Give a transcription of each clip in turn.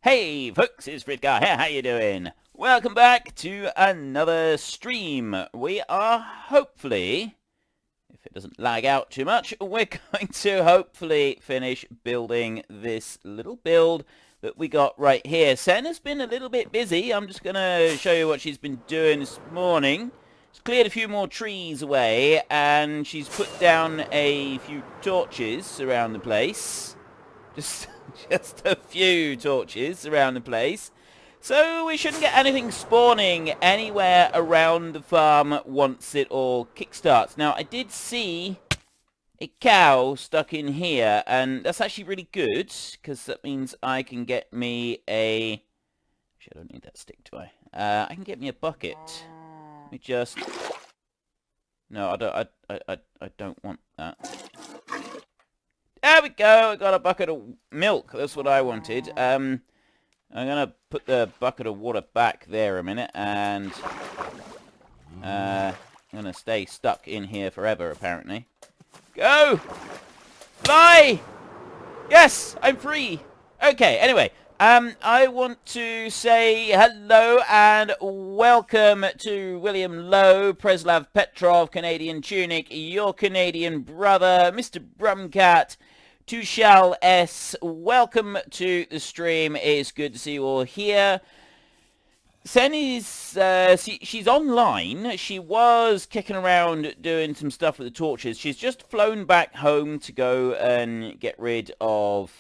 Hey folks, it's Fritgar here, how you doing? Welcome back to another stream. We are hopefully, if it doesn't lag out too much, we're going to hopefully finish building this little build that we got right here. Senna's been a little bit busy. I'm just going to show you what she's been doing this morning. She's cleared a few more trees away and she's put down a few torches around the place. Just a few torches around the place. So we shouldn't get anything spawning anywhere around the farm once it all kickstarts. Now, I did see a cow stuck in here, and that's actually really good, because that means I can get me a... Actually, I don't need that stick, do I? I can get me a bucket. Let me just... No, I don't want that. There we go, I got a bucket of milk. That's what I wanted. I'm going to put the bucket of water back there a minute, and I'm going to stay stuck in here forever, apparently. Go! Fly! Yes, I'm free! Okay, anyway, I want to say hello and welcome to William Lowe, Preslav Petrov, Canadian Tunic, your Canadian brother, Mr. Brumcat, Tushal S. Welcome to the stream. It's good to see you all here. Sen is, she's online. She was kicking around doing some stuff with the torches. She's just flown back home to go and get rid of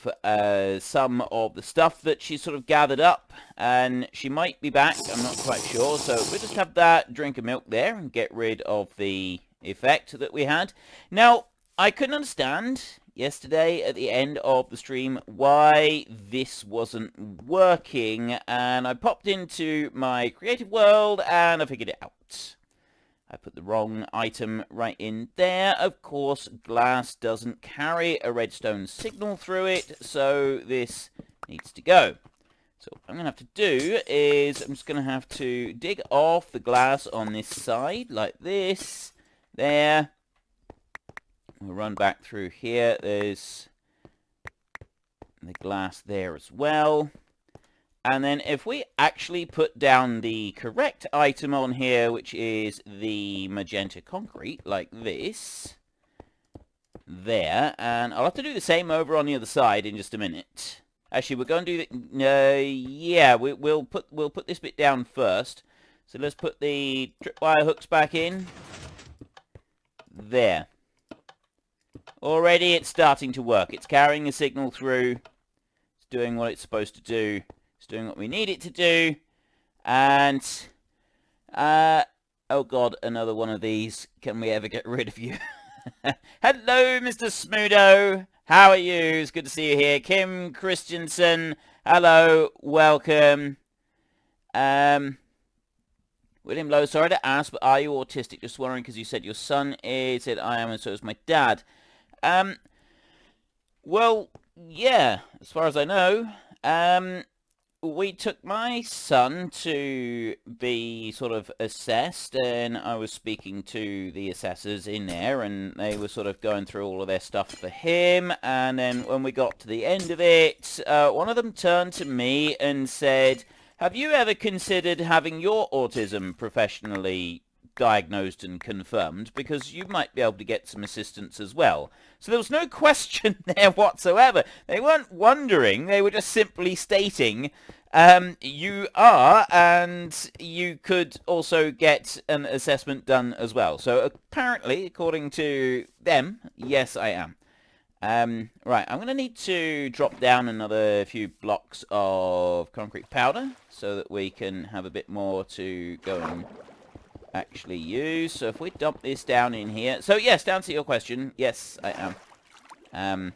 some of the stuff that she sort of gathered up. And she might be back, I'm not quite sure. So we'll just have that drink of milk there and get rid of the effect that we had. Now, I couldn't understand yesterday at the end of the stream why this wasn't working, and I popped into my creative world and I figured it out. I put the wrong item right in there. Of course, glass doesn't carry a redstone signal through it, so this needs to go. So what I'm going to have to do is I'm just going to have to dig off the glass on this side like this. There. We'll run back through here. There's the glass there as well. And then if we actually put down the correct item on here, which is the magenta concrete, like this. There. And I'll have to do the same over on the other side in just a minute. Actually, we're going to do the... yeah, we'll put this bit down first. So let's put the tripwire hooks back in. There. Already it's starting to work. It's carrying a signal through. It's doing what it's supposed to do. It's doing what we need it to do. And, oh god, another one of these. Can we ever get rid of you? Hello, Mr. Smudo. How are you? It's good to see you here. Kim Christensen. Hello. Welcome. William Lowe, sorry to ask, but are you autistic? Just wondering, because you said your son is. Said I am, and so is my dad. Well, yeah, as far as I know, we took my son to be sort of assessed, and I was speaking to the assessors in there, and they were sort of going through all of their stuff for him, and then when we got to the end of it, one of them turned to me and said, have you ever considered having your autism professionally diagnosed and confirmed, because you might be able to get some assistance as well. So there was no question there whatsoever. They weren't wondering, they were just simply stating you are, and you could also get an assessment done as well. So apparently, according to them, yes, I am. Right, I'm going to need to drop down another few blocks of concrete powder so that we can have a bit more to go and actually use. So if we dump this down in here... So yes, to answer your question, yes, I am.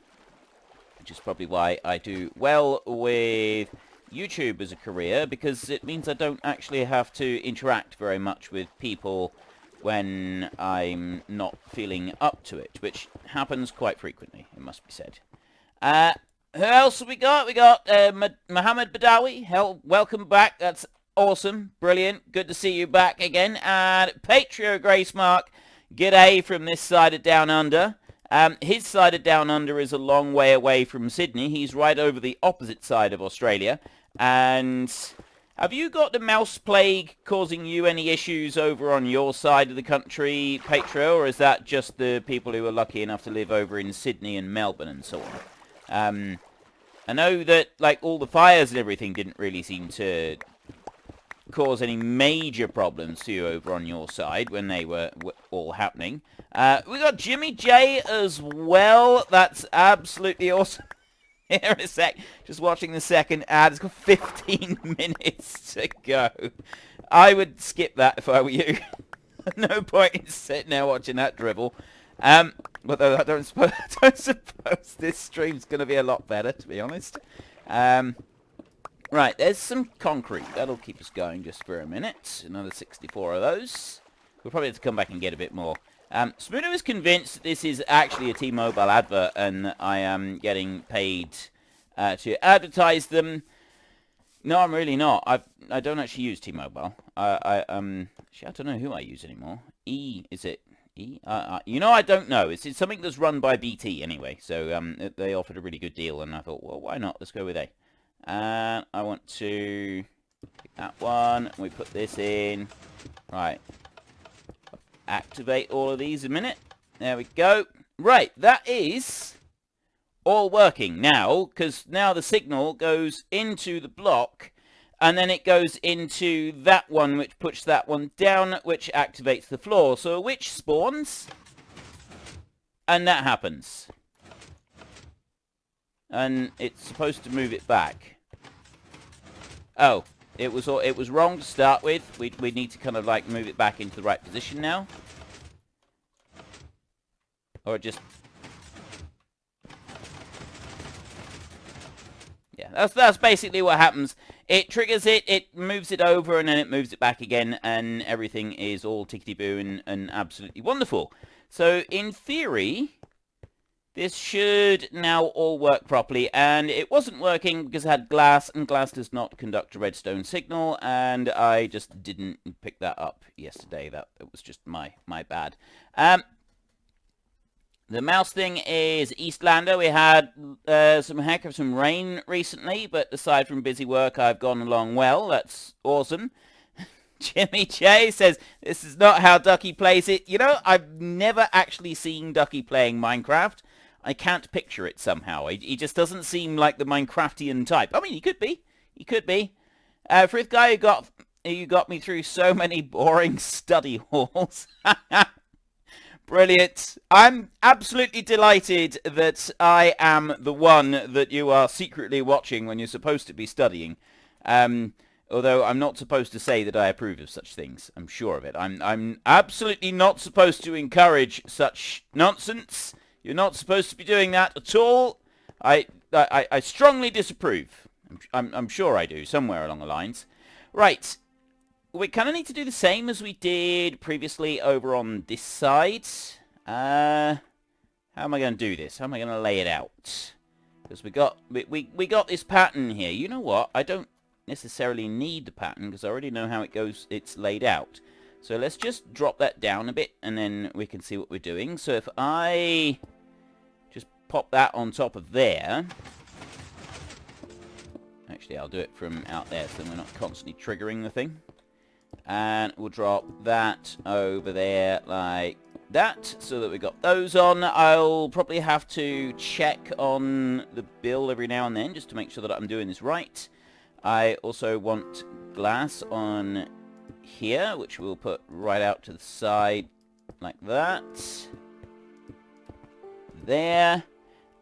Which is probably why I do well with YouTube as a career, because it means I don't actually have to interact very much with people when I'm not feeling up to it, which happens quite frequently, it must be said. Who else have we got? We got Mohammed Badawi. Welcome back. That's awesome. Brilliant. Good to see you back again. And Patrio Gracemark, g'day from this side of Down Under. His side of Down Under is a long way away from Sydney. He's right over the opposite side of Australia. And have you got the mouse plague causing you any issues over on your side of the country, Patro, or is that just the people who are lucky enough to live over in Sydney and Melbourne and so on? I know that, like, all the fires and everything didn't really seem to cause any major problems to you over on your side when they were all happening. We got Jimmy J as well. That's absolutely awesome. Here in a sec, just watching the second ad. It's got 15 minutes to go. I would skip that if I were you. No point in sitting there watching that dribble. Although I don't suppose this stream's going to be a lot better, to be honest. Right, there's some concrete. That'll keep us going just for a minute. Another 64 of those. We'll probably have to come back and get a bit more. Spooner is convinced that this is actually a T-Mobile advert and I am getting paid to advertise them. No, I'm really not. I don't actually use T-Mobile. Actually, I don't know who I use anymore. Is it E? You know, I don't know. It's something that's run by BT anyway. So they offered a really good deal and I thought, well, why not? Let's go with A. And I want to pick that one. We put this in. Right. Activate all of these a minute. There we go. Right, that is all working now, because now the signal goes into the block, and then it goes into that one, which puts that one down, which activates the floor. So a witch spawns, and that happens. And it's supposed to move it back. Oh. It was wrong to start with. We need to kind of like move it back into the right position now. Or just... Yeah, that's basically what happens. It triggers it, it moves it over, and then it moves it back again, and everything is all tickety-boo and absolutely wonderful. So, in theory... this should now all work properly, and it wasn't working because it had glass, and glass does not conduct a redstone signal, and I just didn't pick that up yesterday. It was just my bad. The mouse thing is Eastlander. We had some heck of some rain recently, but aside from busy work, I've gone along well. That's awesome. Jimmy J says, this is not how Ducky plays it. You know, I've never actually seen Ducky playing Minecraft. I can't picture it somehow. He just doesn't seem like the Minecraftian type. I mean, he could be. He could be. Frith guy who got me through so many boring study halls. Brilliant. I'm absolutely delighted that I am the one that you are secretly watching when you're supposed to be studying. Although I'm not supposed to say that I approve of such things. I'm sure of it. I'm absolutely not supposed to encourage such nonsense. You're not supposed to be doing that at all. I strongly disapprove. I'm sure I do, somewhere along the lines. Right. We kind of need to do the same as we did previously over on this side. How am I going to do this? How am I going to lay it out? Because we got this pattern here. You know what? I don't necessarily need the pattern because I already know how it goes. It's laid out. So let's just drop that down a bit and then we can see what we're doing. So if I just pop that on top of there. Actually, I'll do it from out there so we're not constantly triggering the thing. And we'll drop that over there like that so that we got those on. I'll probably have to check on the build every now and then just to make sure that I'm doing this right. I also want glass on here, which we'll put right out to the side like that. There.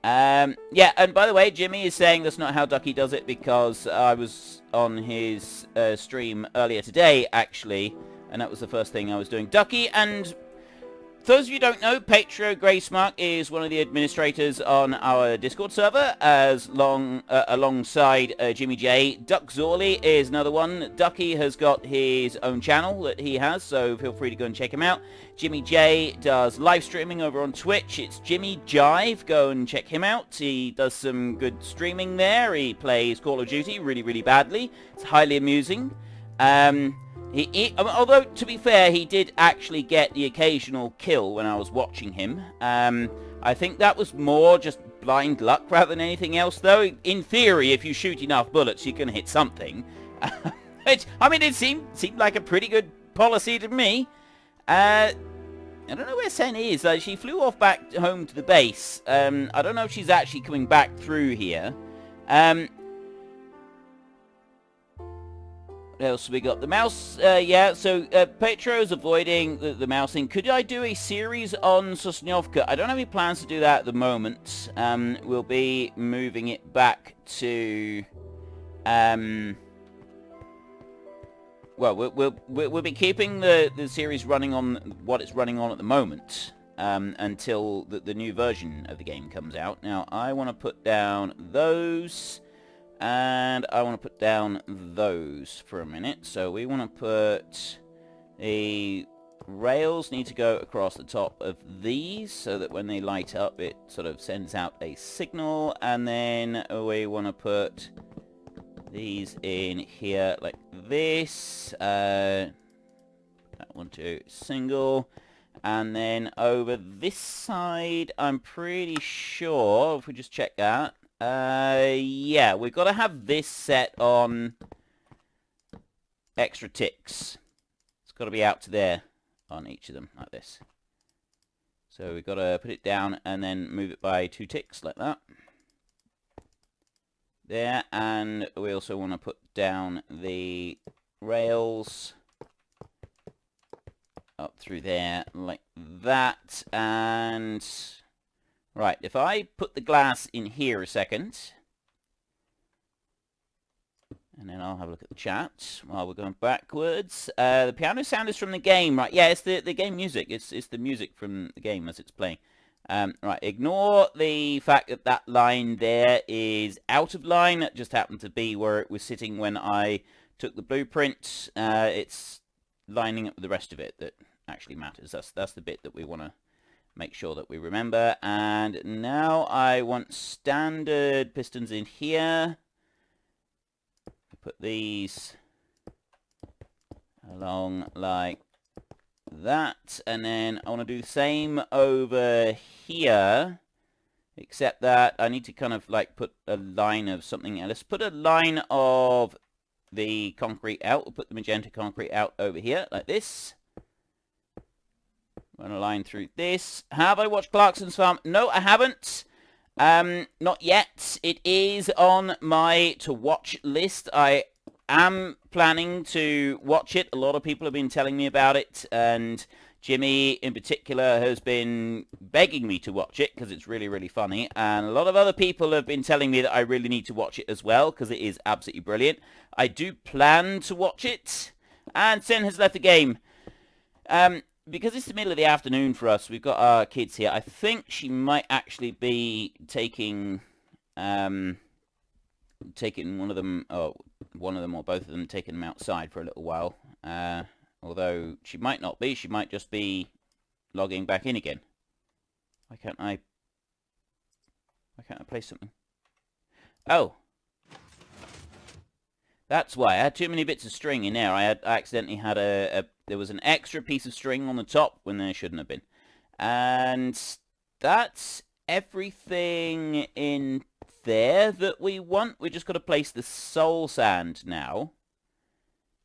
Yeah, and by the way, Jimmy is saying that's not how Ducky does it because I was on his stream earlier today, actually, and that was the first thing I was doing. Ducky, and for those of you who don't know, Patro Gracemark is one of the administrators on our Discord server, alongside Jimmy J. Duck Zorley is another one. Ducky has got his own channel that he has, so feel free to go and check him out. Jimmy J does live streaming over on Twitch. It's Jimmy Jive. Go and check him out. He does some good streaming there. He plays Call of Duty really, really badly. It's highly amusing. Although, to be fair, he did actually get the occasional kill when I was watching him. I think that was more just blind luck rather than anything else, though. In theory, if you shoot enough bullets, you're going to hit something. Which, I mean, it seemed like a pretty good policy to me. I don't know where Sen is. She flew off back home to the base. I don't know if she's actually coming back through here. What else we got? The mouse, yeah, so Petro's avoiding the mousing. Could I do a series on Sosnovka? I don't have any plans to do that at the moment. We'll be moving it back to... well, we'll be keeping the series running on what it's running on at the moment until the new version of the game comes out. Now, I want to put down those... and I want to put down those for a minute. So we want to put the rails need to go across the top of these so that when they light up it sort of sends out a signal. And then we want to put these in here like this. That one to single. And then over this side, I'm pretty sure, if we just check that, yeah, we've got to have this set on extra ticks. It's got to be out to there on each of them, like this. So we've got to put it down and then move it by 2 ticks, like that. There, and we also want to put down the rails up through there, like that, and... right, if I put the glass in here a second, and then I'll have a look at the chat while we're going backwards. The piano sound is from the game, right? Yeah, it's the game music. It's the music from the game as it's playing. Right, ignore the fact that that line there is out of line. It just happened to be where it was sitting when I took the blueprint. It's lining up with the rest of it that actually matters. That's the bit that we want to make sure that we remember. And now I want standard pistons in here. Put these along like that, and then I want to do the same over here, except that I need to kind of like put a line of something. Let's put a line of the concrete out. We'll put the magenta concrete out over here like this. Run a line through this. Have I watched Clarkson's Farm? No, I haven't. Not yet. It is on my to watch list. I am planning to watch it. A lot of people have been telling me about it, and Jimmy in particular has been begging me to watch it because it's really, really funny. And a lot of other people have been telling me that I really need to watch it as well because it is absolutely brilliant. I do plan to watch it. And Sin has left the game. Because it's the middle of the afternoon for us, we've got our kids here. I think she might actually be taking one of them, or both of them, taking them outside for a little while. Although she might not be. She might just be logging back in again. Why can't I play something? Oh. That's why. I had too many bits of string in there. I accidentally had there was an extra piece of string on the top when there shouldn't have been. And that's everything in there that we want. We just got to place the soul sand now,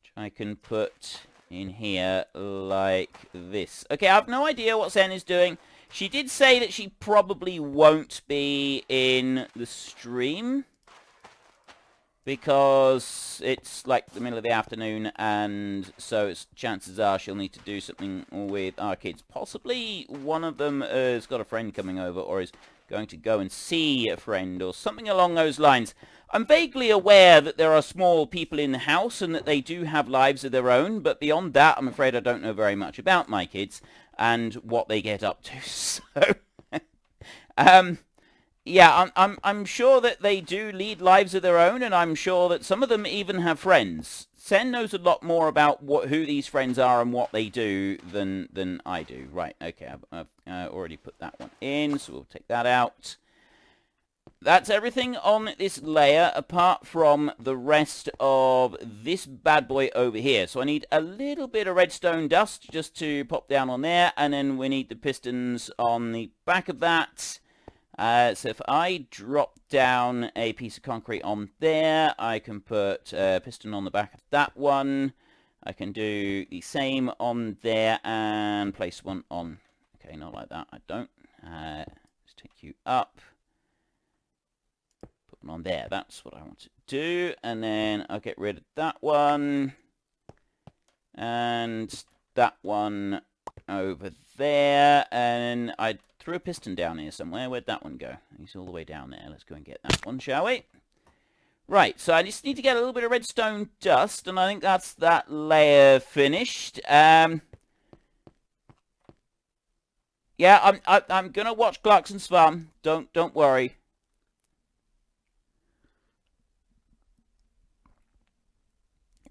which I can put in here like this. Okay, I have no idea what Sen is doing. She did say that she probably won't be in the stream because it's like the middle of the afternoon, and so chances are she'll need to do something with our kids. Possibly one of them has got a friend coming over, or is going to go and see a friend, or something along those lines. I'm vaguely aware that there are small people in the house and that they do have lives of their own, but beyond that, I'm afraid I don't know very much about my kids and what they get up to. So, yeah, I'm sure that they do lead lives of their own, and I'm sure that some of them even have friends. Sen knows a lot more about who these friends are and what they do than I do. Right, okay, I've already put that one in, so we'll take that out. That's everything on this layer, apart from the rest of this bad boy over here. So I need a little bit of redstone dust just to pop down on there, and then we need the pistons on the back of that. So if I drop down a piece of concrete on there, I can put a piston on the back of that one. I can do the same on there and place one on. Okay, not like that. I don't. Let's take you up. Put one on there. That's what I want to do. And then I'll get rid of that one. And that one over there. And I threw a piston down here somewhere. Where'd that one go? He's all the way down there. Let's go and get that one, shall we? Right, so I just need to get a little bit of redstone dust, and I think that's that layer finished. Yeah, I'm gonna watch Clarkson's Farm. Don't worry.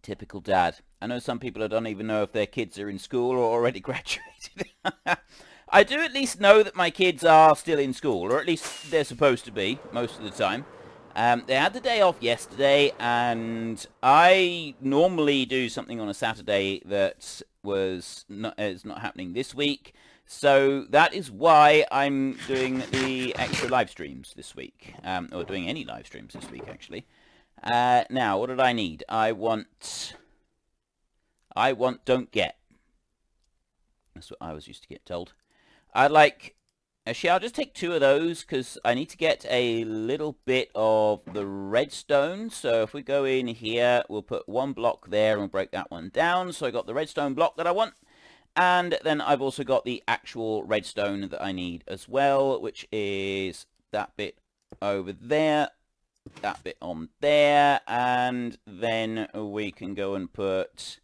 Typical dad. I know some people that don't even know if their kids are in school or already graduated. I do at least know that my kids are still in school, or at least they're supposed to be most of the time. They had the day off yesterday, and I normally do something on a Saturday that is not happening this week. So that is why I'm doing the extra live streams this week, or doing any live streams this week, actually. Now, what did I need? I want, don't get. That's what I was used to get told. I'd like... Actually, I'll just take 2 of those because I need to get a little bit of the redstone. So if we go in here, we'll put 1 block there and we'll break that one down. So I got the redstone block that I want. And then I've also got the actual redstone that I need as well, which is that bit over there, that bit on there. And then we can go and put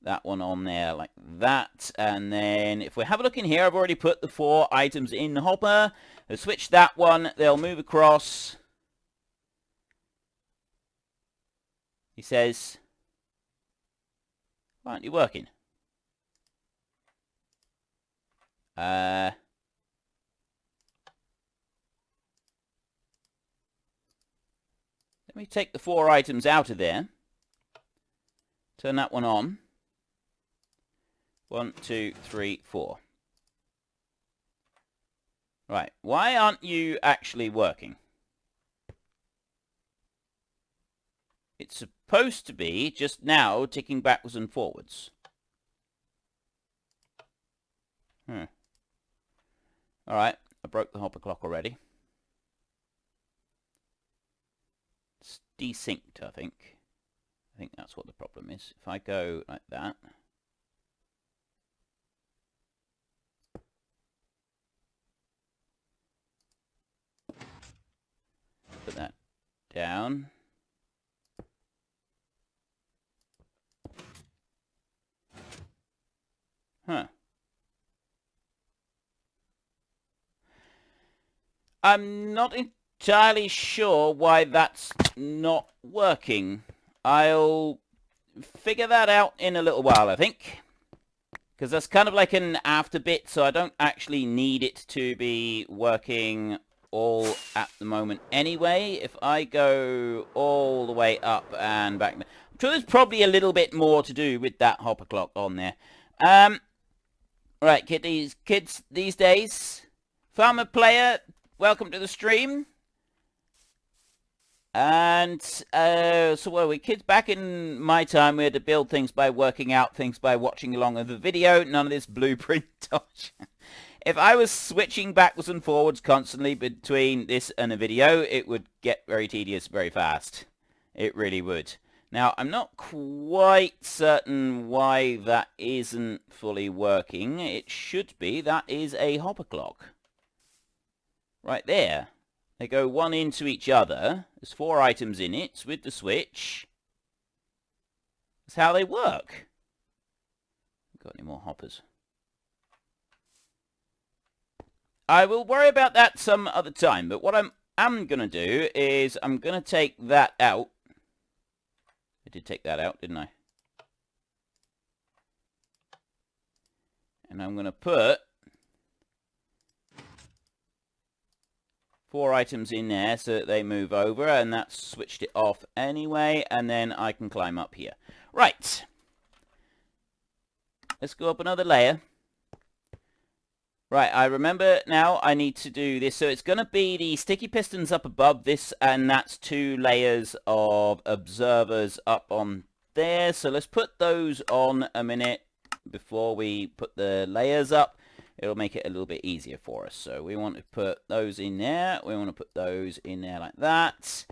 that one on there like that. And then if we have a look in here, I've already put the 4 items in the hopper. I'll switch that one, they'll move across. He says, why aren't you working? Let me take the 4 items out of there. Turn that one on. 1, 2, 3, 4. Right, why aren't you actually working? It's supposed to be just now ticking backwards and forwards. Alright, I broke the hopper clock already. It's desynced, I think. I think that's what the problem is. If I go like that... Put that down. Huh. I'm not entirely sure why that's not working. I'll figure that out in a little while, I think. Because that's kind of like an after bit, so I don't actually need it to be working all at the moment anyway. If I go all the way up and back, I'm sure there's probably a little bit more to do with that hopper clock on there. Right, kids these days, Farmer Player, welcome to the stream. And so what are we, kids? Back in my time, we had to build things by working out things by watching along with the video. None of this blueprint dodge. If I was switching backwards and forwards constantly between this and a video, it would get very tedious very fast. It really would. Now, I'm not quite certain why that isn't fully working. It should be. That is a hopper clock. Right there. They go one into each other. There's 4 items in it with the switch. That's how they work. Got any more hoppers? I will worry about that some other time, but what I'm going to do is I'm going to take that out. I did take that out, didn't I? And I'm going to put 4 items in there so that they move over, and that's switched it off anyway, and then I can climb up here. Right. Let's go up another layer. Right, I remember now I need to do this. So it's going to be the sticky pistons up above this, and that's 2 layers of observers up on there. So let's put those on a minute before we put the layers up. It'll make it a little bit easier for us. So we want to put those in there. We want to put those in there like that.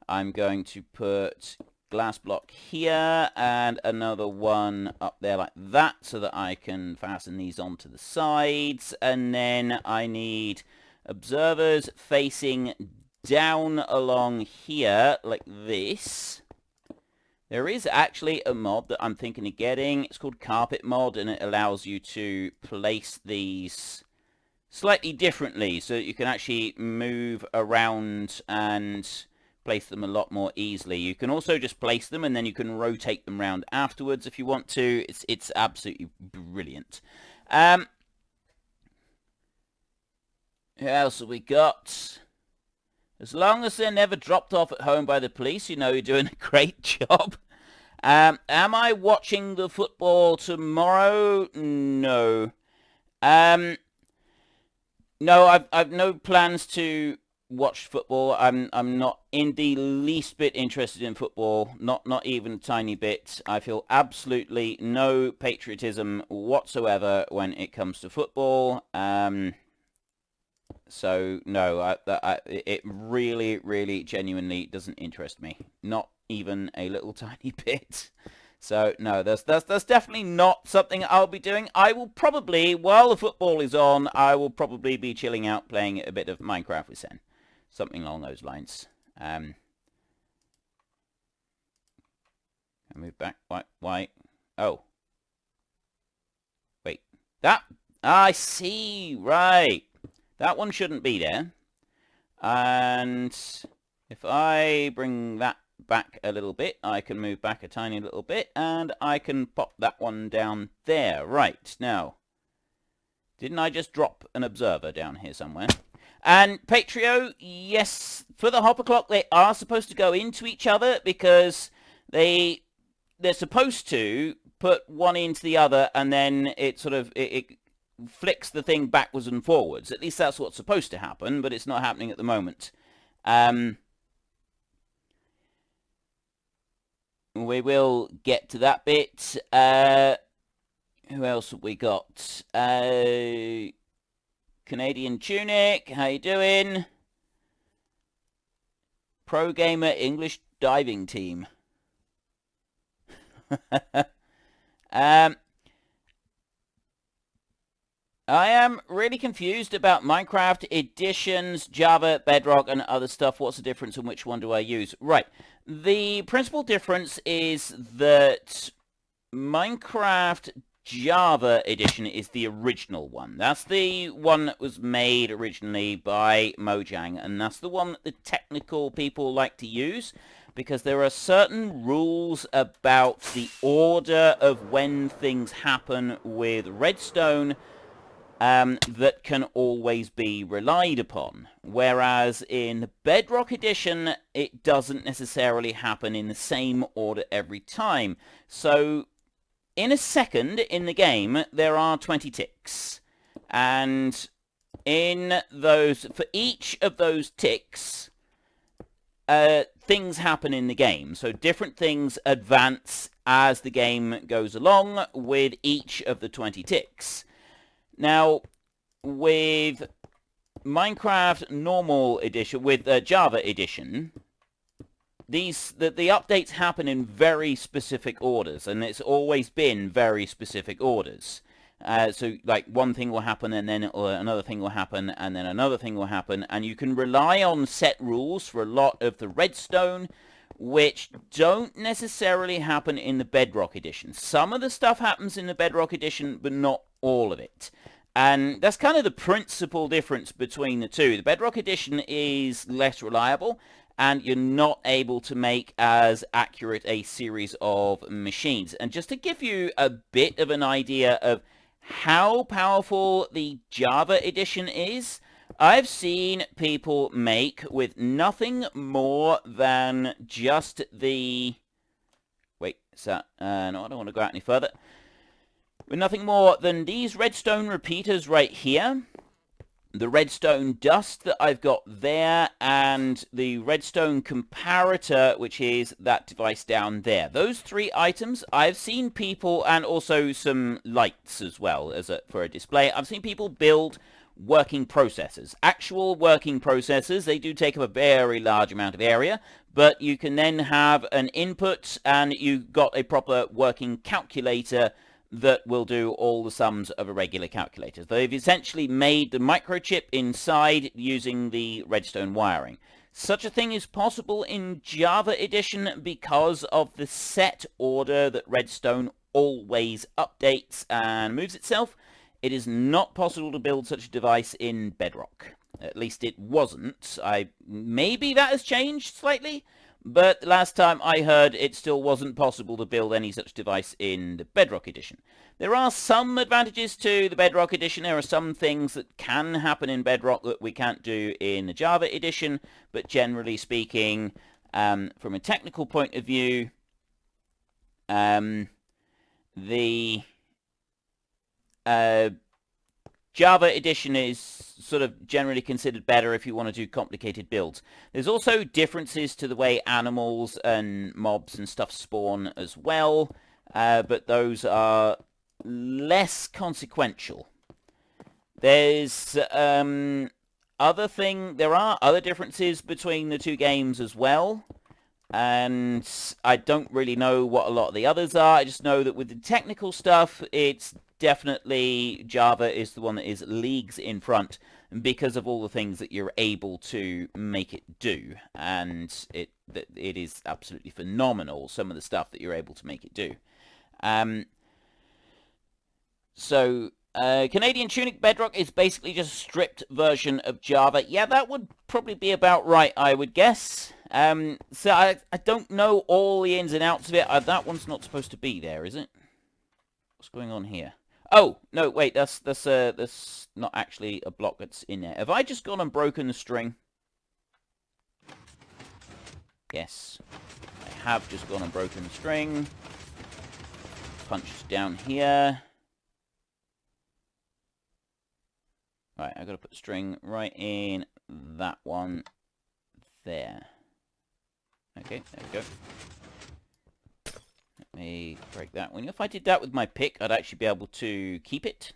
I'm going to put glass block here and another one up there like that so that I can fasten these onto the sides. And then I need observers facing down along here like this. There is actually a mod that I'm thinking of getting. It's called Carpet Mod, and it allows you to place these slightly differently so that you can actually move around and place them a lot more easily. You can also just place them and then you can rotate them around afterwards if you want to. It's absolutely brilliant. Who else have we got? As long as they're never dropped off at home by the police, you know you're doing a great job. Am I watching the football tomorrow? No. No, I've no plans to watch football. I'm not in the least bit interested in football. Not even a tiny bit. I feel absolutely no patriotism whatsoever when it comes to football. So no, it really genuinely doesn't interest me. Not even a little tiny bit. So no, that's definitely not something I'll be doing. I will probably, while the football is on, I will probably be chilling out playing a bit of Minecraft with Sen. Something along those lines. I move back. Why? Oh. Wait. That. I see. Right. That one shouldn't be there. And if I bring that back a little bit, I can move back a tiny little bit, and I can pop that one down there. Right. Now, didn't I just drop an observer down here somewhere? And Patrio, yes, for the hopper clock, they are supposed to go into each other because they're supposed to put one into the other, and then it sort of it flicks the thing backwards and forwards. At least that's what's supposed to happen, but it's not happening at the moment. We will get to that bit. Who else have we got? Canadian Tunic, how you doing? Pro Gamer English Diving Team. I am really confused about Minecraft editions, Java, Bedrock, and other stuff. What's the difference and which one do I use? Right. The principal difference is that Minecraft Java edition is the original one. That's the one that was made originally by Mojang, and that's the one that the technical people like to use because there are certain rules about the order of when things happen with redstone that can always be relied upon. Whereas in Bedrock Edition, it doesn't necessarily happen in the same order every time. So in a second in the game, there are 20 ticks. And in those, for each of those ticks, things happen in the game. So different things advance as the game goes along with each of the 20 ticks. Now, with Minecraft Normal Edition, with Java Edition, the updates happen in very specific orders, and it's always been very specific orders. So, like, one thing will happen, and then another thing will happen, and then another thing will happen, and you can rely on set rules for a lot of the redstone, which don't necessarily happen in the Bedrock Edition. Some of the stuff happens in the Bedrock Edition, but not all of it. And that's kind of the principal difference between the two. The Bedrock Edition is less reliable, and you're not able to make as accurate a series of machines. And just to give you a bit of an idea of how powerful the Java Edition is, I've seen people make with nothing more than just the... Wait, is that... no, I don't want to go out any further. with nothing more than these redstone repeaters right here, the redstone dust that I've got there, and the redstone comparator, which is that device down there. Those 3 items, I've seen people, and also some lights as well for a display. I've seen people build working processors. Actual working processors, they do take up a very large amount of area, but you can then have an input, and you've got a proper working calculator that will do all the sums of a regular calculator. They've essentially made the microchip inside using the redstone wiring. Such a thing is possible in Java Edition because of the set order that redstone always updates and moves itself. It is not possible to build such a device in Bedrock. At least it wasn't. Maybe that has changed slightly, but last time I heard it still wasn't possible to build any such device in the Bedrock Edition. There are some advantages to the Bedrock Edition. There are some things that can happen in Bedrock that we can't do in the Java Edition, but generally speaking, from a technical point of view, the Java Edition is sort of generally considered better if you want to do complicated builds. There's also differences to the way animals and mobs and stuff spawn as well, but those are less consequential. There's there are other differences between the 2 games as well, and I don't really know what a lot of the others are. I just know that with the technical stuff, it's definitely Java is the one that is leagues in front because of all the things that you're able to make it do, and it is absolutely phenomenal, some of the stuff that you're able to make it do. Canadian Tunic Bedrock is basically just a stripped version of Java. Yeah, that would probably be about right, I would guess. So I don't know all the ins and outs of it. That one's not supposed to be there, is it? What's going on here? Oh, no, wait, that's not actually a block that's in there. Have I just gone and broken the string? Yes, I have just gone and broken the string. Punched down here. Right, I've got to put the string right in that one there. Okay, there we go. Let me break that one. If I did that with my pick, I'd actually be able to keep it.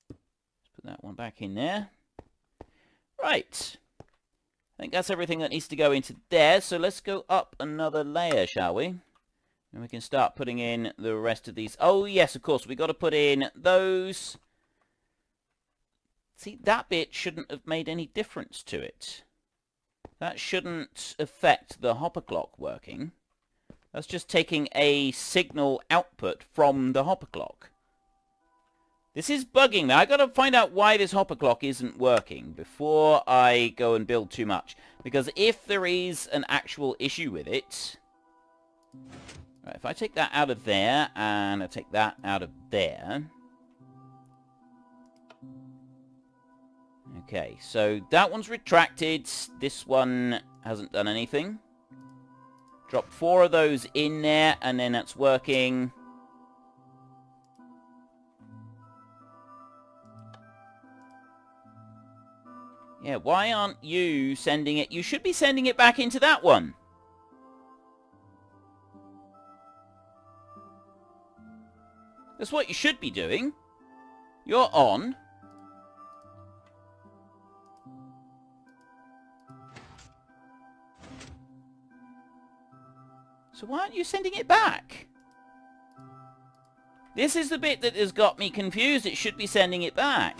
Let's put that one back in there. Right. I think that's everything that needs to go into there. So let's go up another layer, shall we? And we can start putting in the rest of these. Oh, yes, of course. We've got to put in those. See, that bit shouldn't have made any difference to it. That shouldn't affect the hopper clock working. That's just taking a signal output from the hopper clock. This is bugging me. I've got to find out why this hopper clock isn't working before I go and build too much. Because if there is an actual issue with it... Right, if I take that out of there, and I take that out of there... Okay, so that one's retracted. This one hasn't done anything. Drop 4 of those in there, and then that's working. Yeah, why aren't you sending it? You should be sending it back into that one. That's what you should be doing. You're on. So why aren't you sending it back? This is the bit that has got me confused. It should be sending it back.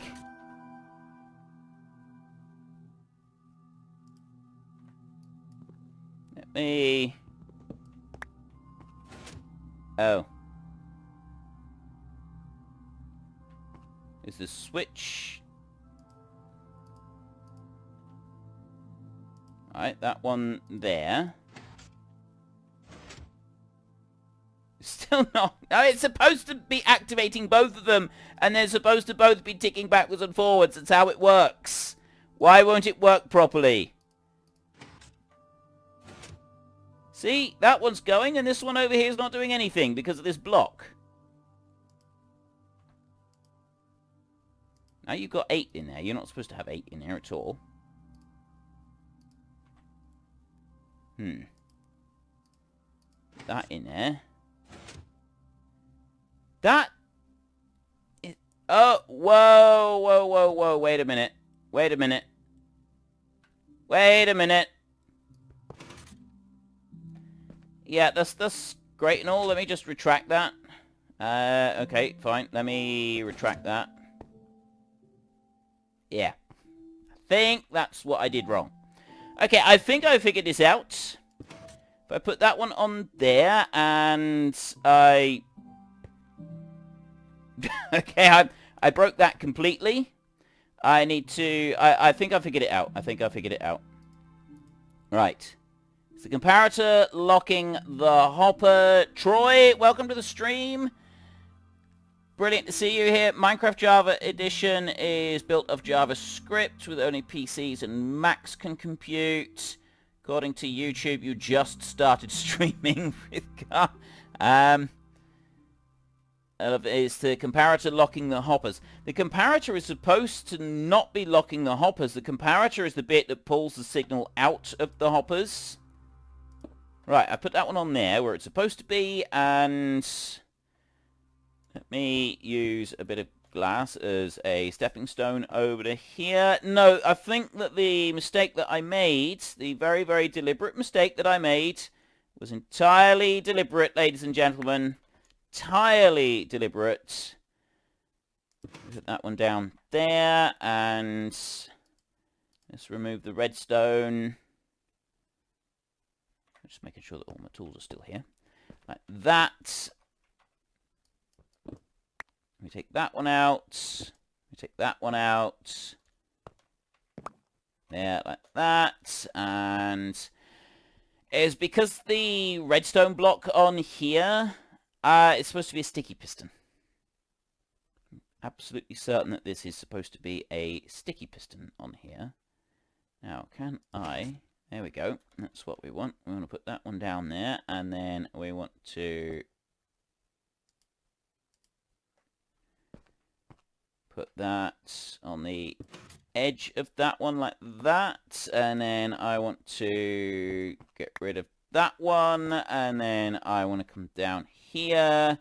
Let me... Oh. Is the switch... Alright, that one there. Still not. No, it's supposed to be activating both of them, and they're supposed to both be ticking backwards and forwards. That's how it works. Why won't it work properly? See, that one's going, and this one over here is not doing anything because of this block. Now you've got 8 in there. You're not supposed to have 8 in there at all. That in there. That is... Oh, whoa, whoa, whoa, whoa. Wait a minute. Wait a minute. Wait a minute. Yeah, that's great and all. Let me just retract that. Okay, fine. Let me retract that. Yeah. I think that's what I did wrong. Okay, I think I figured this out. If I put that one on there, and I... Okay, I broke that completely. I need to... I think I figured it out. I think I figured it out. Right. It's the comparator locking the hopper. Troy, welcome to the stream. Brilliant to see you here. Minecraft Java Edition is built of JavaScript with only PCs and Macs can compute. According to YouTube, you just started streaming with Gar. It's the comparator locking the hoppers. The comparator is supposed to not be locking the hoppers. The comparator is the bit that pulls the signal out of the hoppers. Right, I put that one on there where it's supposed to be, and let me use a bit of glass as a stepping stone over to here. No, I think that the mistake that I made, the very, very deliberate mistake that I made, was entirely deliberate, ladies and gentlemen. Entirely deliberate. Put that one down there, and let's remove the redstone. Just making sure that all my tools are still here. Like that. We take that one out. We take that one out. There, like that. And it's because the redstone block on here, it's supposed to be a sticky piston. I'm absolutely certain that this is supposed to be a sticky piston on here. Now, can I... There we go. That's what we want. We want to put that one down there, and then we want to put that on the edge of that one like that, and then I want to get rid of that one, and then I want to come down here.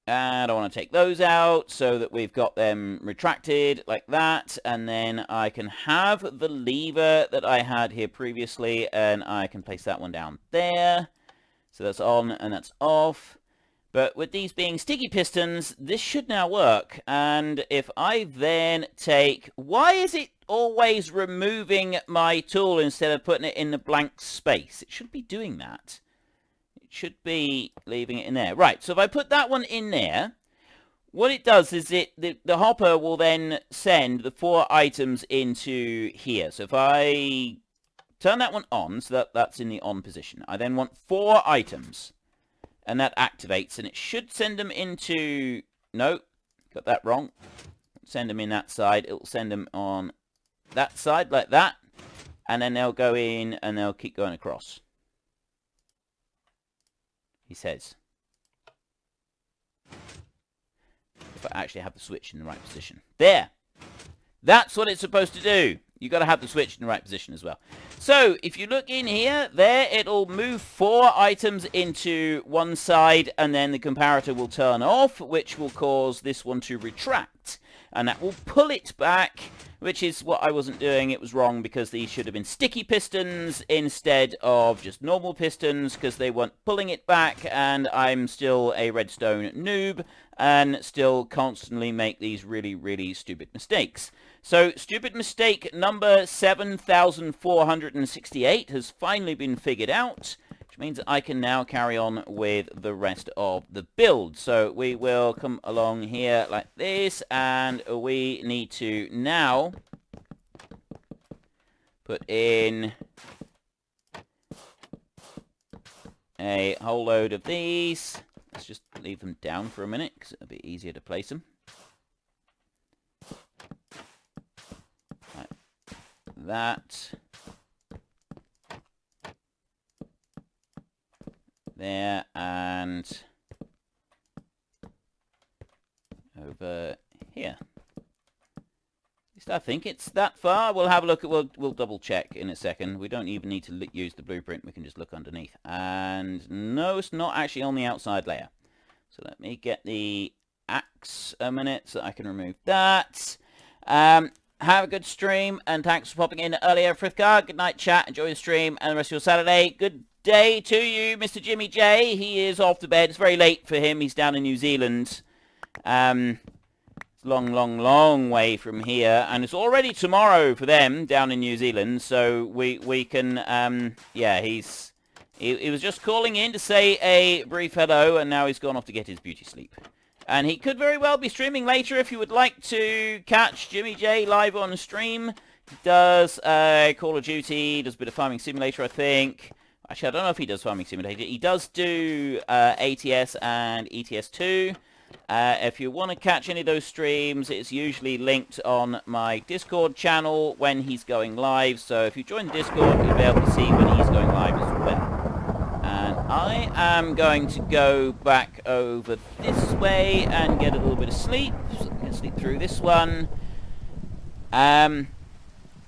And I want to take those out so that we've got them retracted like that. And then I can have the lever that I had here previously, and I can place that one down there. So that's on and that's off. But with these being sticky pistons, this should now work. And if I then take... Why is it always removing my tool instead of putting it in the blank space? It should be doing that. Should be leaving it in there. Right, so if I put that one in there, what it does is the hopper will then send the 4 items into here. So if I turn that one on, so that's in the on position, I then want 4 items, and that activates, and it should send them into... No, got that wrong. Send them in that side. It'll send them on that side like that, and then they'll go in, and they'll keep going across. He says. If I actually have the switch in the right position. There! That's what it's supposed to do. You've got to have the switch in the right position as well. So, if you look in here, there, it'll move 4 items into one side, and then the comparator will turn off, which will cause this one to retract. And that will pull it back, which is what I wasn't doing. It was wrong because these should have been sticky pistons instead of just normal pistons, because they weren't pulling it back, and I'm still a redstone noob and still constantly make these really, really stupid mistakes. So, stupid mistake number 7,468 has finally been figured out, which means I can now carry on with the rest of the build. So we will come along here like this, and we need to now put in a whole load of these. Let's just leave them down for a minute, because it'll be easier to place them. Like that. There, and and over here. At least I think it's that far. We'll have a look at, we'll double check in a second. We don't even need to use the blueprint. We can just look underneath. And no, it's not actually on the outside layer. So let me get the axe a minute so I can remove that. Have a good stream, and thanks for popping in earlier, Frithgar. Good night, chat. Enjoy the stream and the rest of your Saturday. Good day to you, Mr. Jimmy J. He is off to bed. It's very late for him. He's down in New Zealand. It's a long way from here, and it's already tomorrow for them down in New Zealand. So we can, yeah, he was just calling in to say a brief hello, and now he's gone off to get his beauty sleep. And he could very well be streaming later if you would like to catch Jimmy J live on stream. He does Call of Duty, does a bit of Farming Simulator, I think. Actually, I don't know if he does Farming Simulator. He does do ATS and ETS2. If you want to catch any of those streams, it's usually linked on my Discord channel when he's going live. So if you join the Discord, you'll be able to see when he's going live as well. And I am going to go back over this way and get a little bit of sleep. So I'm going to sleep through this one.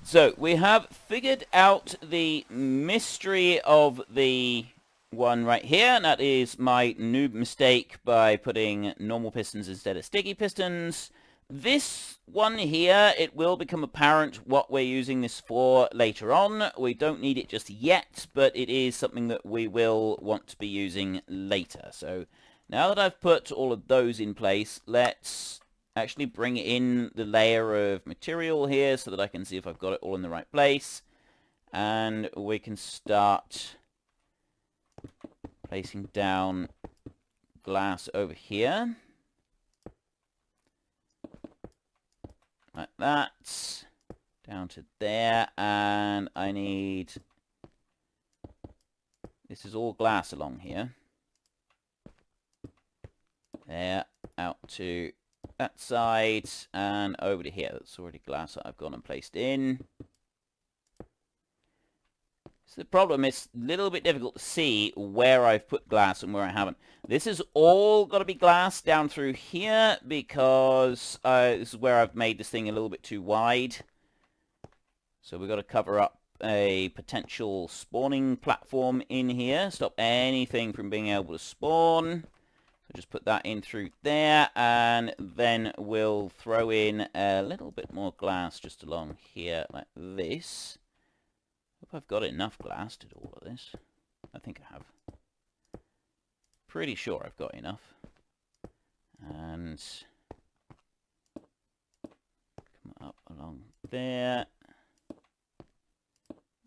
So we have figured out the mystery of the one right here, and that is my noob mistake by putting normal pistons instead of sticky pistons. This one here, it will become apparent what we're using this for later on. We don't need it just yet, but it is something that we will want to be using later. So now that I've put all of those in place, let's actually bring in the layer of material here so that I can see if I've got it all in the right place. And we can start placing down glass over here. Like that. Down to there. And I need... This is all glass along here. There. Out to that side. And over to here. That's already glass that I've gone and placed in. So the problem is a little bit difficult to see where I've put glass and where I haven't. This is all got to be glass down through here because this is where I've made this thing a little bit too wide. So we've got to cover up a potential spawning platform in here. Stop anything from being able to spawn. So just put that in through there, and then we'll throw in a little bit more glass just along here like this. Hope I've got enough glass to do all of this. I think I have. Pretty sure I've got enough. And come up along there.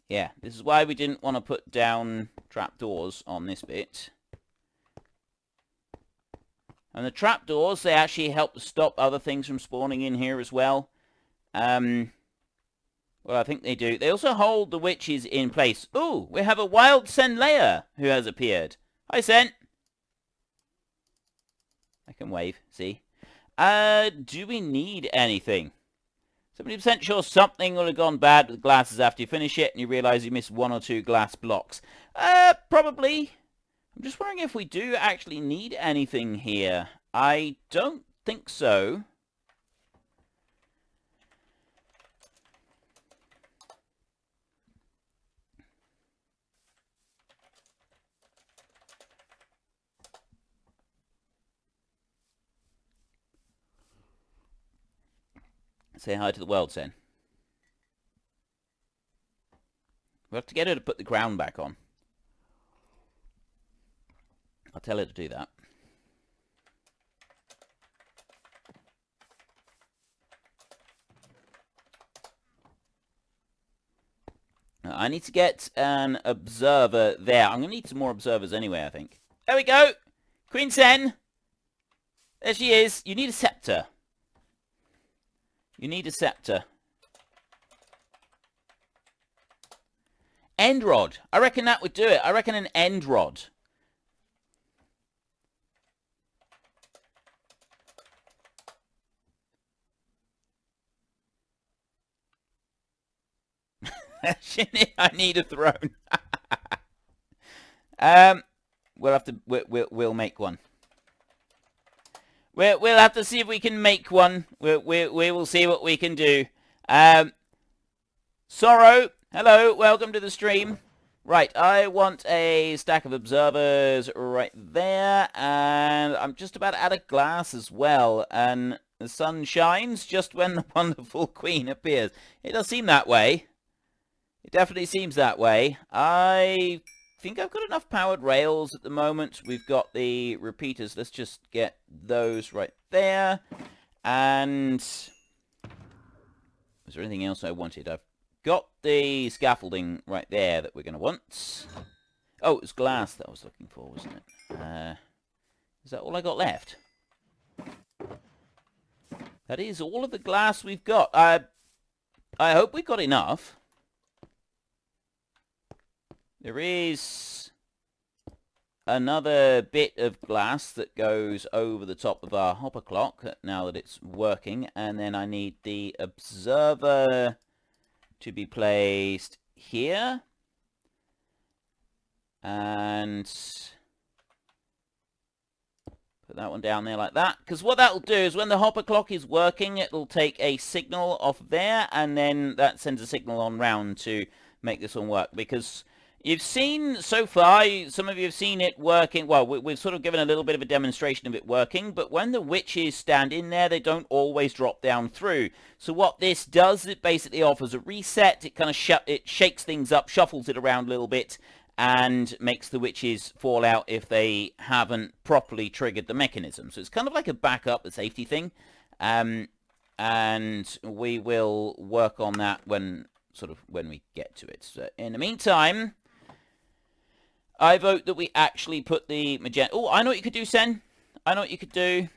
Yeah, this is why we didn't want to put down trapdoors on this bit. And the trapdoors, they actually help to stop other things from spawning in here as well. Well, I think they do. They also hold the witches in place. Ooh, we have a wild Sen layer who has appeared. Hi, Sen. I can wave, see? Do we need anything? 70% sure something will have gone bad with the glasses after you finish it and you realise you missed 1 or 2 glass blocks. Probably. I'm just wondering if we do actually need anything here. I don't think so. Say hi to the world, Sen. We'll have to get her to put the ground back on. I'll tell her to do that. I need to get an observer there. I'm going to need some more observers anyway, I think. There we go! Queen Sen! There she is. You need a scepter. You need a scepter. End rod. I reckon that would do it. I reckon an end rod. I need a throne. We'll have to... We'll make one. We'll have to see if we can make one. We will see what we can do. Sorrow, hello, welcome to the stream. Right, I want a stack of observers right there, and I'm just about out of glass as well, and the sun shines just when the wonderful queen appears. It does seem that way. It definitely seems that way. I think I've got enough powered rails at the moment. We've got the repeaters. Let's just get those right there. And is there anything else I wanted? I've got the scaffolding right there that we're going to want. Oh, it was glass that I was looking for, wasn't it? Is that all I got left? That is all of the glass we've got. I hope we've got enough. There is another bit of glass that goes over the top of our hopper clock now that it's working. And then I need the observer to be placed here. And put that one down there like that. Because what that'll do is when the hopper clock is working, it'll take a signal off there. And then that sends a signal on round to make this one work. Because you've seen so far, some of you have seen it working. Well, we've sort of given a little bit of a demonstration of it working, but when the witches stand in there, they don't always drop down through. So what this does, it basically offers a reset. It kind of it shakes things up, shuffles it around a little bit, and makes the witches fall out if they haven't properly triggered the mechanism. So it's kind of like a backup, a safety thing, and we will work on that when we get to it. So in the meantime, I vote that we actually put the magenta... Oh, I know what you could do, Sen. I know what you could do.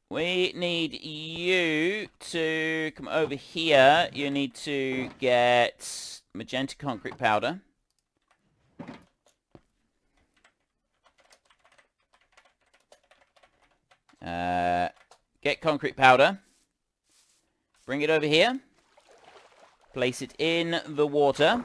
We need you to come over here. You need to get magenta concrete powder. Get concrete powder. Bring it over here. Place it in the water.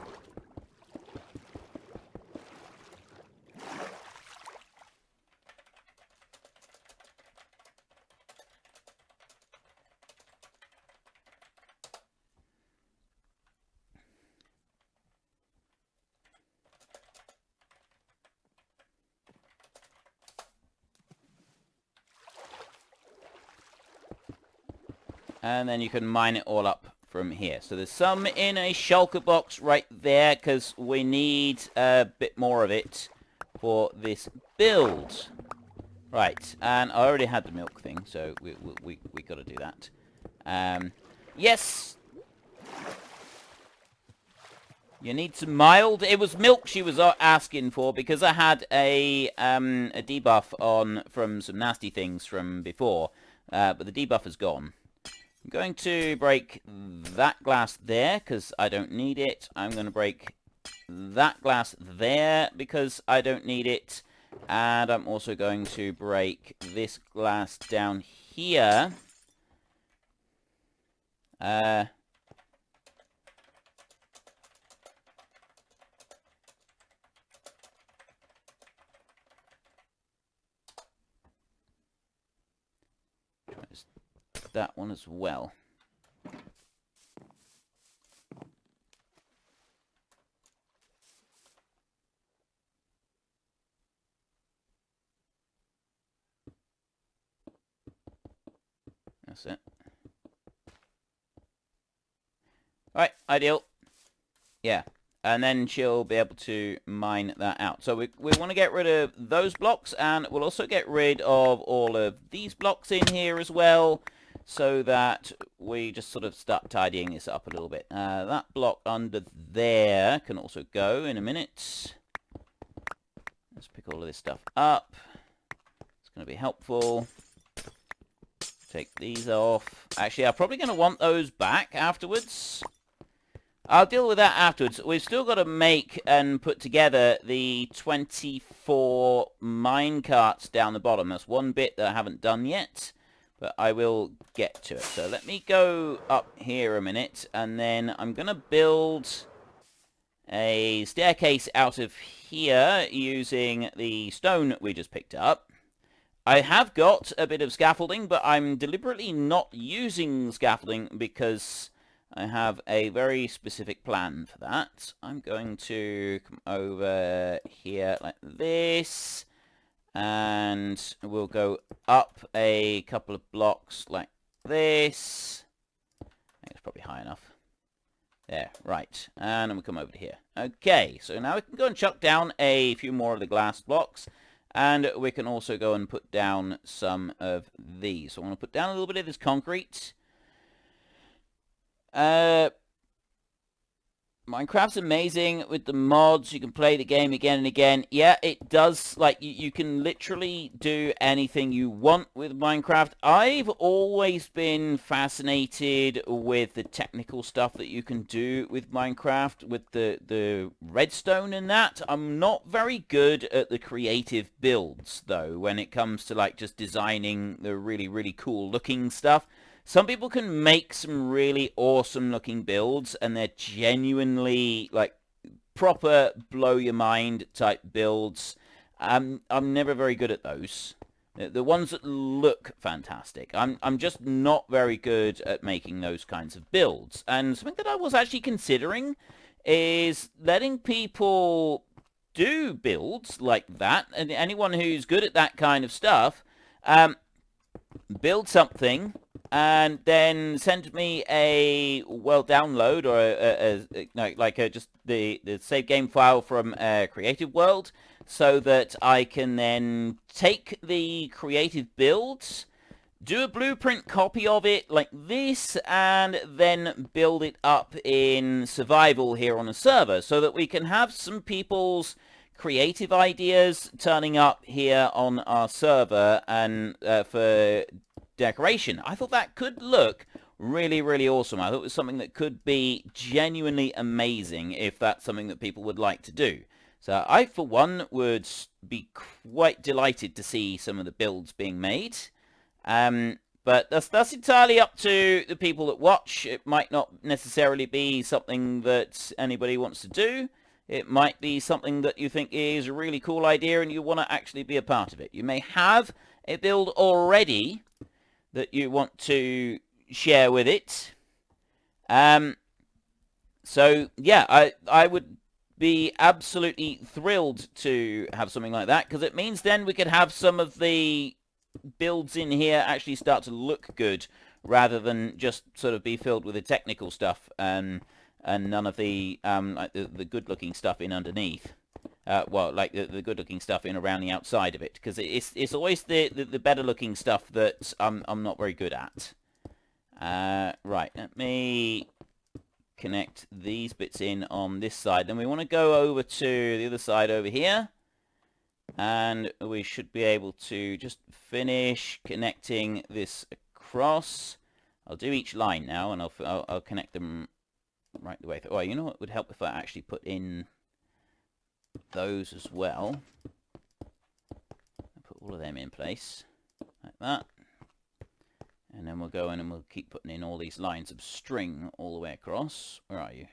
And then you can mine it all up from here. So there's some in a shulker box right there, because we need a bit more of it for this build. Right, and I already had the milk thing, so we got to do that. Yes! You need some mild... It was milk she was asking for, because I had a debuff on from some nasty things from before. But the debuff is gone. I'm going to break that glass there, because I don't need it. I'm going to break that glass there, because I don't need it. And I'm also going to break this glass down here. That one as well. That's it. Alright, ideal. Yeah. And then she'll be able to mine that out. So we want to get rid of those blocks, and we'll also get rid of all of these blocks in here as well, so that we just sort of start tidying this up a little bit. That block under there can also go in a minute. Let's pick all of this stuff up. It's going to be helpful. Take these off. Actually, I'm probably going to want those back afterwards. I'll deal with that afterwards. We've still got to make and put together the 24 mine carts down the bottom. That's one bit that I haven't done yet. but I will get to it. So let me go up here a minute, and then I'm going to build a staircase out of here using the stone we just picked up. I have got a bit of scaffolding, but I'm deliberately not using scaffolding because I have a very specific plan for that. I'm going to come over here like this, and we'll go up a couple of blocks like this. I think it's probably high enough. There, right. And then we'll come over to here. Okay, so now we can go and chuck down a few more of the glass blocks. And we can also go and put down some of these. So I want to put down a little bit of this concrete. Minecraft's amazing with the mods. You can play the game again and again. Yeah, it does. Like, you can literally do anything you want with Minecraft. I've always been fascinated with the technical stuff that you can do with Minecraft, with the redstone and that. I'm not very good at the creative builds, though, when it comes to, like, just designing the really, really cool looking stuff. Some people can make some really awesome looking builds, and they're genuinely, like, proper blow your mind type builds. I'm never very good at those. The ones that look fantastic. I'm just not very good at making those kinds of builds. And something that I was actually considering is letting people do builds like that, and anyone who's good at that kind of stuff, build something and then send me a download or just the save game file from Creative World, so that I can then take the creative builds, do a blueprint copy of it like this, and then build it up in survival here on the server, so that we can have some people's creative ideas turning up here on our server and for decoration. I thought that could look really, really awesome. I thought it was something that could be genuinely amazing if that's something that people would like to do. So I, for one, would be quite delighted to see some of the builds being made. But that's entirely up to the people that watch. It might not necessarily be something that anybody wants to do. It might be something that you think is a really cool idea and you want to actually be a part of it. You may have a build already that you want to share with it. So, yeah, I would be absolutely thrilled to have something like that, because it means then we could have some of the builds in here actually start to look good, rather than just sort of be filled with the technical stuff and none of the like the good-looking stuff in underneath. Like the good-looking stuff in around the outside of it, because it's always the better-looking stuff that I'm not very good at. Right, let me connect these bits in on this side. Then we want to go over to the other side over here, and we should be able to just finish connecting this across. I'll do each line now, and I'll connect them right the way through. Oh, you know what would help if I actually put in those as well. I'll put all of them in place like that, and then we'll go in and we'll keep putting in all these lines of string all the way across. Where are you?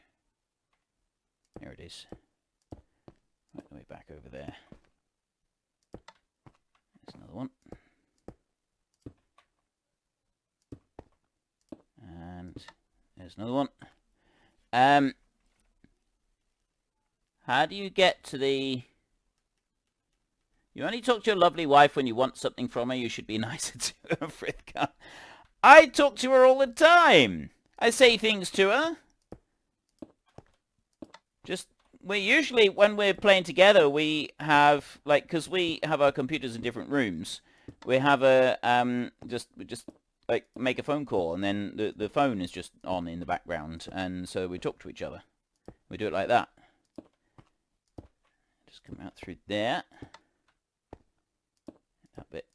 Here it is. Right the way back over there. There's another one. And there's another one. How do you get to the... You only talk to your lovely wife when you want something from her. You should be nicer to her, Frithka. I talk to her all the time. I say things to her. Just, we usually, when we're playing together, we have, like, because we have our computers in different rooms, we have a, just like, make a phone call, and then the phone is just on in the background, and so we talk to each other. We do it like that. Just come out through there. That bit.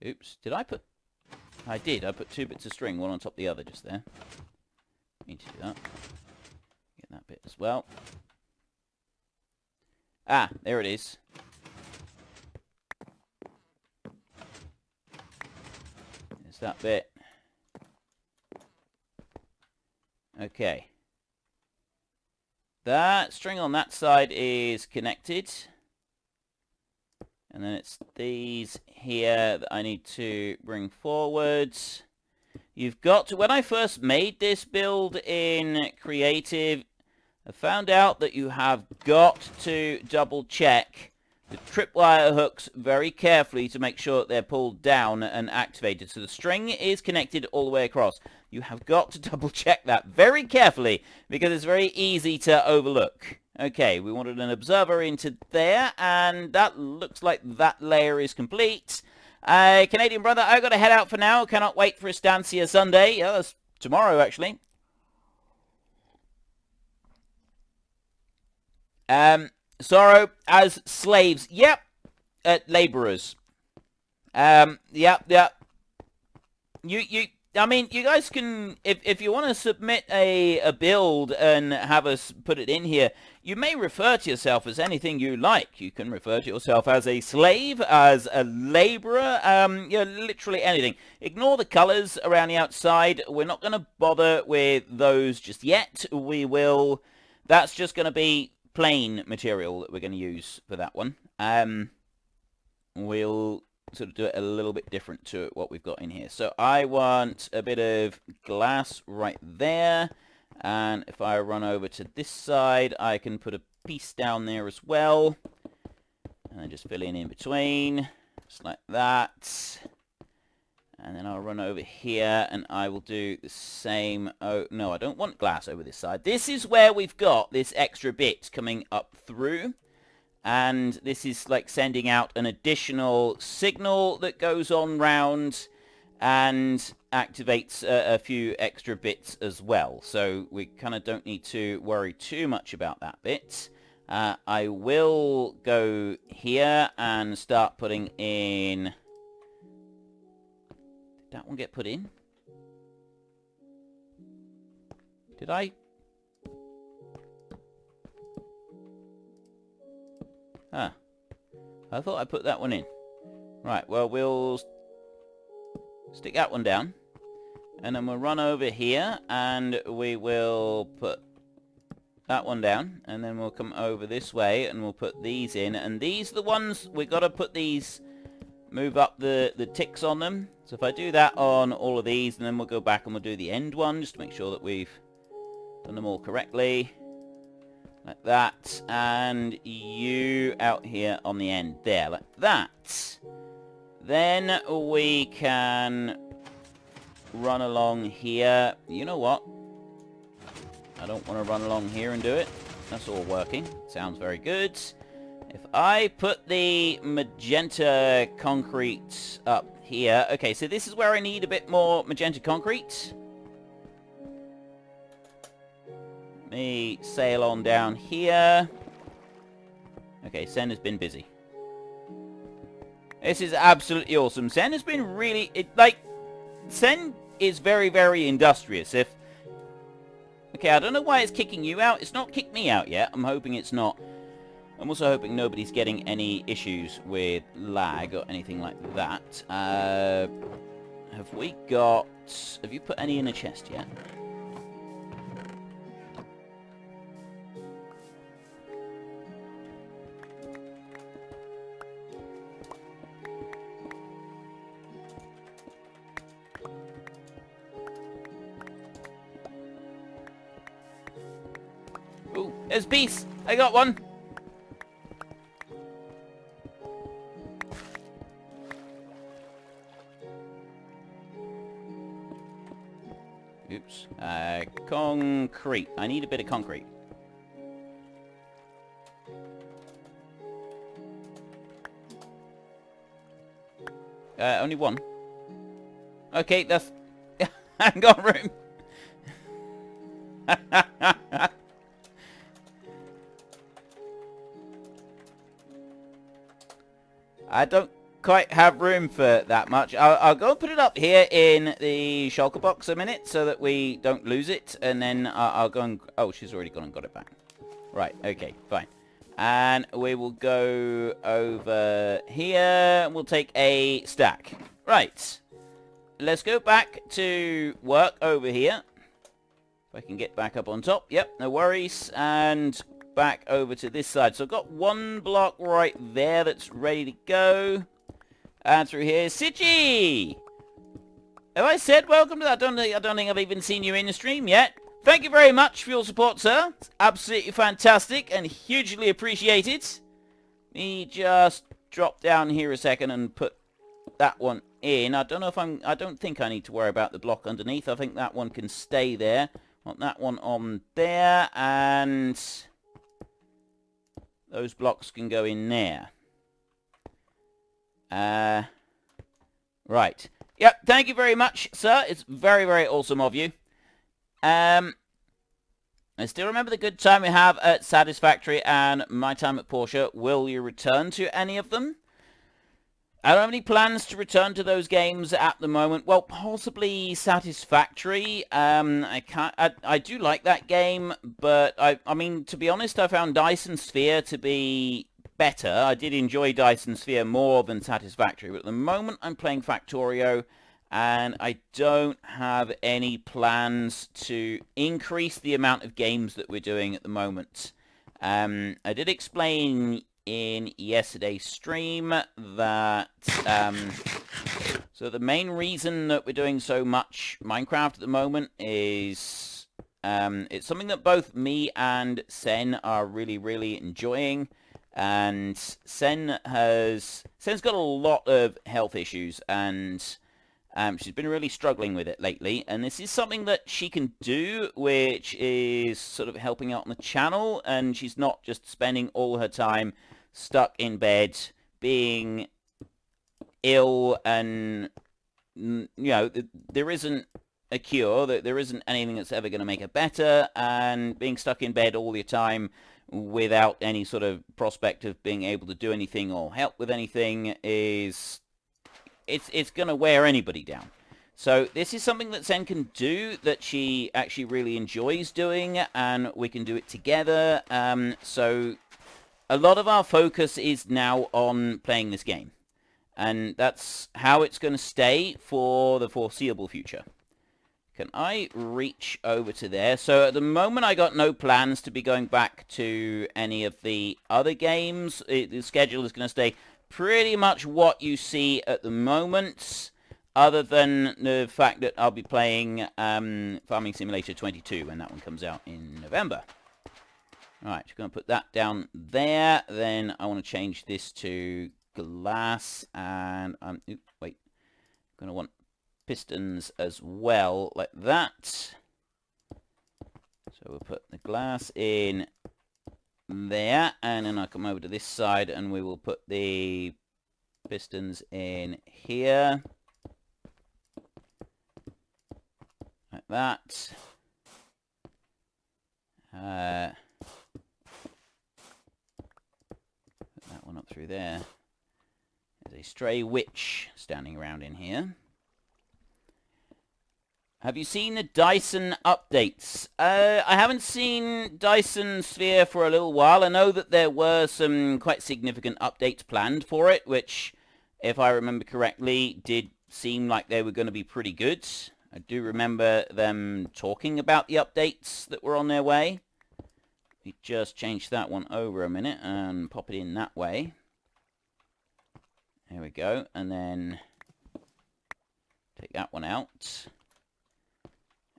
Oops, did I put... I did. I put two bits of string, one on top of the other just there. Need to do that. Get that bit as well. Ah, there it is. That's that bit. Okay. That string on that side is connected. And then it's these here that I need to bring forwards. You've got to... When I first made this build in Creative, I found out that you have got to double check the tripwire hooks very carefully to make sure that they're pulled down and activated. So the string is connected all the way across. You have got to double check that very carefully because it's very easy to overlook. Okay, we wanted an observer into there, and that looks like that layer is complete. Canadian brother, I've got to head out for now. Cannot wait for Estancia Sunday. Yeah, that's tomorrow, actually. Sorrow as slaves. Yep. Laborers. Yep. I mean, you guys can, if you want to submit a build and have us put it in here, you may refer to yourself as anything you like. You can refer to yourself as a slave, as a laborer, literally anything. Ignore the colors around the outside. We're not going to bother with those just yet. We will, that's just going to be plain material that we're going to use for that one. We'll sort of do it a little bit different to what we've got in here. So I want a bit of glass right there, and if I run over to this side, I can put a piece down there as well, and then just fill in between, just like that. And then I'll run over here, and I will do the same. Oh, no, I don't want glass over this side. This is where we've got this extra bit coming up through. And this is like sending out an additional signal that goes on round and activates a few extra bits as well. So we kind of don't need to worry too much about that bit. I will go here and start putting in... Did that one get put in? Did I? Ah. I thought I put that one in. Right, well, we'll stick that one down. And then we'll run over here and we will put that one down. And then we'll come over this way and we'll put these in. And these are the ones, we've got to put these, move up the ticks on them. So if I do that on all of these, and then we'll go back and we'll do the end one, just to make sure that we've done them all correctly. Like that. And you out here on the end there, like that. Then we can run along here. You know what? I don't want to run along here and do it. That's all working. Sounds very good. If I put the magenta concrete up here. Okay, so this is where I need a bit more magenta concrete. Let me sail on down here. Okay, Sen has been busy. This is absolutely awesome. Sen has been really... Sen is very, very industrious. Okay, I don't know why it's kicking you out. It's not kicked me out yet. I'm hoping it's not. I'm also hoping nobody's getting any issues with lag or anything like that. Have we got... Have you put any in a chest yet? Ooh, there's beasts! I got one! Oops. Concrete. I need a bit of concrete. Only one. Okay, that's... I haven't got room. I don't quite have room for that much. I'll go and put it up here in the shulker box a minute so that we don't lose it, and then I'll go and... Oh, she's already gone and got it back. Right, okay, fine. And we will go over here. We'll take a stack. Right. let's go back to work over here. If I can get back up on top. Yep, no worries. And back over to this side. So I've got one block right there that's ready to go. And through here, Sigi! Have I said welcome to that? I don't think I've even seen you in the stream yet. Thank you very much for your support, sir. It's absolutely fantastic and hugely appreciated. Let me just drop down here a second and put that one in. I don't think I need to worry about the block underneath. I think that one can stay there. Want that one on there, and those blocks can go in there. Right. Yep, thank you very much, sir. It's very, very awesome of you. I still remember the good time we have at Satisfactory and my time at Porsche. Will you return to any of them? I don't have any plans to return to those games at the moment. Well, possibly Satisfactory. I do like that game, but I mean, to be honest, I found Dyson Sphere to be better. I did enjoy Dyson Sphere more than Satisfactory, but at the moment I'm playing Factorio, and I don't have any plans to increase the amount of games that we're doing at the moment. I did explain in yesterday's stream that so the main reason that we're doing so much Minecraft at the moment is it's something that both me and Sen are really enjoying. And Sen's got a lot of health issues, and she's been really struggling with it lately. And this is something that she can do, which is sort of helping out on the channel, and she's not just spending all her time stuck in bed, being ill, and you know, there isn't a cure, there isn't anything that's ever going to make her better, and being stuck in bed all the time without any sort of prospect of being able to do anything or help with anything is it's going to wear anybody down. So this is something that Zen can do that she actually really enjoys doing, and we can do it together. So a lot of our focus is now on playing this game, and that's how it's going to stay for the foreseeable future. Can I reach over to there? So at the moment I got no plans to be going back to any of the other games. The schedule is going to stay pretty much what you see at the moment, other than the fact that I'll be playing Farming Simulator 22 when that one comes out in November. Alright, just going to put that down there. Then I want to change this to glass, and wait, I'm going to want pistons as well, like that. So we'll put the glass in there, and then I'll come over to this side and we will put the pistons in here, like that. Put that one up through there. There's a stray witch standing around in here. Have you seen the Dyson updates? I haven't seen Dyson Sphere for a little while. I know that there were some quite significant updates planned for it, which, if I remember correctly, did seem like they were going to be pretty good. I do remember them talking about the updates that were on their way. We just change that one over a minute and pop it in that way. There we go. And then take that one out.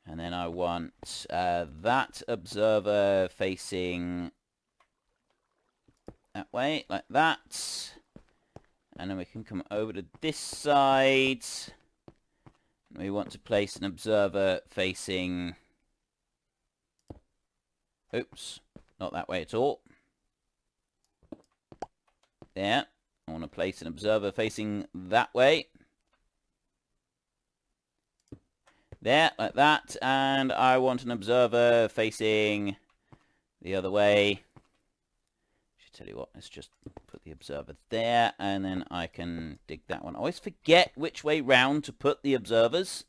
And then I want that observer facing that way, like that. And then we can come over to this side. And we want to place an observer facing... Oops, not that way at all. There. I want to place an observer facing that way. There, like that, and I want an observer facing the other way. Should tell you what, let's just put the observer there, and then I can dig that one. I always forget which way round to put the observers.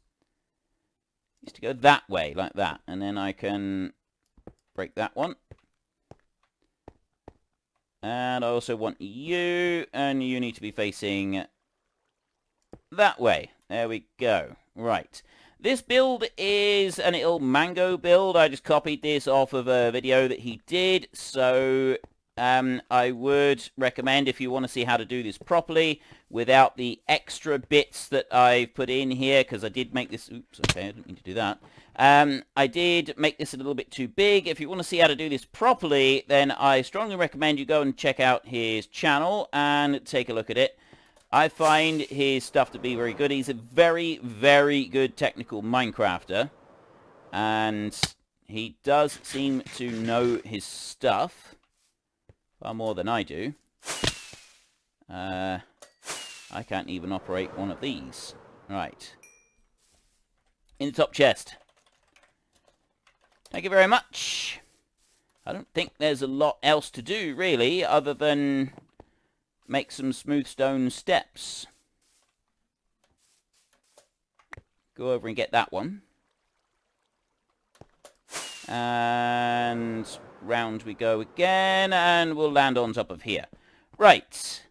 Used to go that way, like that, and then I can break that one. And I also want you, and you need to be facing that way. There we go. Right. This build is an little mango build. I just copied this off of a video that he did. So I would recommend, if you want to see how to do this properly without the extra bits that I've put in here, because I did make this... Oops, okay, I didn't mean to do that. I did make this a little bit too big. If you want to see how to do this properly, then I strongly recommend you go and check out his channel and take a look at it. I find his stuff to be very good. He's a very, very good technical Minecrafter. And he does seem to know his stuff far more than I do. I can't even operate one of these. Right. In the top chest. Thank you very much. I don't think there's a lot else to do, really, other than make some smooth stone steps. Go over and get that one. And round we go again, and we'll land on top of here. Right.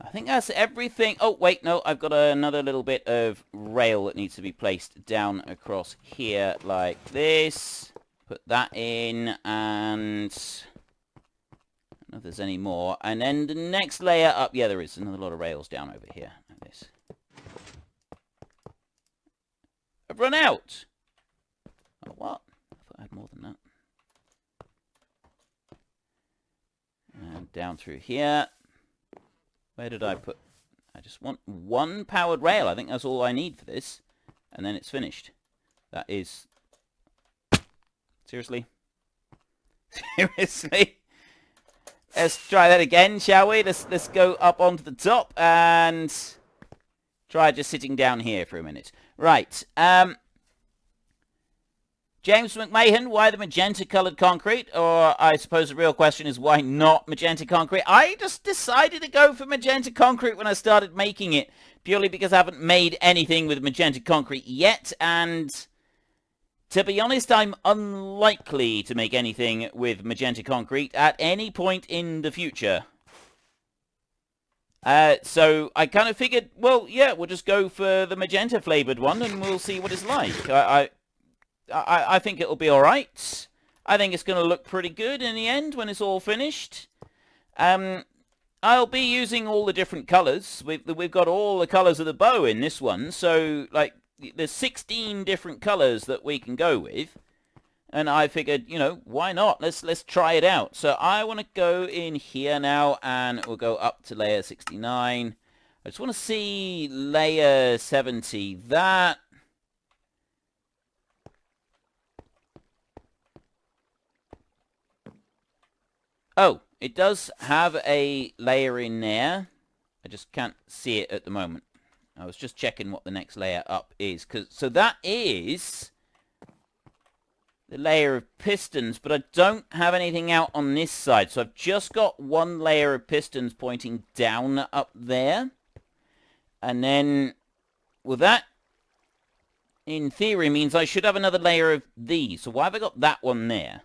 I think that's everything. Oh, wait, no, I've got another little bit of rail that needs to be placed down across here like this. Put that in, and I don't know if there's any more. And then the next layer up, yeah, there is another lot of rails down over here like this. I've run out. Oh, what? I thought I had more than that. And down through here. Where did I put... I just want one powered rail. I think that's all I need for this. And then it's finished. That is... Seriously? Seriously? Let's try that again, shall we? Let's go up onto the top and try just sitting down here for a minute. Right. James McMahon, why the magenta-coloured concrete? Or I suppose the real question is, why not magenta concrete? I just decided to go for magenta concrete when I started making it, purely because I haven't made anything with magenta concrete yet, and to be honest, I'm unlikely to make anything with magenta concrete at any point in the future. So I kind of figured, well, yeah, we'll just go for the magenta-flavoured one, and we'll see what it's like. I think it'll be alright. I think it's going to look pretty good in the end when it's all finished. I'll be using all the different colours. We've got all the colours of the bow in this one. So, like, there's 16 different colours that we can go with. And I figured, you know, why not? Let's try it out. So I want to go in here now, and we'll go up to layer 69. I just want to see layer 70. That... Oh, it does have a layer in there. I just can't see it at the moment. I was just checking what the next layer up is. So that is the layer of pistons, but I don't have anything out on this side. So I've just got one layer of pistons pointing down up there. And then, well, that, in theory, means I should have another layer of these. So why have I got that one there?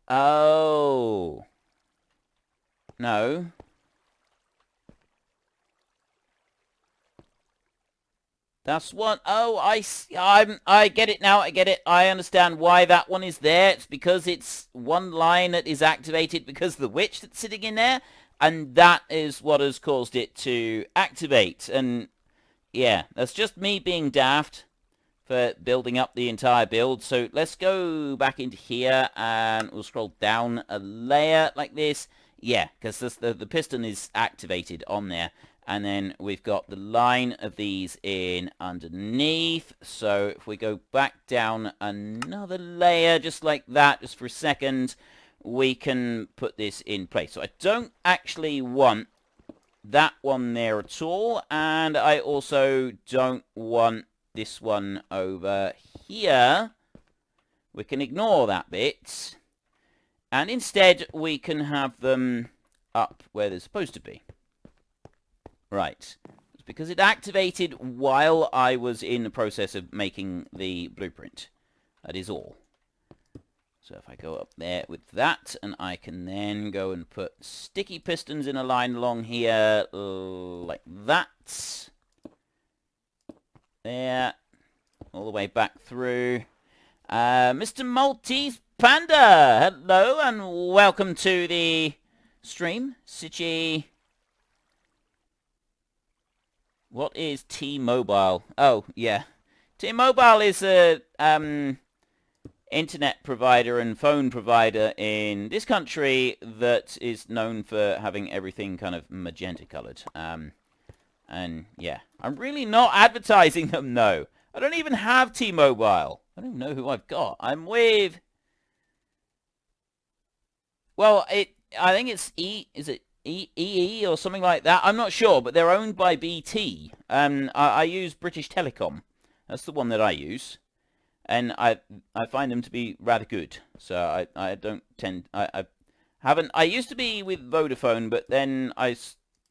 Oh. No. That's what... Oh, I get it now. I get it. I understand why that one is there. It's because it's one line that is activated because of the witch that's sitting in there. And that is what has caused it to activate. And, yeah, that's just me being daft for building up the entire build. So let's go back into here and we'll scroll down a layer like this. Yeah, because the piston is activated on there. And then we've got the line of these in underneath. So if we go back down another layer just like that, just for a second, we can put this in place. So I don't actually want that one there at all. And I also don't want this one over here. We can ignore that bit. And instead, we can have them up where they're supposed to be. Right. It's because it activated while I was in the process of making the blueprint. That is all. So if I go up there with that, and I can then go and put sticky pistons in a line along here, like that. there. All the way back through. Mr. Maltese Panda, hello and welcome to the stream. Sichi. What is T-Mobile? Oh, yeah. T-Mobile is a internet provider and phone provider in this country that is known for having everything kind of magenta colored. And yeah, I'm really not advertising them, though. I don't even have T-Mobile. I don't even know who I've got. I'm with... Well, I think it's is it EE or something like that? I'm not sure, but they're owned by BT. I use British Telecom. That's the one that I use. And I find them to be rather good. So I don't tend... I haven't... I used to be with Vodafone, but then I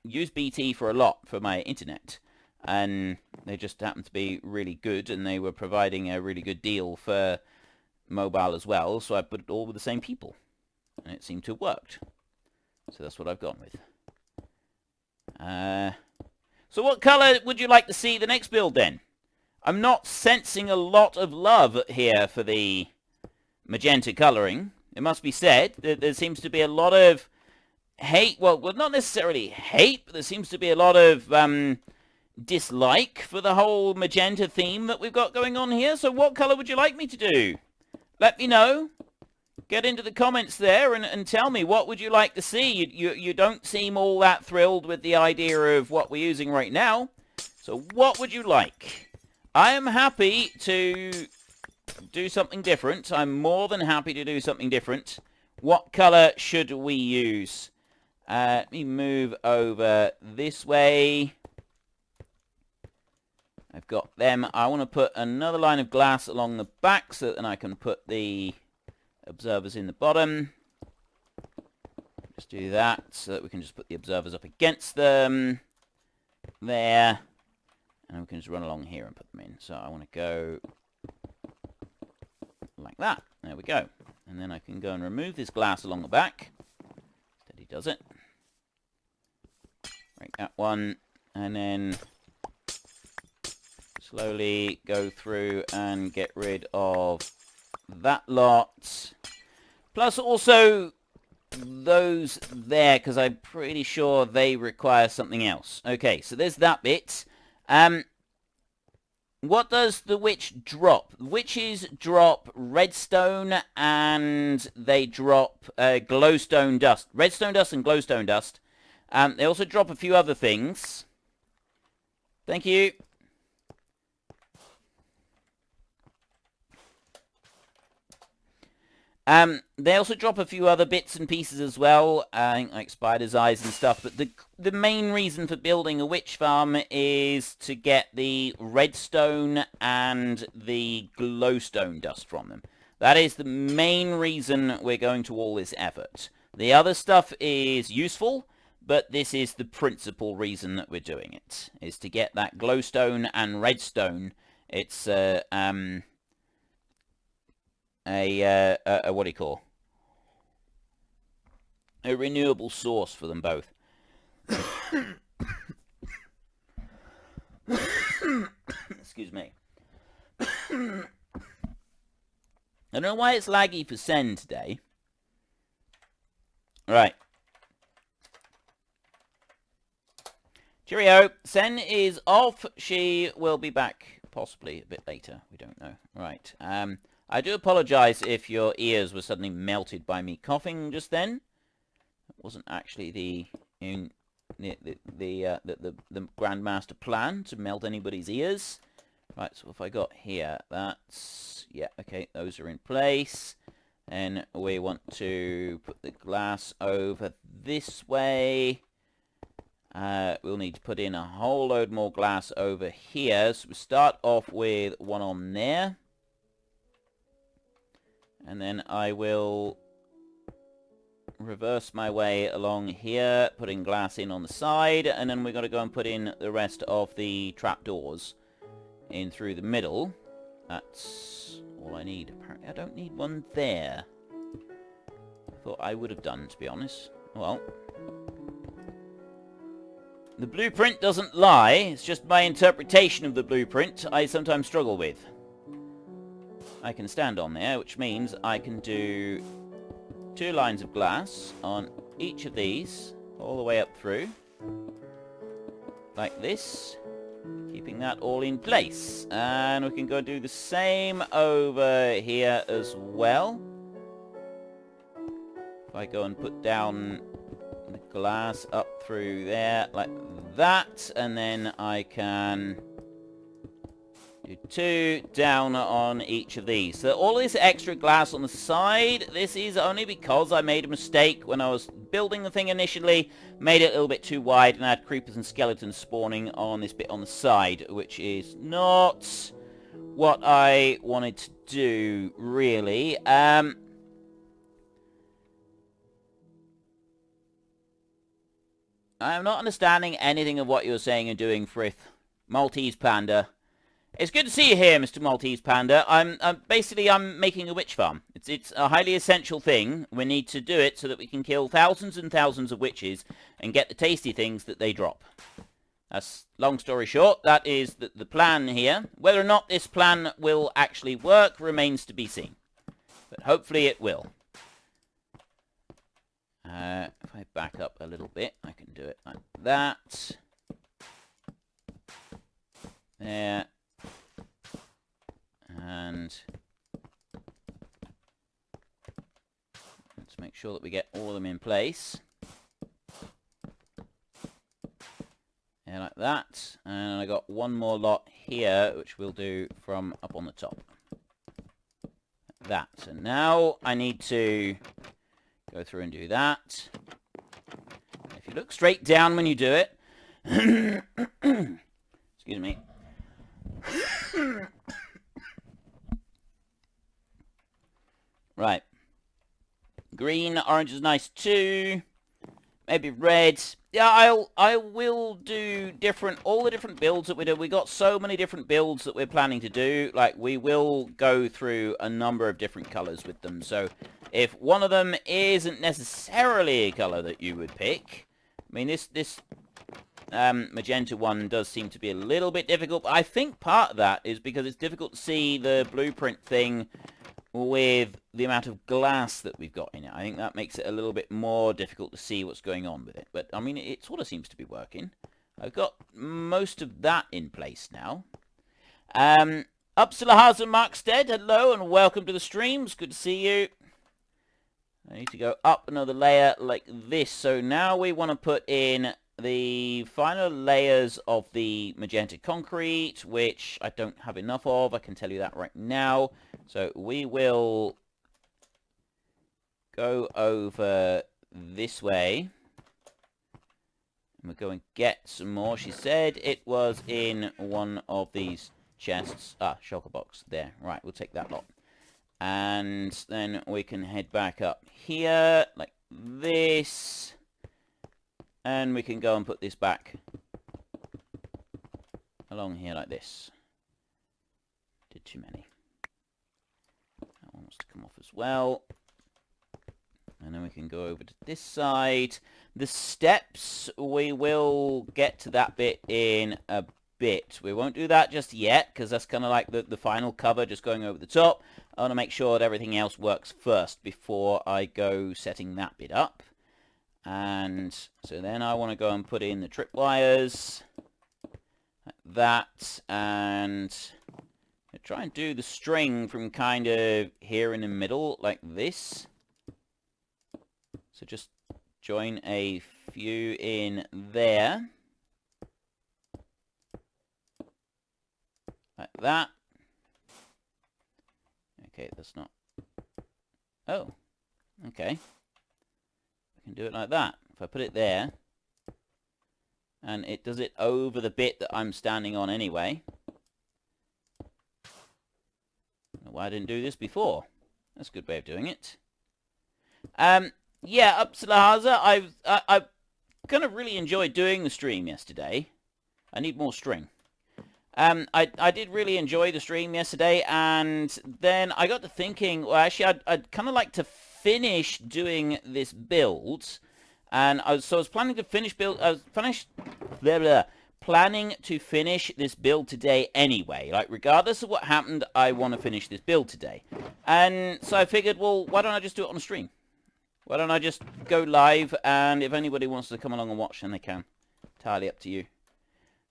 use BT for a lot for my internet. And they just happened to be really good, and they were providing a really good deal for mobile as well, so I put it all with the same people. And it seemed to have worked. So that's what I've gone with. So what colour would you like to see the next build then? I'm not sensing a lot of love here for the magenta colouring. It must be said that there seems to be a lot of hate. Well, not necessarily hate, but there seems to be a lot of dislike for the whole magenta theme that we've got going on here. So what colour would you like me to do? Let me know. Get into the comments there and tell me, what would you like to see? You don't seem all that thrilled with the idea of what we're using right now. So what would you like? I am happy to do something different. I'm more than happy to do something different. What colour should we use? Let me move over this way. I've got them. I want to put another line of glass along the back so that then I can put the observers in the bottom. Just do that so that we can just put the observers up against them. There. And we can just run along here and put them in. So I want to go like that. There we go. And then I can go and remove this glass along the back. Steady does it. Break that one. And then slowly go through and get rid of that lot. Plus also those there, because I'm pretty sure they require something else. Okay, so there's that bit. What does the witch drop? Witches drop redstone and they drop glowstone dust. Redstone dust and glowstone dust. They also drop a few other things. Thank you. They also drop a few other bits and pieces as well, like spider's eyes and stuff, but the main reason for building a witch farm is to get the redstone and the glowstone dust from them. That is the main reason we're going to all this effort. The other stuff is useful, but this is the principal reason that we're doing it, is to get that glowstone and redstone. It's what do you call? A renewable source for them both. Excuse me. I don't know why it's laggy for Sen today. Right. Cheerio. Sen is off. She will be back possibly a bit later. We don't know. Right. I do apologise if your ears were suddenly melted by me coughing just then. It wasn't actually the Grandmaster plan to melt anybody's ears. Right, so if I got here, that's... yeah, okay, those are in place. Then we want to put the glass over this way. We'll need to put in a whole load more glass over here. So we start off with one on there. And then I will reverse my way along here, putting glass in on the side, and then we're going to go and put in the rest of the trapdoors in through the middle. That's all I need. Apparently I don't need one there. I thought I would have done, to be honest. Well, The blueprint doesn't lie. It's just my interpretation of the blueprint I sometimes struggle with. I can stand on there, which means I can do 2 lines of glass on each of these, all the way up through. Like this. Keeping that all in place. And we can go do the same over here as well. If I go and put down the glass up through there like that, and then I can do 2 down on each of these. So all this extra glass on the side, this is only because I made a mistake when I was building the thing initially, made it a little bit too wide, and I had creepers and skeletons spawning on this bit on the side, which is not what I wanted to do, really. I'm not understanding anything of what you're saying and doing, Frith. Maltese Panda. It's good to see you here, Mr. Maltese Panda. I'm making a witch farm. It's a highly essential thing. We need to do it so that we can kill thousands and thousands of witches and get the tasty things that they drop. That's, long story short, that is the plan here. Whether or not this plan will actually work remains to be seen. But hopefully it will. If I back up a little bit, I can do it like that. There. And let's make sure that we get all of them in place. Yeah, like that. And I got one more lot here, which we'll do from up on the top. Like that. So now I need to go through and do that. If you look straight down when you do it... Excuse me. Right. Green, orange is nice too. Maybe red. Yeah, I will do all the different builds that we do. We got so many different builds that we're planning to do. Like, we will go through a number of different colors with them. So if one of them isn't necessarily a color that you would pick, I mean, this magenta one does seem to be a little bit difficult, but I think part of that is because it's difficult to see the blueprint thing with the amount of glass that we've got in it. I think that makes it a little bit more difficult to see what's going on with it. But, I mean, it sort of seems to be working. I've got most of that in place now. Upsilahaza Markstead, hello and welcome to the stream. It's good to see you. I need to go up another layer like this. So now we want to put in the final layers of the magenta concrete, which I don't have enough of. I can tell you that right now. So we will go over this way. And we'll go and get some more. She said it was in one of these chests. Ah, shulker box. There. Right, we'll take that lot. And then we can head back up here like this. And we can go and put this back along here like this. Did too many. That one wants to come off as well. And then we can go over to this side. The steps, we will get to that bit in a bit. We won't do that just yet, because that's kind of like the final cover, just going over the top. I want to make sure that everything else works first before I go setting that bit up. And so then I want to go and put in the tripwires like that, and try and do the string from kind of here in the middle like this. So just join a few in there like that. Okay, that's not... Oh, okay. I can do it like that. If I put it there, and it does it over the bit that I'm standing on anyway. I don't know why I didn't do this before. That's a good way of doing it. Yeah, Upsilahaza, I kind of really enjoyed doing the stream yesterday. I need more string. I did really enjoy the stream yesterday, and then I got to thinking, well, actually, I'd kind of like to finish doing this build, and I was planning to finish planning to finish this build today anyway. Like, regardless of what happened, I want to finish this build today. And so I figured, well, why don't I just do it on a stream? Why don't I just go live, and if anybody wants to come along and watch, then they can. Entirely up to you.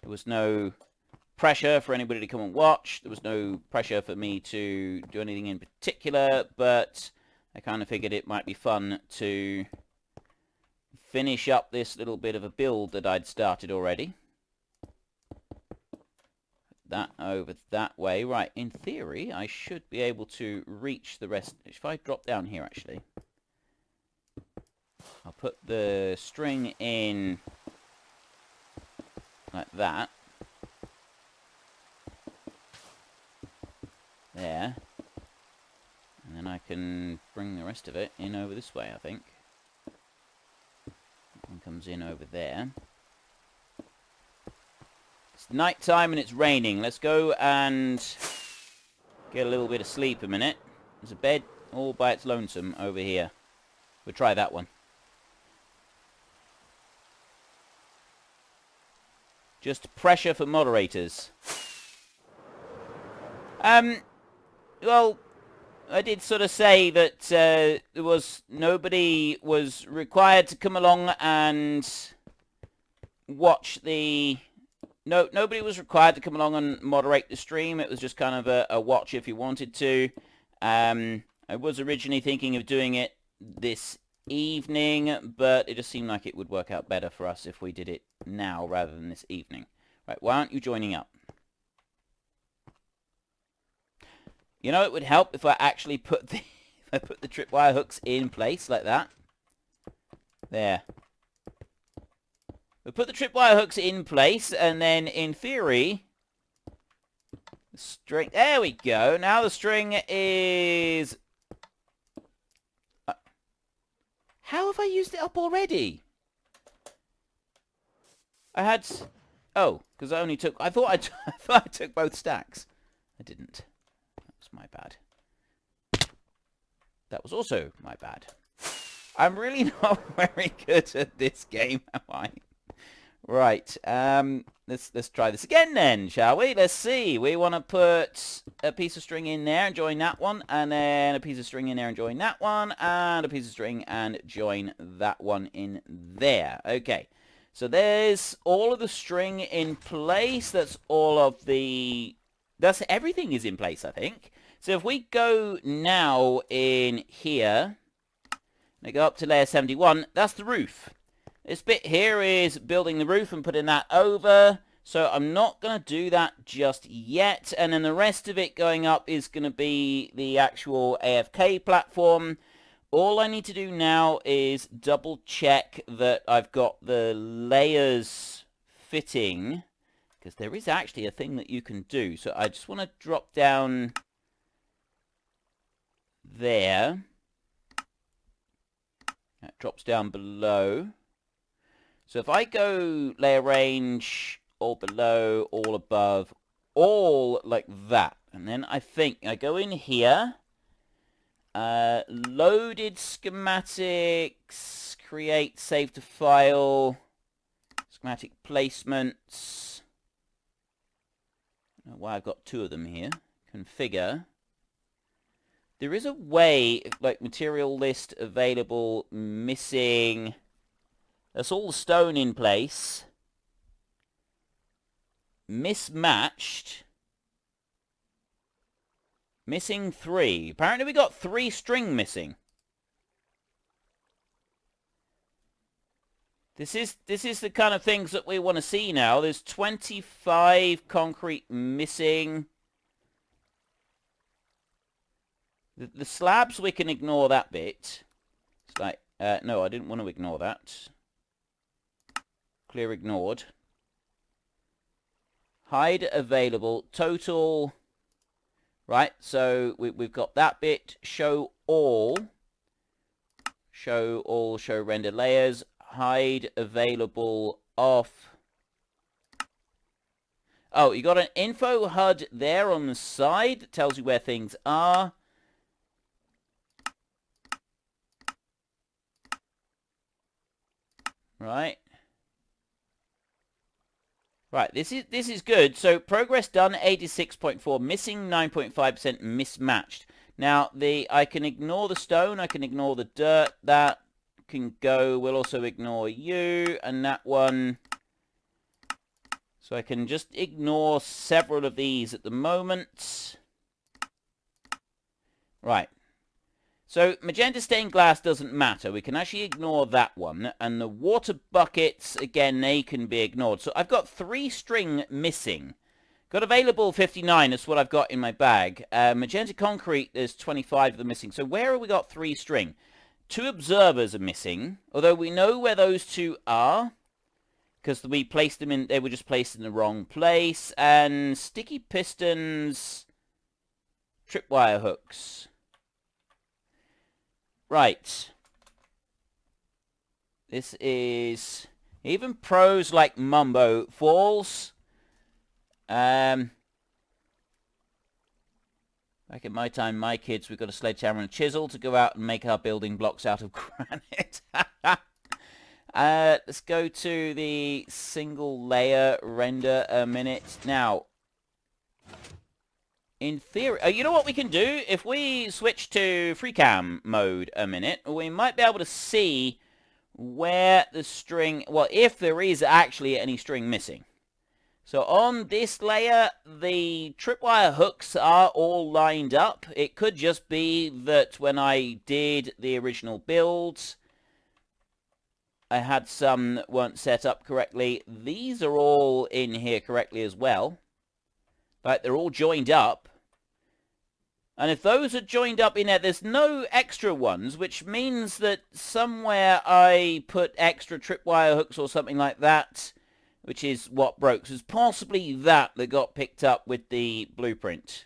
There was no pressure for anybody to come and watch. There was no pressure for me to do anything in particular, but I kind of figured it might be fun to finish up this little bit of a build that I'd started already. That over that way. Right, in theory, I should be able to reach the rest. If I drop down here, actually, I'll put the string in like that. There. And then I can bring the rest of it in over this way, I think. That one comes in over there. It's night time and it's raining. Let's go and get a little bit of sleep a minute. There's a bed all by its lonesome over here. We'll try that one. Just pressure for moderators. Well, I did sort of say that nobody was required to come along and watch the... nobody was required to come along and moderate the stream. It was just kind of a watch if you wanted to. I was originally thinking of doing it this evening, but it just seemed like it would work out better for us if we did it now rather than this evening. Right, why aren't you joining up? You know, it would help if I actually put the tripwire hooks in place like that. There. We put the tripwire hooks in place, and then in theory, the string. There we go. Now the string is. How have I used it up already? I had. Oh, because I only took. I thought I took both stacks. I didn't. My bad. That was also my bad. I'm really not very good at this game, am I? Right. Let's try this again then, shall we? Let's see. We want to put a piece of string in there and join that one, and then a piece of string in there and join that one, and a piece of string and join that one in there. Okay. So there's all of the string in place. That's all of the... That's everything is in place, I think. So if we go now in here, and I go up to layer 71, that's the roof. This bit here is building the roof and putting that over. So I'm not going to do that just yet. And then the rest of it going up is going to be the actual AFK platform. All I need to do now is double check that I've got the layers fitting. Because there is actually a thing that you can do. So I just want to drop down there. That drops down below. So if I go layer range, all below, all above, all like that. And then I think I go in here. Loaded schematics, create, save to file, schematic placements. I don't know why I've got two of them here. Configure. There is a way, like material list available, missing. That's all the stone in place. Mismatched. Missing 3. Apparently we got 3 string missing. This is the kind of things that we want to see now. There's 25 concrete missing. The slabs, we can ignore that bit. It's like, no, I didn't want to ignore that. Clear ignored. Hide available. Total. Right, so we've got that bit. Show all. Show all, show render layers. Hide available off. Oh, you got an info HUD there on the side that tells you where things are. Right. Right, this is good. So progress done 86.4, missing 9.5%, mismatched. Now I can ignore the stone, I can ignore the dirt, that can go. We'll also ignore you and that one. So I can just ignore several of these at the moment. Right. So magenta stained glass doesn't matter. We can actually ignore that one. And the water buckets, again, they can be ignored. So I've got 3 string missing. Got available 59. That's what I've got in my bag. Magenta concrete, there's 25 of them missing. So where have we got 3 string? 2 observers are missing. Although we know where those 2 are. Because we placed them in, they were just placed in the wrong place. And sticky pistons, tripwire hooks. Right. This is... Even pros like Mumbo falls. Back in my time, my kids, we got a sledgehammer and a chisel to go out and make our building blocks out of granite. Let's go to the single layer render a minute. Now, in theory, you know what we can do? If we switch to free cam mode a minute, we might be able to see where the string, well, if there is actually any string missing. So on this layer, the tripwire hooks are all lined up. It could just be that when I did the original builds, I had some that weren't set up correctly. These are all in here correctly as well. But they're all joined up. And if those are joined up in there, there's no extra ones, which means that somewhere I put extra tripwire hooks or something like that, which is what broke. So it's possibly that got picked up with the blueprint.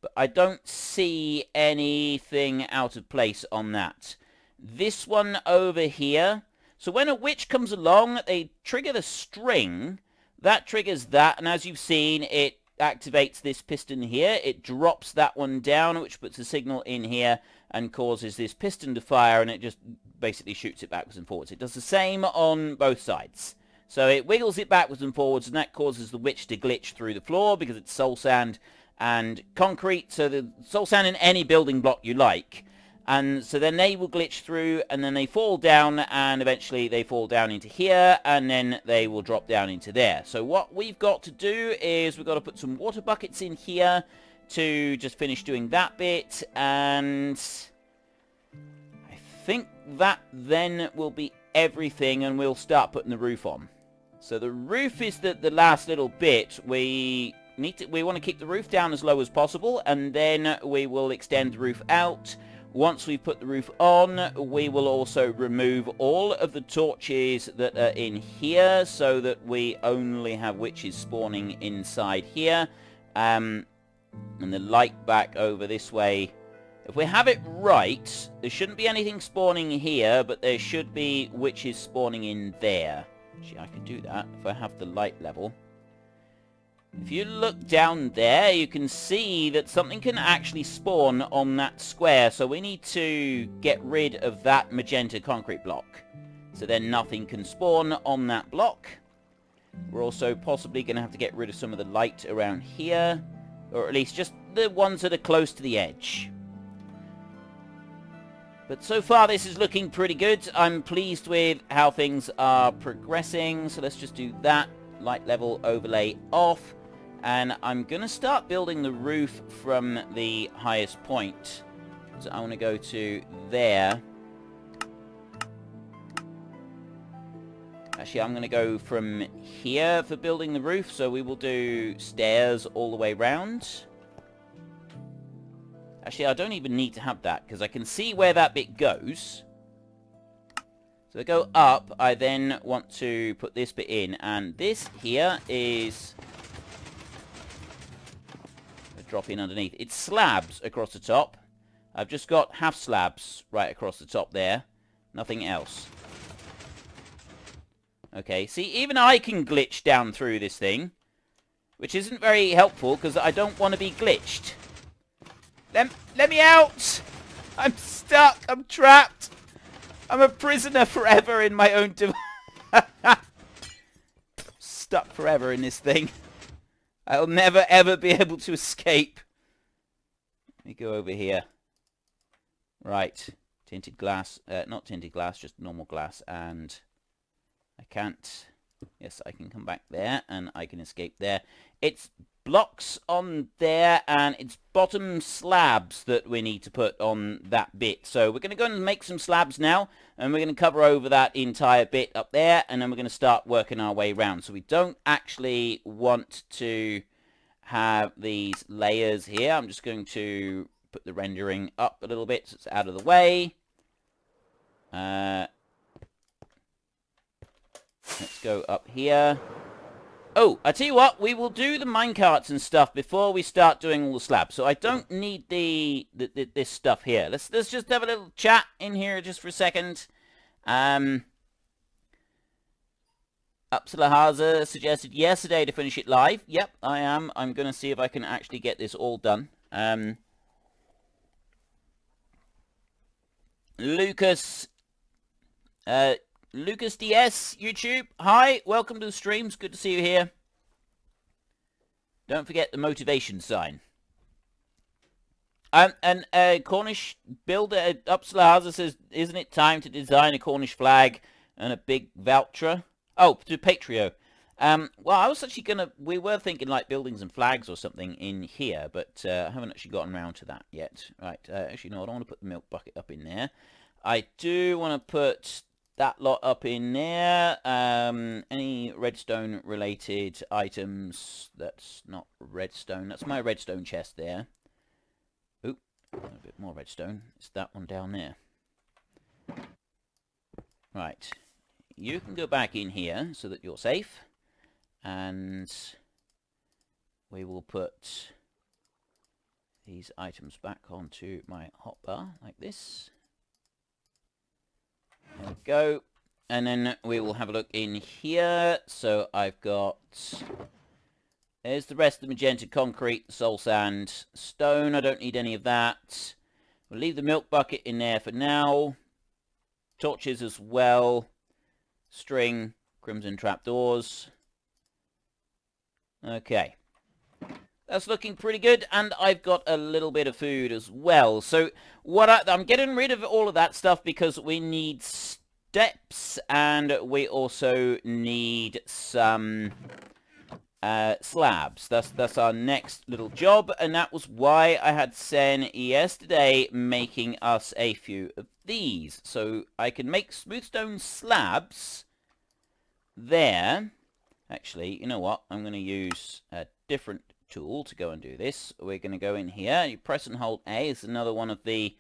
But I don't see anything out of place on that. This one over here. So when a witch comes along, they trigger the string. That triggers that, and as you've seen, it activates this piston here. It drops that one down, which puts a signal in here and causes this piston to fire, and it just basically shoots it backwards and forwards. It does the same on both sides. So it wiggles it backwards and forwards, and that causes the witch to glitch through the floor because it's soul sand and concrete. So the soul sand in any building block you like. And so then they will glitch through, and then they fall down, and eventually they fall down into here, and then they will drop down into there. So what we've got to do is we've got to put some water buckets in here to just finish doing that bit, and I think that then will be everything, and we'll start putting the roof on. So the roof is the last little bit. We want to keep the roof down as low as possible, and then we will extend the roof out. Once we put the roof on, we will also remove all of the torches that are in here so that we only have witches spawning inside here. And the light back over this way. If we have it right, there shouldn't be anything spawning here, but there should be witches spawning in there. Actually, I can do that if I have the light level. If you look down there, you can see that something can actually spawn on that square. So we need to get rid of that magenta concrete block. So then nothing can spawn on that block. We're also possibly going to have to get rid of some of the light around here. Or at least just the ones that are close to the edge. But so far this is looking pretty good. I'm pleased with how things are progressing. So let's just do that. Light level overlay off. And I'm going to start building the roof from the highest point. So I want to go to there. Actually, I'm going to go from here for building the roof. So we will do stairs all the way around. Actually, I don't even need to have that because I can see where that bit goes. So I go up. I then want to put this bit in. And this here is... drop in underneath. It's slabs across the top. I've just got half slabs right across the top there. Nothing else. Okay, see, even I can glitch down through this thing. Which isn't very helpful, because I don't want to be glitched. Let me out! I'm stuck! I'm trapped! I'm a prisoner forever in my own device. Stuck forever in this thing. I'll never, ever be able to escape. Let me go over here. Right. Tinted glass. Not tinted glass, just normal glass. And I can't... Yes, I can come back there, and I can escape there. It's blocks on there, and it's bottom slabs that we need to put on that bit. So we're going to go and make some slabs now, and we're going to cover over that entire bit up there, and then we're going to start working our way around. So we don't actually want to have these layers here. I'm just going to put the rendering up a little bit so it's out of the way. Let's go up here. Oh, I tell you what, we will do the minecarts and stuff before we start doing all the slabs. So I don't need this stuff here. Let's just have a little chat in here just for a second. Upsalahaza suggested yesterday to finish it live. Yep, I am. I'm going to see if I can actually get this all done. Lucas DS, YouTube. Hi, welcome to the streams. Good to see you here. Don't forget the motivation sign. And Cornish builder Upsalahaza says, isn't it time to design a Cornish flag and a big Valtra? Oh, to Patrio. Well, I was actually we were thinking like buildings and flags or something in here, but I haven't actually gotten around to that yet. Right, actually, no, I don't want to put the milk bucket up in there. I do want to put that lot up in there. Any redstone related items? That's not redstone. That's my redstone chest there. Oop, a bit more redstone. It's that one down there. Right. You can go back in here so that you're safe. And we will put these items back onto my hotbar like this. There we go. And then we will have a look in here. So I've got... There's the rest of the magenta concrete, soul sand, stone. I don't need any of that. We'll leave the milk bucket in there for now. Torches as well. String, crimson trapdoors. Okay. That's looking pretty good, and I've got a little bit of food as well. So I'm getting rid of all of that stuff because we need steps, and we also need some slabs. That's our next little job, and that was why I had Sen yesterday making us a few of these. So I can make smooth stone slabs there. Actually, you know what? I'm going to use a different tool to go and do this. We're going to go in here. You press and hold A. It's another one of the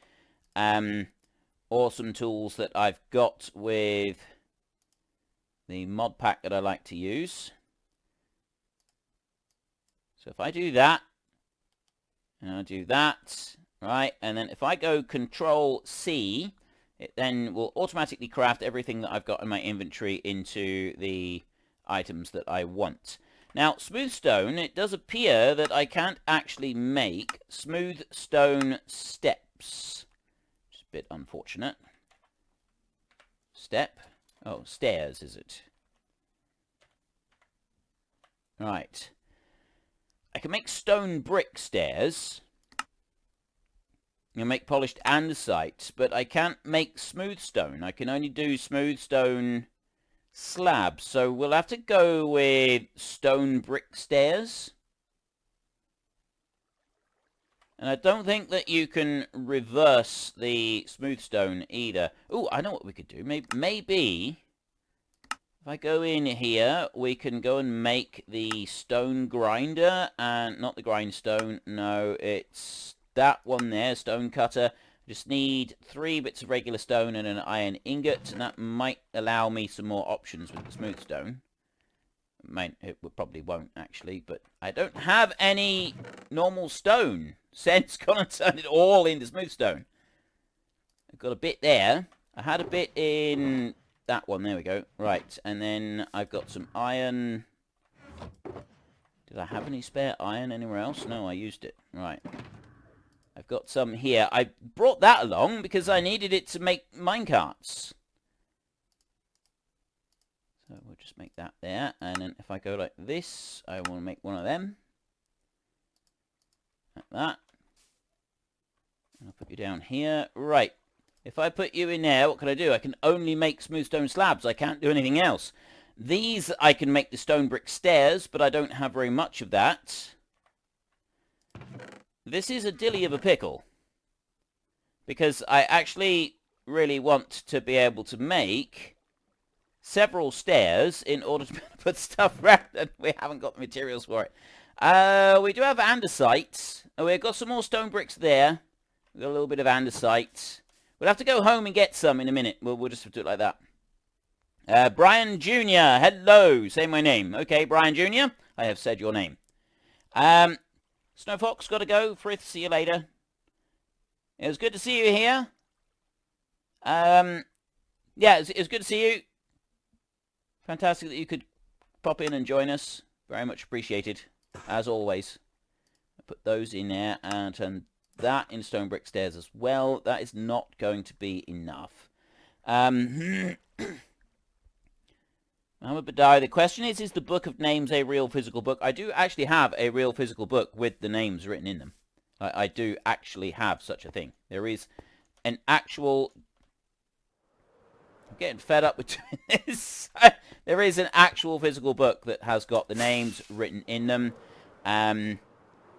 awesome tools that I've got with the mod pack that I like to use. So if I do that, and I do that, right, and then if I go Control C, it then will automatically craft everything that I've got in my inventory into the items that I want. Now, smooth stone, it does appear that I can't actually make smooth stone steps. Which is a bit unfortunate. Step. Oh, stairs, is it? Right. I can make stone brick stairs. I can make polished andesite, but I can't make smooth stone. I can only do smooth stone slabs, so we'll have to go with stone brick stairs. And I don't think that you can reverse the smooth stone either. Oh, I know what we could do. Maybe if I go in here, we can go and make the stone grinder, and not the grindstone. No, it's that one there, stone cutter. Just need 3 bits of regular stone and an iron ingot, and that might allow me some more options with the smooth stone. It probably won't, actually, but I don't have any normal stone. Sen's gonna turn it all into smooth stone. I've got a bit there. I had a bit in that one. There we go. Right, and then I've got some iron. Did I have any spare iron anywhere else? No, I used it. Right. I've got some here. I brought that along because I needed it to make minecarts. So we'll just make that there. And then if I go like this, I want to make one of them. Like that. And I'll put you down here. Right. If I put you in there, what can I do? I can only make smooth stone slabs. I can't do anything else. These, I can make the stone brick stairs, but I don't have very much of that. This is a dilly of a pickle. Because I actually really want to be able to make several stairs in order to put stuff around, and we haven't got the materials for it. We do have andesite. Oh, we've got some more stone bricks there. We've got a little bit of andesite. We'll have to go home and get some in a minute. We'll just do it like that. Brian Jr., hello. Say my name. Okay, Brian Jr., I have said your name. Snowfox, got to go. Frith, see you later. It was good to see you here. Yeah, it was good to see you. Fantastic that you could pop in and join us. Very much appreciated, as always. I put those in there and turn that in stone brick stairs as well. That is not going to be enough. Mohammed Badai, the question is the Book of Names a real physical book? I do actually have a real physical book with the names written in them. I do actually have such a thing. There is an actual... I'm getting fed up with doing this. There is an actual physical book that has got the names written in them.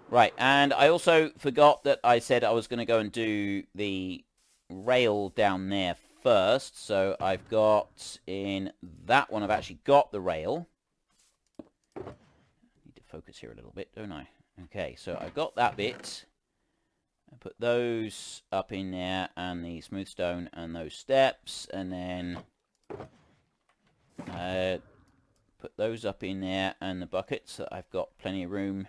Right, and I also forgot that I said I was going to go and do the rail down there first. So I've got in that one, I've actually got the rail. I need to focus here a little bit, don't I? Okay, so I've got that bit. I put those up in there, and the smooth stone and those steps, and then put those up in there, and the buckets, so I've got plenty of room.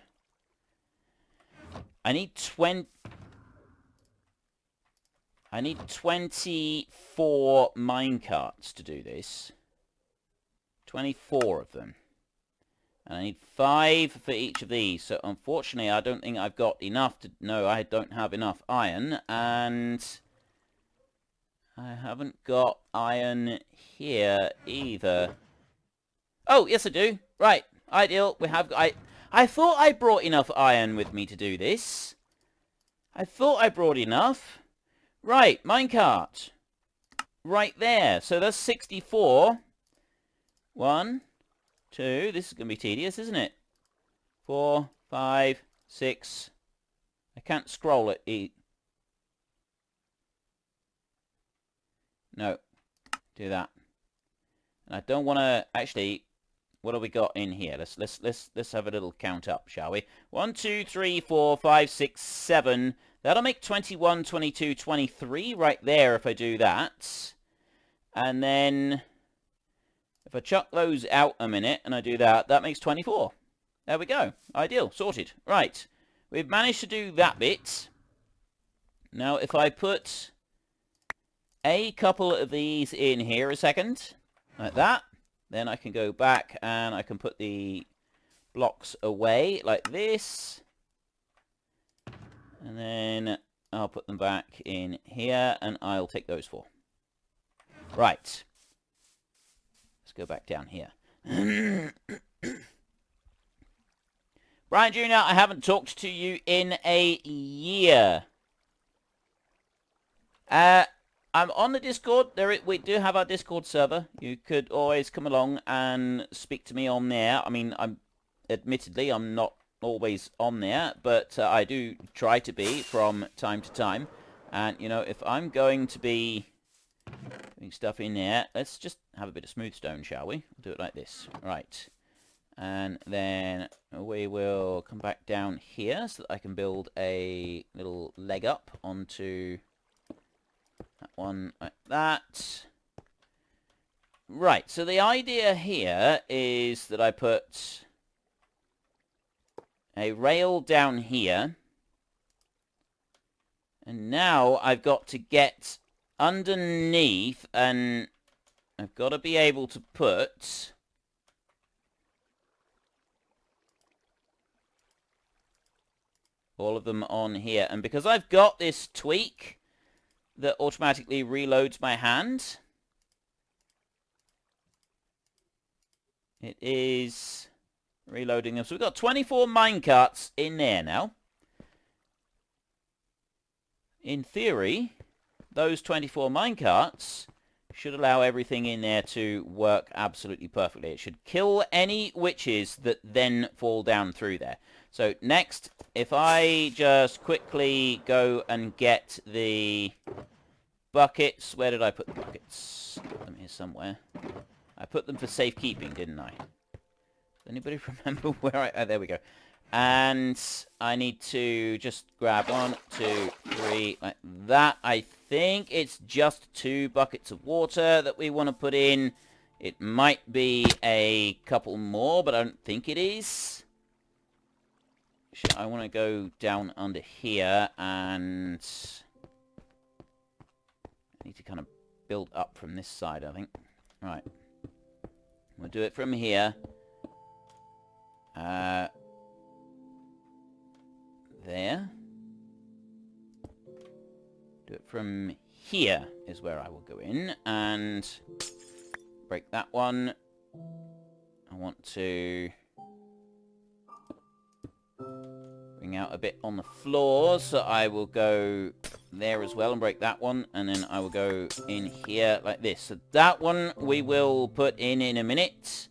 I need 24 minecarts to do this. 24 of them. And I need 5 for each of these. So unfortunately, I don't think I've got enough to... No, I don't have enough iron. And I haven't got iron here either. Oh, yes I do. Right. Ideal. We have... I thought I brought enough iron with me to do this. I thought I brought enough. Right. Minecart. Right there. So that's 64. 1... 2, this is going to be tedious, isn't it? 4, 5, 6. I can't scroll it. No, do that. And I don't want to actually. What have we got in here? Let's have a little count up, shall we? 1, 2, 3, 4, 5, 6, 7. That'll make 21, 22, 23 right there if I do that. And then if I chuck those out a minute and I do that, that makes 24. There we go. Ideal. Sorted. Right. We've managed to do that bit. Now, if I put a couple of these in here a second, like that, then I can go back and I can put the blocks away like this. And then I'll put them back in here and I'll take those 4. Right. Let's go back down here. Brian Jr., I haven't talked to you in a year. I'm on the Discord. We do have our Discord server. You could always come along and speak to me on there. I mean, admittedly, I'm not always on there, but I do try to be from time to time. And, you know, if I'm going to be doing stuff in there, let's just have a bit of smooth stone, shall we? We'll do it like this. Right. And then we will come back down here so that I can build a little leg up onto that one like that. Right, so the idea here is that I put a rail down here. And now I've got to get underneath and I've got to be able to put all of them on here. And because I've got this tweak that automatically reloads my hand, It is reloading them. So we've got 24 minecarts in there now. In theory, those 24 minecarts should allow everything in there to work absolutely perfectly. It should kill any witches that then fall down through there. So next, if I just quickly go and get the buckets. Where did I put the buckets? Put them here somewhere. I put them for safekeeping, didn't I? Does anybody remember where I... Oh, there we go. And I need to just grab 1, 2, 3, like that. I think it's just 2 buckets of water that we want to put in. It might be a couple more, but I don't think it is. I want to go down under here, and I need to kind of build up from this side, I think. Right. We'll do it from here. There. Do it from here is where I will go in, and break that one. I want to bring out a bit on the floor, so I will go there as well and break that one, and then I will go in here like this. So that one we will put in a minute.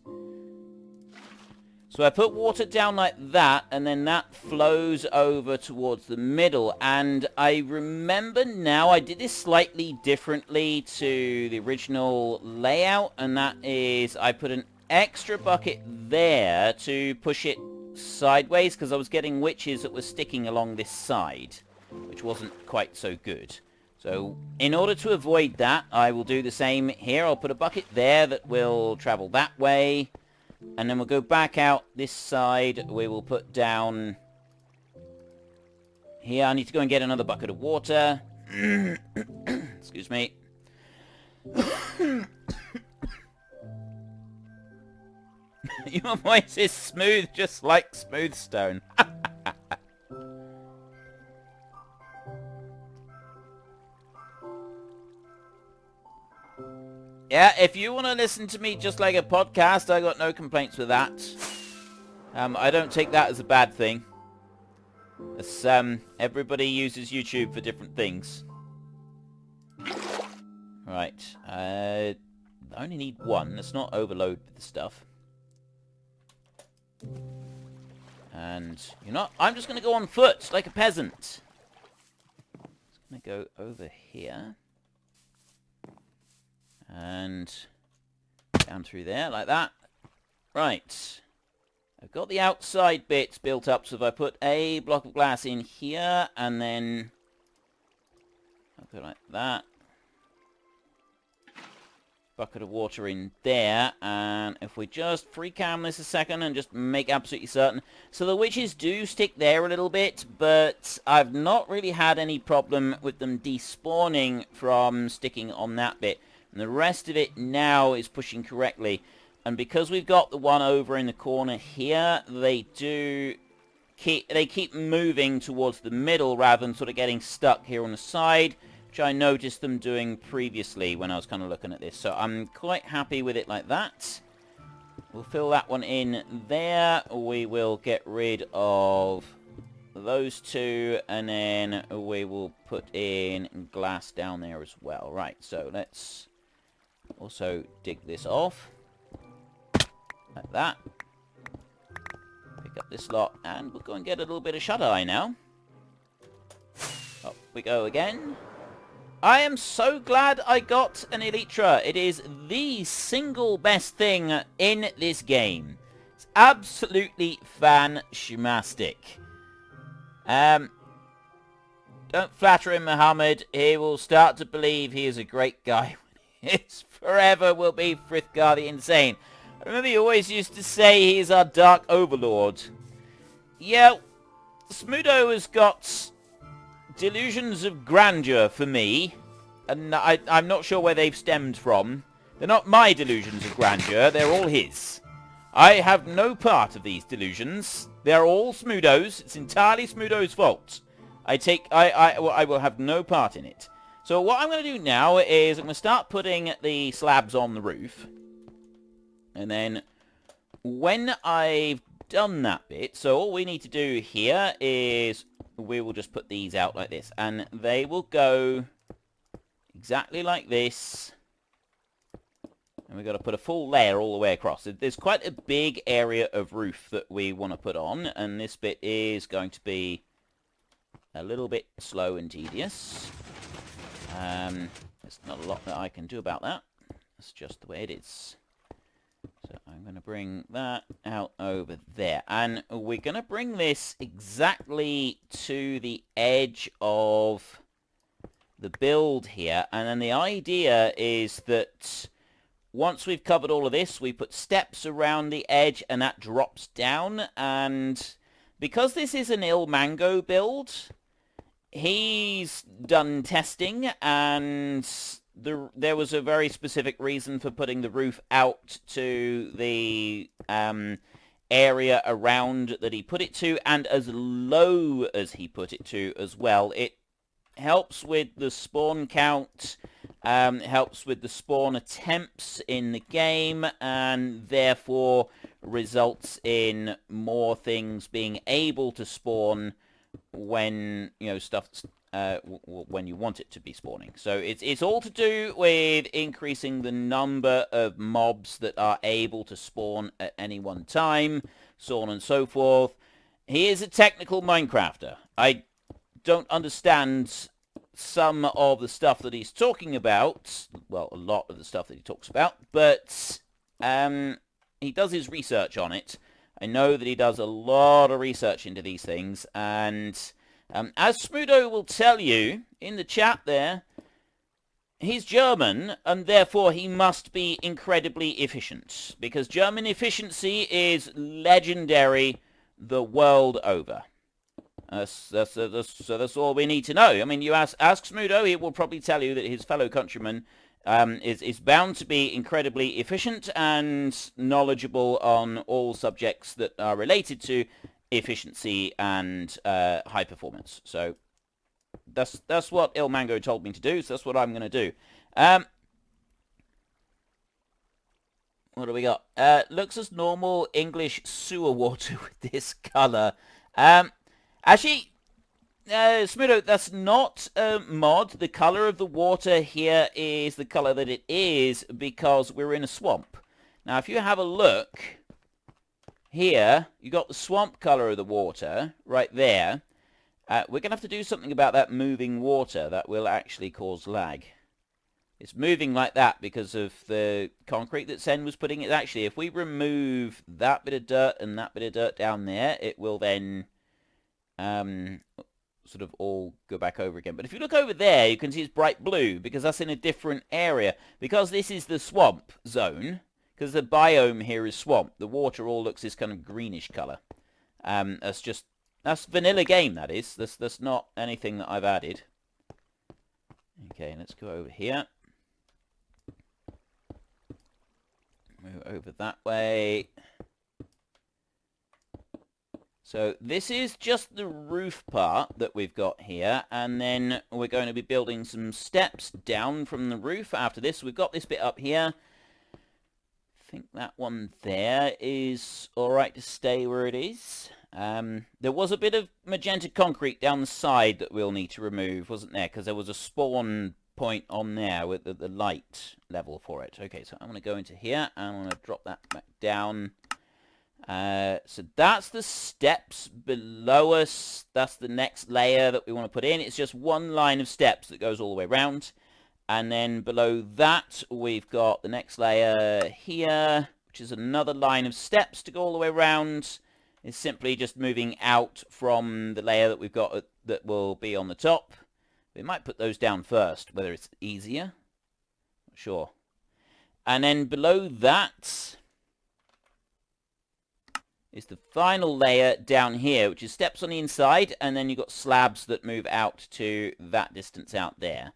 So I put water down like that, and then that flows over towards the middle. And I remember now I did this slightly differently to the original layout, and that is I put an extra bucket there to push it sideways, because I was getting witches that were sticking along this side, which wasn't quite so good. So in order to avoid that, I will do the same here. I'll put a bucket there that will travel that way. And then we'll go back out this side. We will put down here. I need to go and get another bucket of water. Excuse me. Your voice is smooth, just like smooth stone. Yeah, if you want to listen to me just like a podcast, I got no complaints with that. I don't take that as a bad thing. As, everybody uses YouTube for different things. Right. I only need 1. Let's not overload with the stuff. And, you know, I'm just going to go on foot like a peasant. Just going to go over here. And down through there, like that. Right. I've got the outside bits built up, so if I put a block of glass in here, and then I'll go like that. Bucket of water in there, and if we just free cam this a second and just make absolutely certain. So the witches do stick there a little bit, but I've not really had any problem with them despawning from sticking on that bit. And the rest of it now is pushing correctly. And because we've got the one over in the corner here, they keep moving towards the middle rather than sort of getting stuck here on the side, which I noticed them doing previously when I was kind of looking at this. So I'm quite happy with it like that. We'll fill that one in there. We will get rid of those 2, and then we will put in glass down there as well. Right, so let's also dig this off like that. Pick up this lot, and we'll go and get a little bit of shut-eye now. Up we go again. I am so glad I got an Elytra. It is the single best thing in this game. It's absolutely fan-shmastic. Don't flatter him, Muhammad. He will start to believe he is a great guy. It's forever will be Frithgar the Insane. I remember he always used to say he is our Dark Overlord. Yeah, Smudo has got delusions of grandeur for me, and I'm not sure where they've stemmed from. They're not my delusions of grandeur, they're all his. I have no part of these delusions. They're all Smudo's. It's entirely Smudo's fault. I will have no part in it. So what I'm going to do now is I'm going to start putting the slabs on the roof. And then when I've done that bit, so all we need to do here is we will just put these out like this, and they will go exactly like this. And we've got to put a full layer all the way across. There's quite a big area of roof that we want to put on, and this bit is going to be a little bit slow and tedious. There's not a lot that I can do about that. That's just the way it is. So I'm going to bring that out over there. And we're going to bring this exactly to the edge of the build here. And then the idea is that once we've covered all of this, we put steps around the edge and that drops down. And because this is an Ilmango build, he's done testing, and there was a very specific reason for putting the roof out to the area around that he put it to, and as low as he put it to as well. It helps with the spawn count, helps with the spawn attempts in the game, and therefore results in more things being able to spawn when, you know, stuff when you want it to be spawning. So it's all to do with increasing the number of mobs that are able to spawn at any one time, so on and so forth. He is a technical Minecrafter. I don't understand some of the stuff that he's talking about. Well, a lot of the stuff that he talks about, but he does his research on it. I know that he does a lot of research into these things, and as Smudo will tell you in the chat there, he's German, and therefore he must be incredibly efficient, because German efficiency is legendary the world over. That's all we need to know. I mean, you ask Smudo, he will probably tell you that his fellow countryman is bound to be incredibly efficient and knowledgeable on all subjects that are related to efficiency and high performance. So that's what Ilmango told me to do, so that's what I'm going to do. What do we got? Looks as normal English sewer water with this colour. Actually, Smudo, that's not a mod. The colour of the water here is the colour that it is because we're in a swamp. Now, if you have a look here, you got the swamp colour of the water right there. We're going to have to do something about that moving water. That will actually cause lag. It's moving like that because of the concrete that Sen was putting it. Actually, if we remove that bit of dirt and that bit of dirt down there, it will then sort of all go back over again. But if you look over there, you can see it's bright blue because that's in a different area. Because this is the swamp zone, because the biome here is swamp, the water all looks this kind of greenish colour. That's vanilla game, that is. That's not anything that I've added. Okay, let's go over here. Move over that way. So this is just the roof part that we've got here, and then we're going to be building some steps down from the roof after this. We've got this bit up here. I think that one there is alright to stay where it is. There was a bit of magenta concrete down the side that we'll need to remove, wasn't there? Because there was a spawn point on there with the light level for it. Okay, so I'm going to go into here, and I'm going to drop that back down. So that's the steps below us. That's the next layer that we want to put in. It's just one line of steps that goes all the way around. And then below that, we've got the next layer here, which is another line of steps to go all the way around. It's simply just moving out from the layer that we've got that will be on the top. We might put those down first, whether it's easier. Not sure. And then below that is the final layer down here, which is steps on the inside, and then you've got slabs that move out to that distance out there.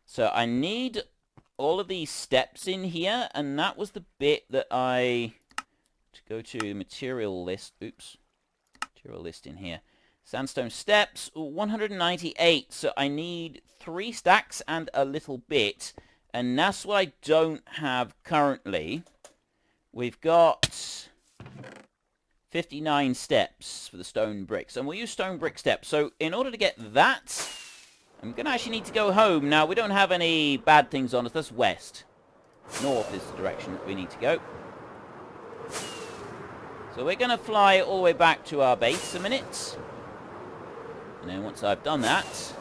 So I need all of these steps in here, and that was the bit that to go to material list, material list in here. Sandstone steps, 198, so I need 3 stacks and a little bit, and that's what I don't have currently. we've got 59 steps for the stone bricks. And we'll use stone brick steps. So in order to get that, I'm going to actually need to go home. Now, we don't have any bad things on us. That's west. North is the direction that we need to go. So we're going to fly all the way back to our base a minute. And then once I've done that...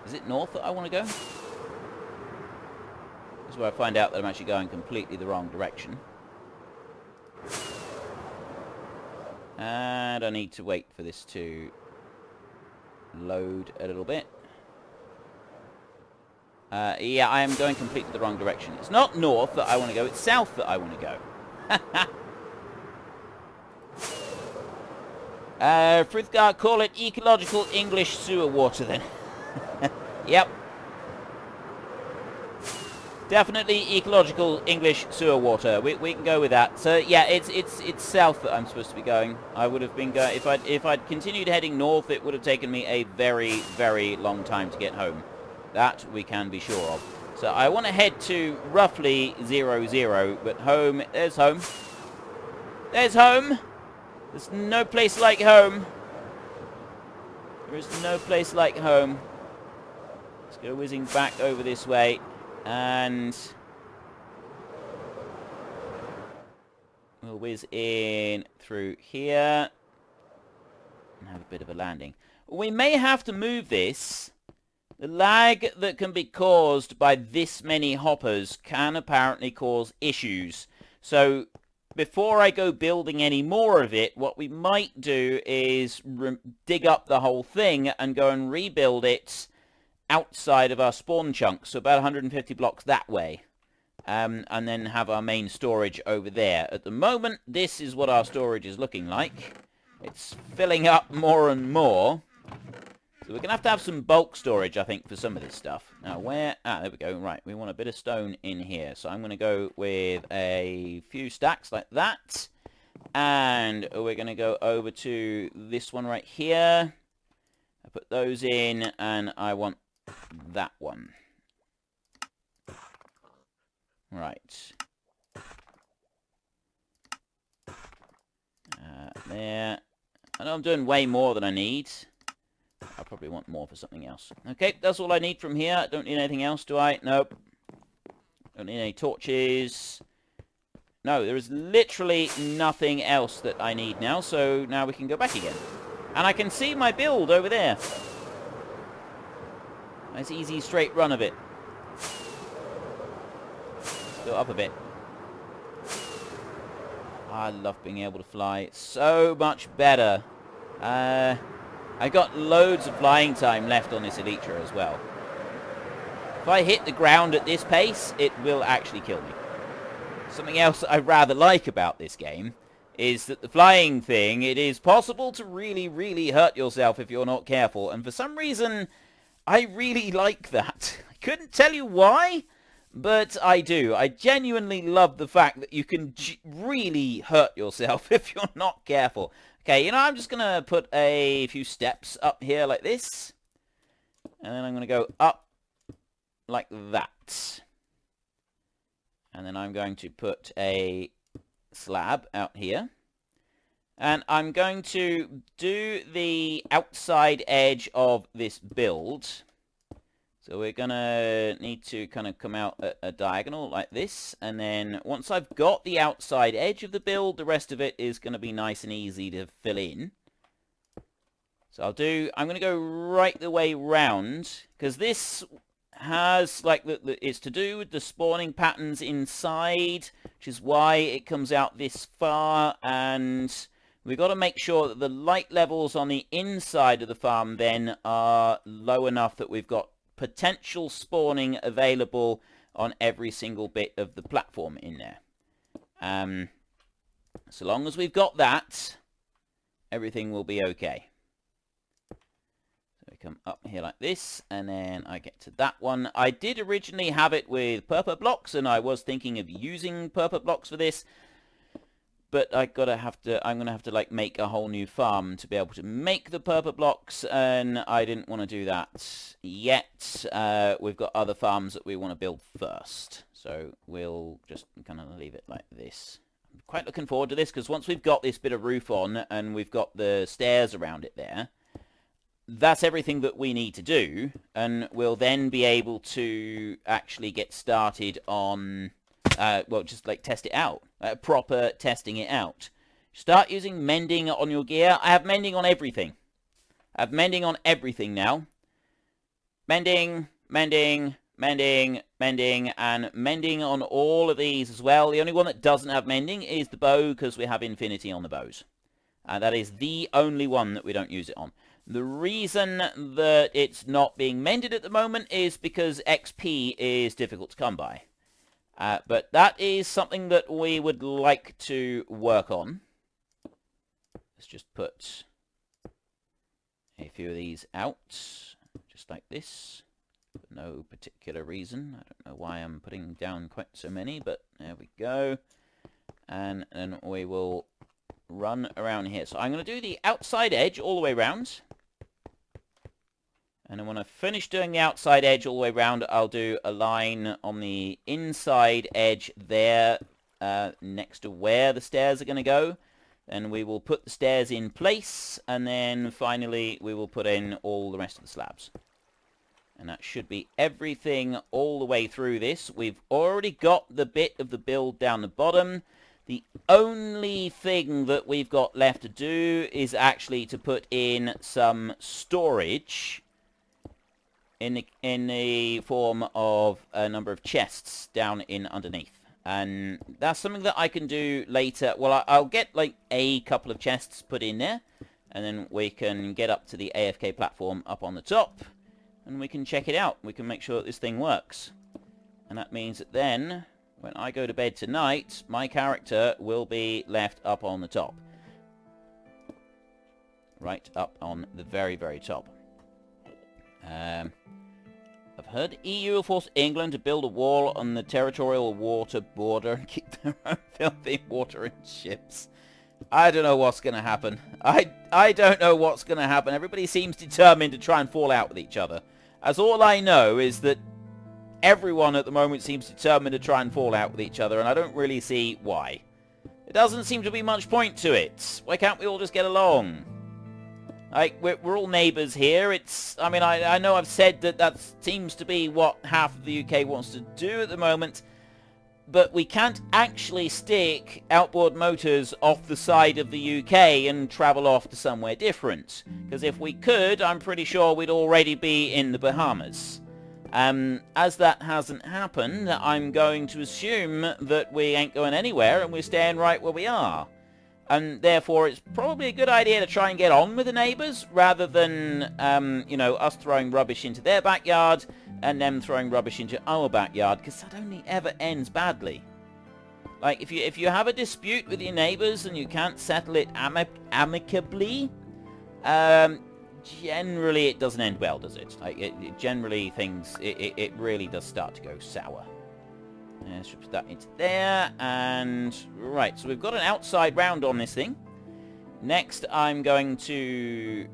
Is it north that I want to go? This is where I find out that I'm actually going completely the wrong direction. And I need to wait for this to load a little bit. Yeah, I am going completely the wrong direction. It's not north that I want to go, it's south that I want to go. Frithgar, call it ecological English sewer water then. Yep. Definitely ecological English sewer water. We can go with that. So yeah, it's south that I'm supposed to be going. I would have been going if I'd continued heading north. It would have taken me a very, very long time to get home. That we can be sure of. So I want to head to roughly 00, but home. There's home. There's home. There's no place like home. There is no place like home. Let's go whizzing back over this way. And we'll whiz in through here and have a bit of a landing. We may have to move this. The lag that can be caused by this many hoppers can apparently cause issues. So before I go building any more of it, what we might do is dig up the whole thing and go and rebuild it outside of our spawn chunk, so about 150 blocks that way, and then have our main storage over there. At the moment, this is what our storage is looking like. It's filling up more and more, so we're going to have some bulk storage, I think, for some of this stuff. Now, where... Ah, there we go. Right, we want a bit of stone in here, so I'm going to go with a few stacks like that, and we're going to go over to this one right here. I put those in, and I want that one. Right. There. I know I'm doing way more than I need. I probably want more for something else. Okay, that's all I need from here. Don't need anything else, do I? Nope. Don't need any torches. No, there is literally nothing else that I need now, so now we can go back again. And I can see my build over there. Nice easy straight run of it. Let's go up a bit. I love being able to fly. It's so much better. I got loads of flying time left on this Elytra as well. If I hit the ground at this pace, it will actually kill me. Something else that I rather like about this game is that the flying thing, it is possible to really, really hurt yourself if you're not careful. And for some reason, I really like that. I couldn't tell you why, but I do. I genuinely love the fact that you can really hurt yourself if you're not careful. Okay, you know, I'm just going to put a few steps up here like this. And then I'm going to go up like that. And then I'm going to put a slab out here. And I'm going to do the outside edge of this build. So we're going to need to kind of come out a diagonal like this. And then once I've got the outside edge of the build, the rest of it is going to be nice and easy to fill in. So I'm going to go right the way round, because this has, like, it's to do with the spawning patterns inside, which is why it comes out this far, and we've got to make sure that the light levels on the inside of the farm then are low enough that we've got potential spawning available on every single bit of the platform in there. So long as we've got that, everything will be okay. So we come up here like this, and then I get to that one. I did originally have it with purple blocks, and I was thinking of using purple blocks for this. But I'm gonna have to like make a whole new farm to be able to make the purple blocks, and I didn't want to do that yet. We've got other farms that we want to build first, so we'll just kind of leave it like this. I'm quite looking forward to this, because once we've got this bit of roof on and we've got the stairs around it there, that's everything that we need to do, and we'll then be able to actually get started on well, just like test it out, proper testing it out. Start using mending on your gear. I have mending on everything. I have mending on everything now. Mending, mending, mending, mending, and mending on all of these as well. The only one that doesn't have mending is the bow, because we have infinity on the bows. That is the only one that we don't use it on. The reason that it's not being mended at the moment is because XP is difficult to come by. But that is something that we would like to work on. Let's just put a few of these out, just like this, for no particular reason. I don't know why I'm putting down quite so many, but there we go. And then we will run around here. So I'm going to do the outside edge all the way around. And then when I finish doing the outside edge all the way around, I'll do a line on the inside edge there, next to where the stairs are going to go. Then we will put the stairs in place, and then finally we will put in all the rest of the slabs. And that should be everything all the way through this. We've already got the bit of the build down the bottom. The only thing that we've got left to do is actually to put in some storage in the form of a number of chests down in underneath. And that's something that I can do later. Well, I'll get like a couple of chests put in there, and then we can get up to the AFK platform up on the top, and we can check it out. We can make sure that this thing works. And that means that then, when I go to bed tonight, my character will be left up on the top. Right up on the very, very top. I've heard EU will force England to build a wall on the territorial water border and keep their own filthy water in ships. I don't know what's going to happen. I don't know what's going to happen. Everybody seems determined to try and fall out with each other. As all I know is that everyone at the moment seems determined to try and fall out with each other, and I don't really see why. There doesn't seem to be much point to it. Why can't we all just get along? Like, we're all neighbours here. I mean, I know I've said that seems to be what half of the UK wants to do at the moment, but we can't actually stick outboard motors off the side of the UK and travel off to somewhere different. Because if we could, I'm pretty sure we'd already be in the Bahamas. As that hasn't happened, I'm going to assume that we ain't going anywhere and we're staying right where we are. And therefore, it's probably a good idea to try and get on with the neighbours, rather than, you know, us throwing rubbish into their backyard and them throwing rubbish into our backyard, because that only ever ends badly. Like, if you have a dispute with your neighbours and you can't settle it amicably, generally it doesn't end well, does it? Like, generally things, it really does start to go sour. Let's put that into there, and right, so we've got an outside round on this thing. Next, I'm going to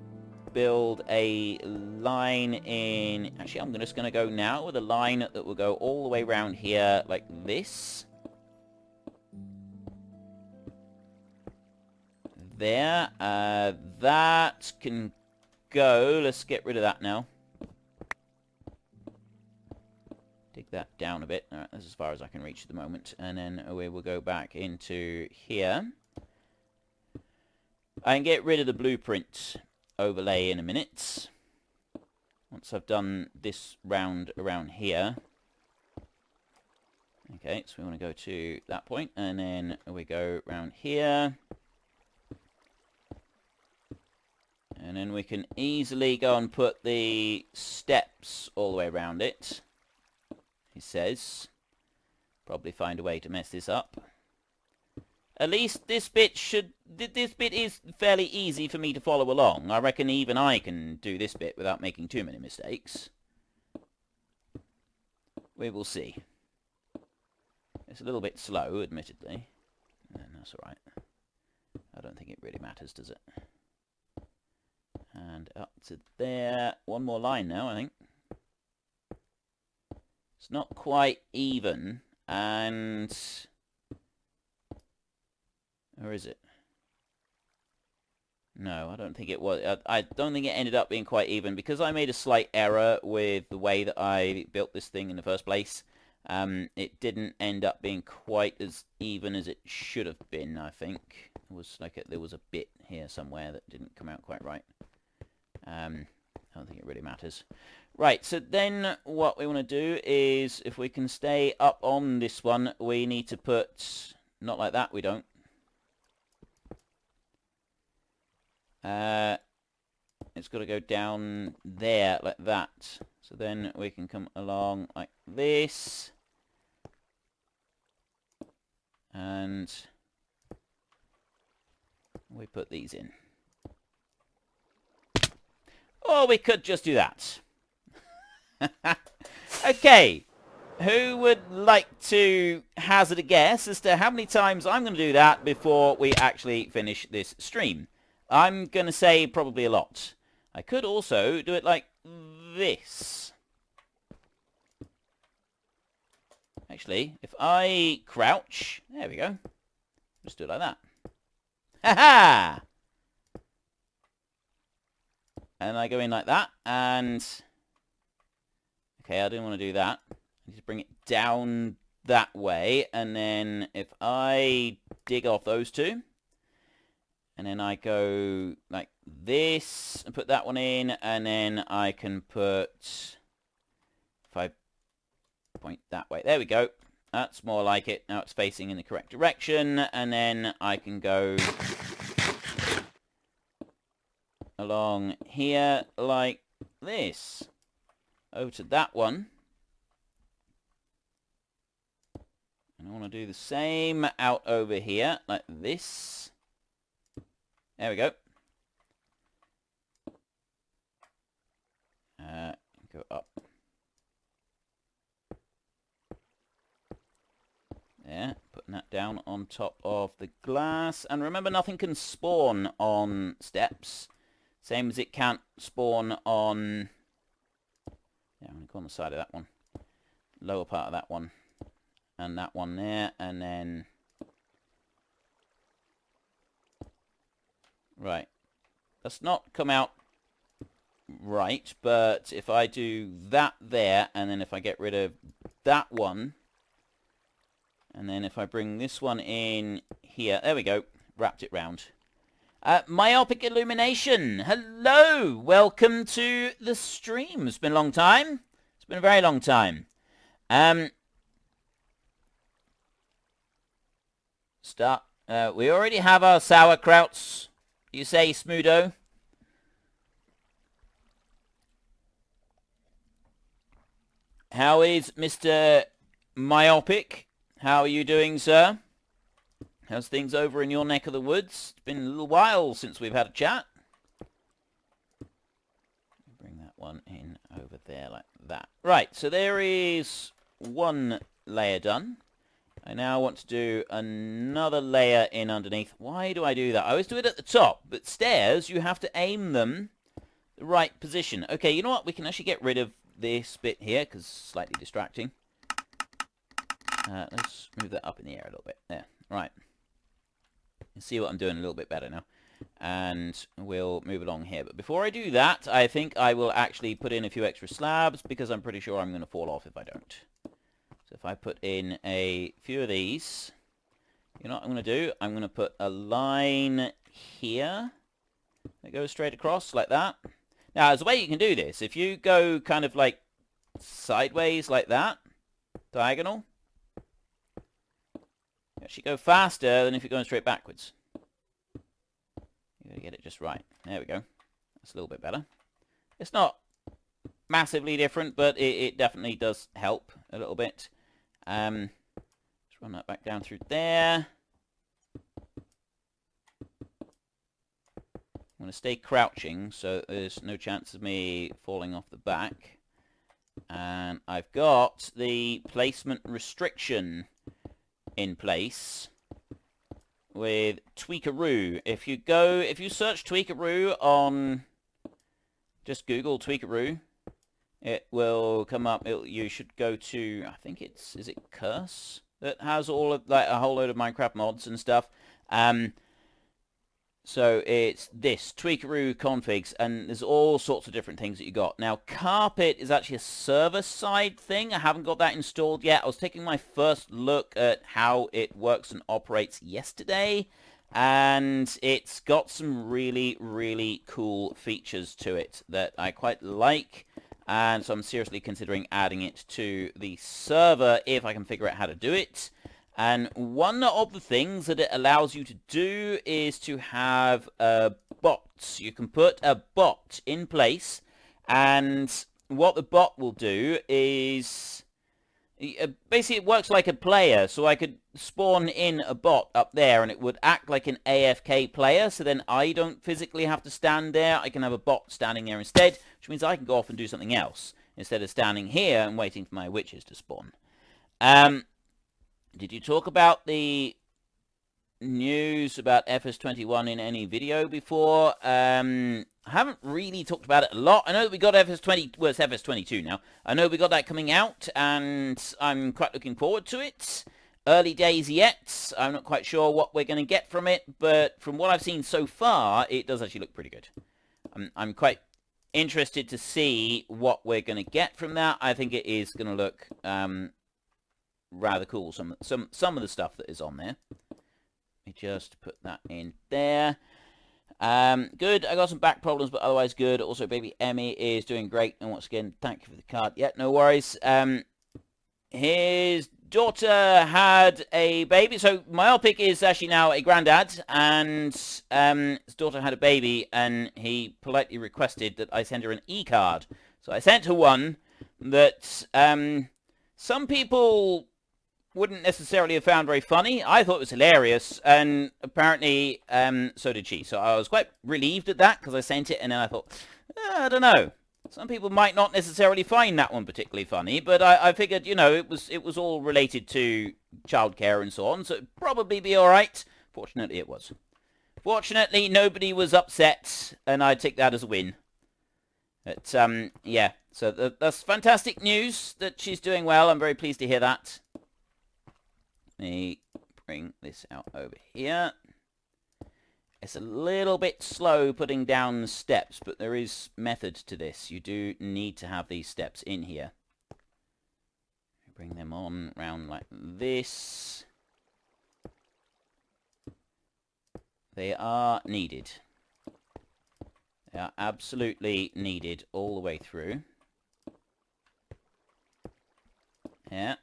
build a line in... Actually, I'm just going to go now with a line that will go all the way around here, like this. There. That can go. Let's get rid of that now. Dig that down a bit. Alright, that's as far as I can reach at the moment. And then we will go back into here. I can get rid of the blueprint overlay in a minute. Once I've done this round around here. Okay, so we want to go to that point, and then we go around here. And then we can easily go and put the steps all the way around it. He says. Probably find a way to mess this up. At least this bit is fairly easy for me to follow along. I reckon even I can do this bit without making too many mistakes. We will see. It's a little bit slow, admittedly. And that's alright. I don't think it really matters, does it? And up to there. One more line now, I think. It's not quite even, and... Or is it? No, I don't think it was. I don't think it ended up being quite even, because I made a slight error with the way that I built this thing in the first place. It didn't end up being quite as even as it should have been, I think. It was like there was a bit here somewhere that didn't come out quite right. I don't think it really matters. Right, so then what we want to do is, if we can stay up on this one, we need to put... Not like that, we don't. It's got to go down there like that. So then we can come along like this. And we put these in. Or we could just do that. Okay. Who would like to hazard a guess as to how many times I'm going to do that before we actually finish this stream? I'm going to say probably a lot. I could also do it like this. Actually, if I crouch... There we go. Just do it like that. Ha-ha! And I go in like that, and... Okay, I didn't want to do that. I need to bring it down that way, and then if I dig off those two, and then I go like this, and put that one in, and then I can put... If I point that way, there we go. That's more like it. Now it's facing in the correct direction, and then I can go along here like this. Over to that one. And I want to do the same out over here, like this. There we go. Go up. There, putting that down on top of the glass. And remember, nothing can spawn on steps. Same as it can't spawn on... Yeah, I'm going to go on the side of that one. Lower part of that one. And that one there. And then... Right. That's not come out right. But if I do that there, and then if I get rid of that one... And then if I bring this one in here... There we go. Wrapped it round. Myopic Illumination, hello! Welcome to the stream. It's been a long time. It's been a very long time. We already have our sauerkrauts, you say, Smudo? How is Mr. Myopic? How are you doing, sir? How's things over in your neck of the woods? It's been a little while since we've had a chat. Bring that one in over there like that. Right, so there is one layer done. I now want to do another layer in underneath. Why do I do that? I always do it at the top, but stairs, you have to aim them the right position. Okay, you know what? We can actually get rid of this bit here, because it's slightly distracting. Let's move that up in the air a little bit. There. Right. You see what I'm doing a little bit better now. And we'll move along here. But before I do that, I think I will actually put in a few extra slabs, because I'm pretty sure I'm going to fall off if I don't. So if I put in a few of these, you know what I'm going to do? I'm going to put a line here that goes straight across like that. Now, there's a way you can do this. If you go kind of like sideways like that, diagonal, you actually go faster than if you're going straight backwards. You got to get it just right. There we go. That's a little bit better. It's not massively different, but it definitely does help a little bit. Let's run that back down through there. I'm going to stay crouching, so there's no chance of me falling off the back. And I've got the placement restriction in place, with Tweakaroo. If you search Tweakaroo on, just Google Tweakaroo, it will come up. You should go to, I think is it Curse, that has all of, like, a whole load of Minecraft mods and stuff. So it's this, Tweakaroo configs, and there's all sorts of different things that you got. Now, Carpet is actually a server-side thing. I haven't got that installed yet. I was taking my first look at how it works and operates yesterday, and it's got some really, really cool features to it that I quite like, and so I'm seriously considering adding it to the server if I can figure out how to do it. And one of the things that it allows you to do is to have bots. You can put a bot in place, and what the bot will do is basically it works like a player. So I could spawn in a bot up there, and it would act like an AFK player, so then I don't physically have to stand there. I can have a bot standing there instead, which means I can go off and do something else instead of standing here and waiting for my witches to spawn. Did you talk about the news about FS21 in any video before? I haven't really talked about it a lot. I know that we got FS20, well, it's FS22 now. I know we got that coming out, and I'm quite looking forward to it. Early days yet. I'm not quite sure what we're going to get from it, but from what I've seen so far, it does actually look pretty good. I'm quite interested to see what we're going to get from that. I think it is going to look rather cool, some of the stuff that is on there. Let me just put that in there. Good. I got some back problems, but otherwise good. Also, baby Emmy is doing great, and once again, thank you for the card. Yeah, no worries. His daughter had a baby, so Myopic is actually now a granddad, and his daughter had a baby, and he politely requested that I send her an e-card. So I sent her one that some people wouldn't necessarily have found very funny. I thought it was hilarious, and apparently so did she. So I was quite relieved at that, because I sent it, and then I thought, I don't know. Some people might not necessarily find that one particularly funny, but I figured, you know, it was all related to childcare and so on, so it'd probably be all right. Fortunately, it was. Fortunately, nobody was upset, and I take that as a win. But, yeah, so that's fantastic news that she's doing well. I'm very pleased to hear that. Let me bring this out over here. It's a little bit slow putting down the steps, but there is method to this. You do need to have these steps in here. Bring them on round like this. They are needed. They are absolutely needed all the way through. Yeah.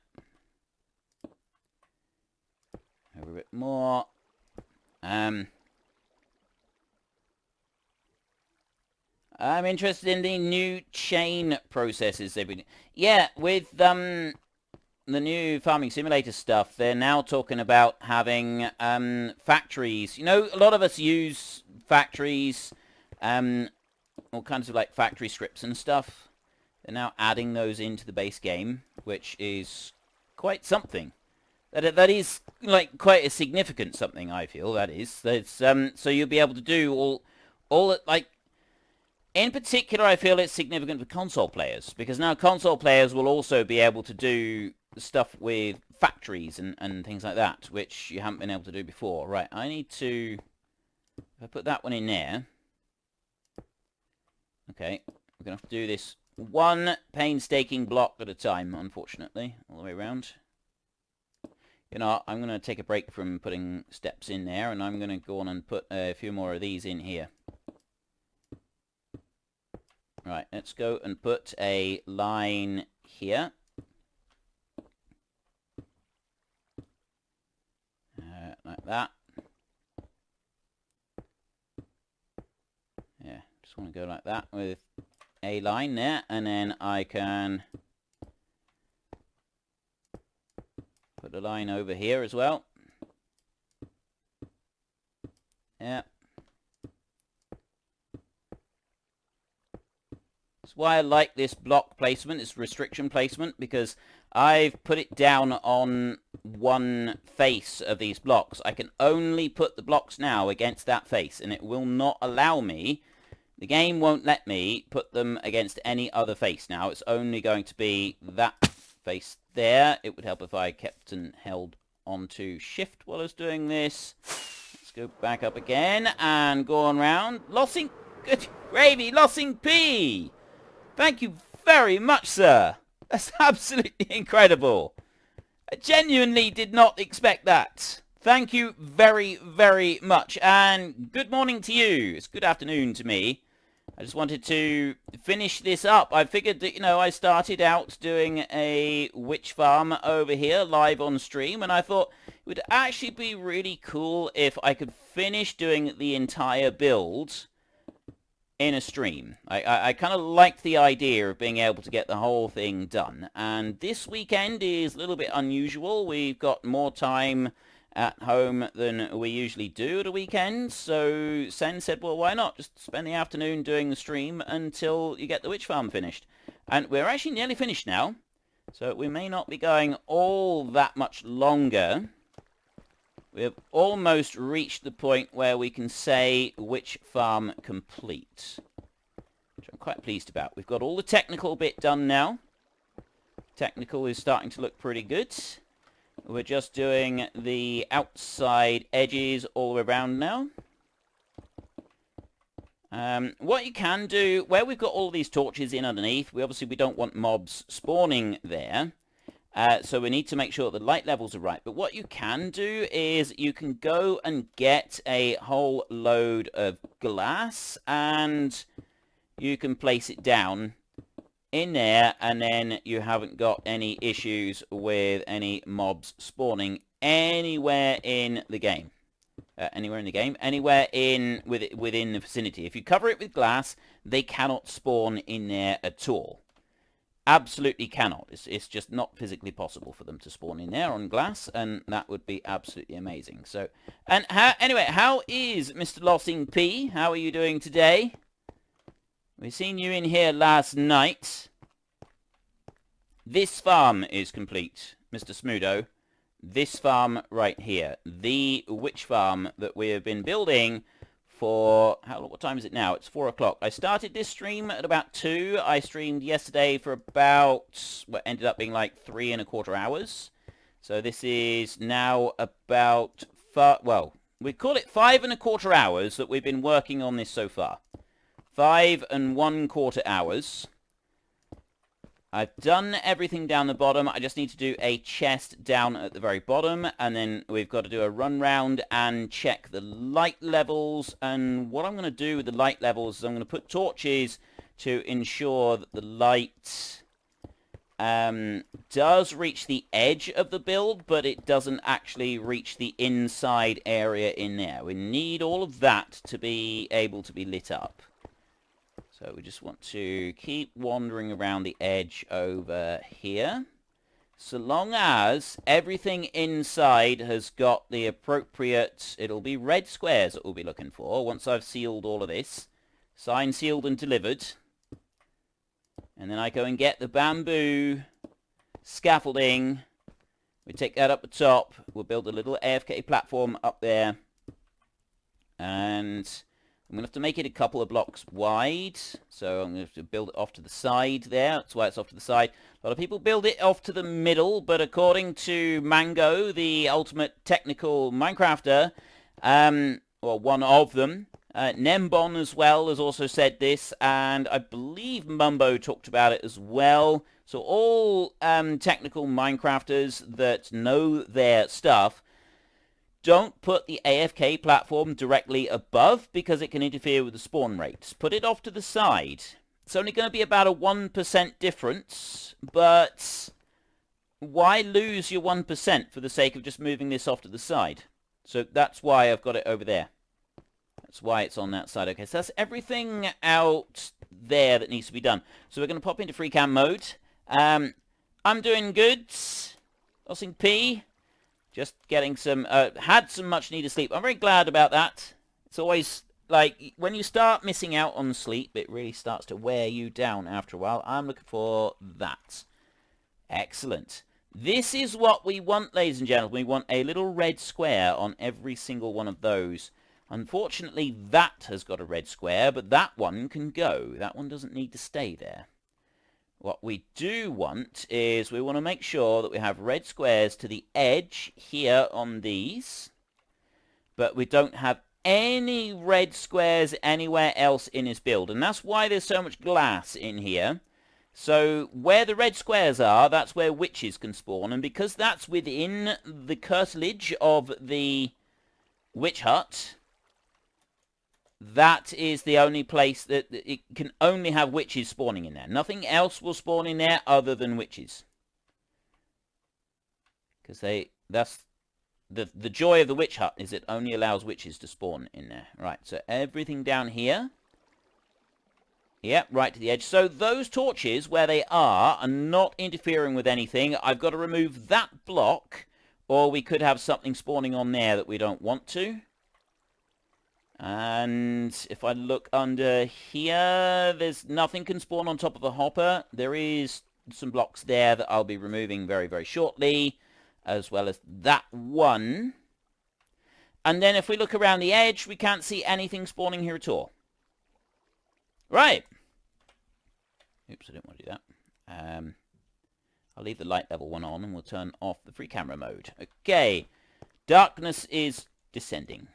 Over a bit more. I'm interested in the new chain processes they've been... Yeah, with the new Farming Simulator stuff, they're now talking about having factories. You know, a lot of us use factories, all kinds of like factory scripts and stuff. They're now adding those into the base game, which is quite something. That is like quite a significant something, I feel. That is. That's so you'll be able to do all like. In particular, I feel it's significant for console players, because now console players will also be able to do stuff with factories and things like that, which you haven't been able to do before. Right, I need to... If I put that one in there... Okay, we're going to have to do this one painstaking block at a time, unfortunately, all the way around. You know, I'm going to take a break from putting steps in there, and I'm going to go on and put a few more of these in here. Right, let's go and put a line here. Like that. Yeah, just want to go like that with a line there, and then I can put a line over here as well. Yeah. That's why I like this block placement, this restriction placement, because I've put it down on one face of these blocks. I can only put the blocks now against that face, and it will not allow me. The game won't let me put them against any other face now. It's only going to be that face there. It would help if I kept and held onto shift while I was doing this. Let's go back up again and go on round. Lossing, good gravy, Lossing P. Thank you very much, sir. That's absolutely incredible. I genuinely did not expect that. Thank you very, very much. And good morning to you. It's good afternoon to me. I just wanted to finish this up. I figured that, I started out doing a witch farm over here live on stream, and I thought it would actually be really cool if I could finish doing the entire build in a stream. I kind of liked the idea of being able to get the whole thing done. And this weekend is a little bit unusual. We've got more time at home than we usually do at a weekend. So Sen said, well, why not just spend the afternoon doing the stream until you get the witch farm finished. And we're actually nearly finished now. So we may not be going all that much longer. We've almost reached the point where we can say witch farm complete, which I'm quite pleased about. We've got all the technical bit done now. Technical is starting to look pretty good. We're just doing the outside edges all around now. What you can do, where we've got all these torches in underneath, we don't want mobs spawning there. So we need to make sure the light levels are right. But what you can do is you can go and get a whole load of glass and you can place it down in there, and then you haven't got any issues with any mobs spawning anywhere in the game. Anywhere within the vicinity. If you cover it with glass, they cannot spawn in there at all. Absolutely cannot. It's just not physically possible for them to spawn in there on glass, and that would be absolutely amazing. So, and anyway, how is Mr. Lossing P? How are you doing today? We've seen you in here last night. This farm is complete, Mr. Smudo. This farm right here, the witch farm that we have been building for, what time is it now? It's 4 o'clock. I started this stream at about 2. I streamed yesterday for about, what ended up being like 3¼ hours. So this is now about, we call it 5¼ hours that we've been working on this so far. 5¼ hours. I've done everything down the bottom. I just need to do a chest down at the very bottom, and then we've got to do a run round and check the light levels. And what I'm going to do with the light levels is I'm going to put torches to ensure that the light does reach the edge of the build, but it doesn't actually reach the inside area in there. We need all of that to be able to be lit up. So we just want to keep wandering around the edge over here. So long as everything inside has got the appropriate, it'll be red squares that we'll be looking for once I've sealed all of this. Signed, sealed and delivered. And then I go and get the bamboo scaffolding. We take that up the top. We'll build a little AFK platform up there. And I'm going to have to make it a couple of blocks wide, so I'm going to have to build it off to the side there. That's why it's off to the side. A lot of people build it off to the middle, but according to Mango, the ultimate technical Minecrafter, or one of them, Nembon as well has also said this, and I believe Mumbo talked about it as well. So all technical Minecrafters that know their stuff, don't put the AFK platform directly above because it can interfere with the spawn rates. Put it off to the side. It's only going to be about a 1% difference, but why lose your 1% for the sake of just moving this off to the side? So that's why I've got it over there. That's why it's on that side. Okay, so that's everything out there that needs to be done. So we're going to pop into free cam mode. I'm doing good. Lossing P. Just getting some, had some much needed sleep. I'm very glad about that. It's always, like, when you start missing out on sleep, it really starts to wear you down after a while. I'm looking for that. Excellent. This is what we want, ladies and gentlemen. We want a little red square on every single one of those. Unfortunately, that has got a red square, but that one can go. That one doesn't need to stay there. What we do want is we want to make sure that we have red squares to the edge here on these, but we don't have any red squares anywhere else in this build. And that's why there's so much glass in here. So where the red squares are, that's where witches can spawn. And because that's within the curtilage of the witch hut, that is the only place that it can only have witches spawning in there. Nothing else will spawn in there other than witches. Because that's the joy of the witch hut, is it only allows witches to spawn in there. Right, so everything down here. Yep, right to the edge. So those torches, where they are not interfering with anything. I've got to remove that block, or we could have something spawning on there that we don't want to. And if I look under here, there's nothing can spawn on top of the hopper. There is some blocks there that I'll be removing very, very shortly, as well as that one. And then if we look around the edge, we can't see anything spawning here at all. Right. Oops, I didn't want to do that. I'll leave the light level 1 on, and we'll turn off the free camera mode. Okay. Darkness is descending.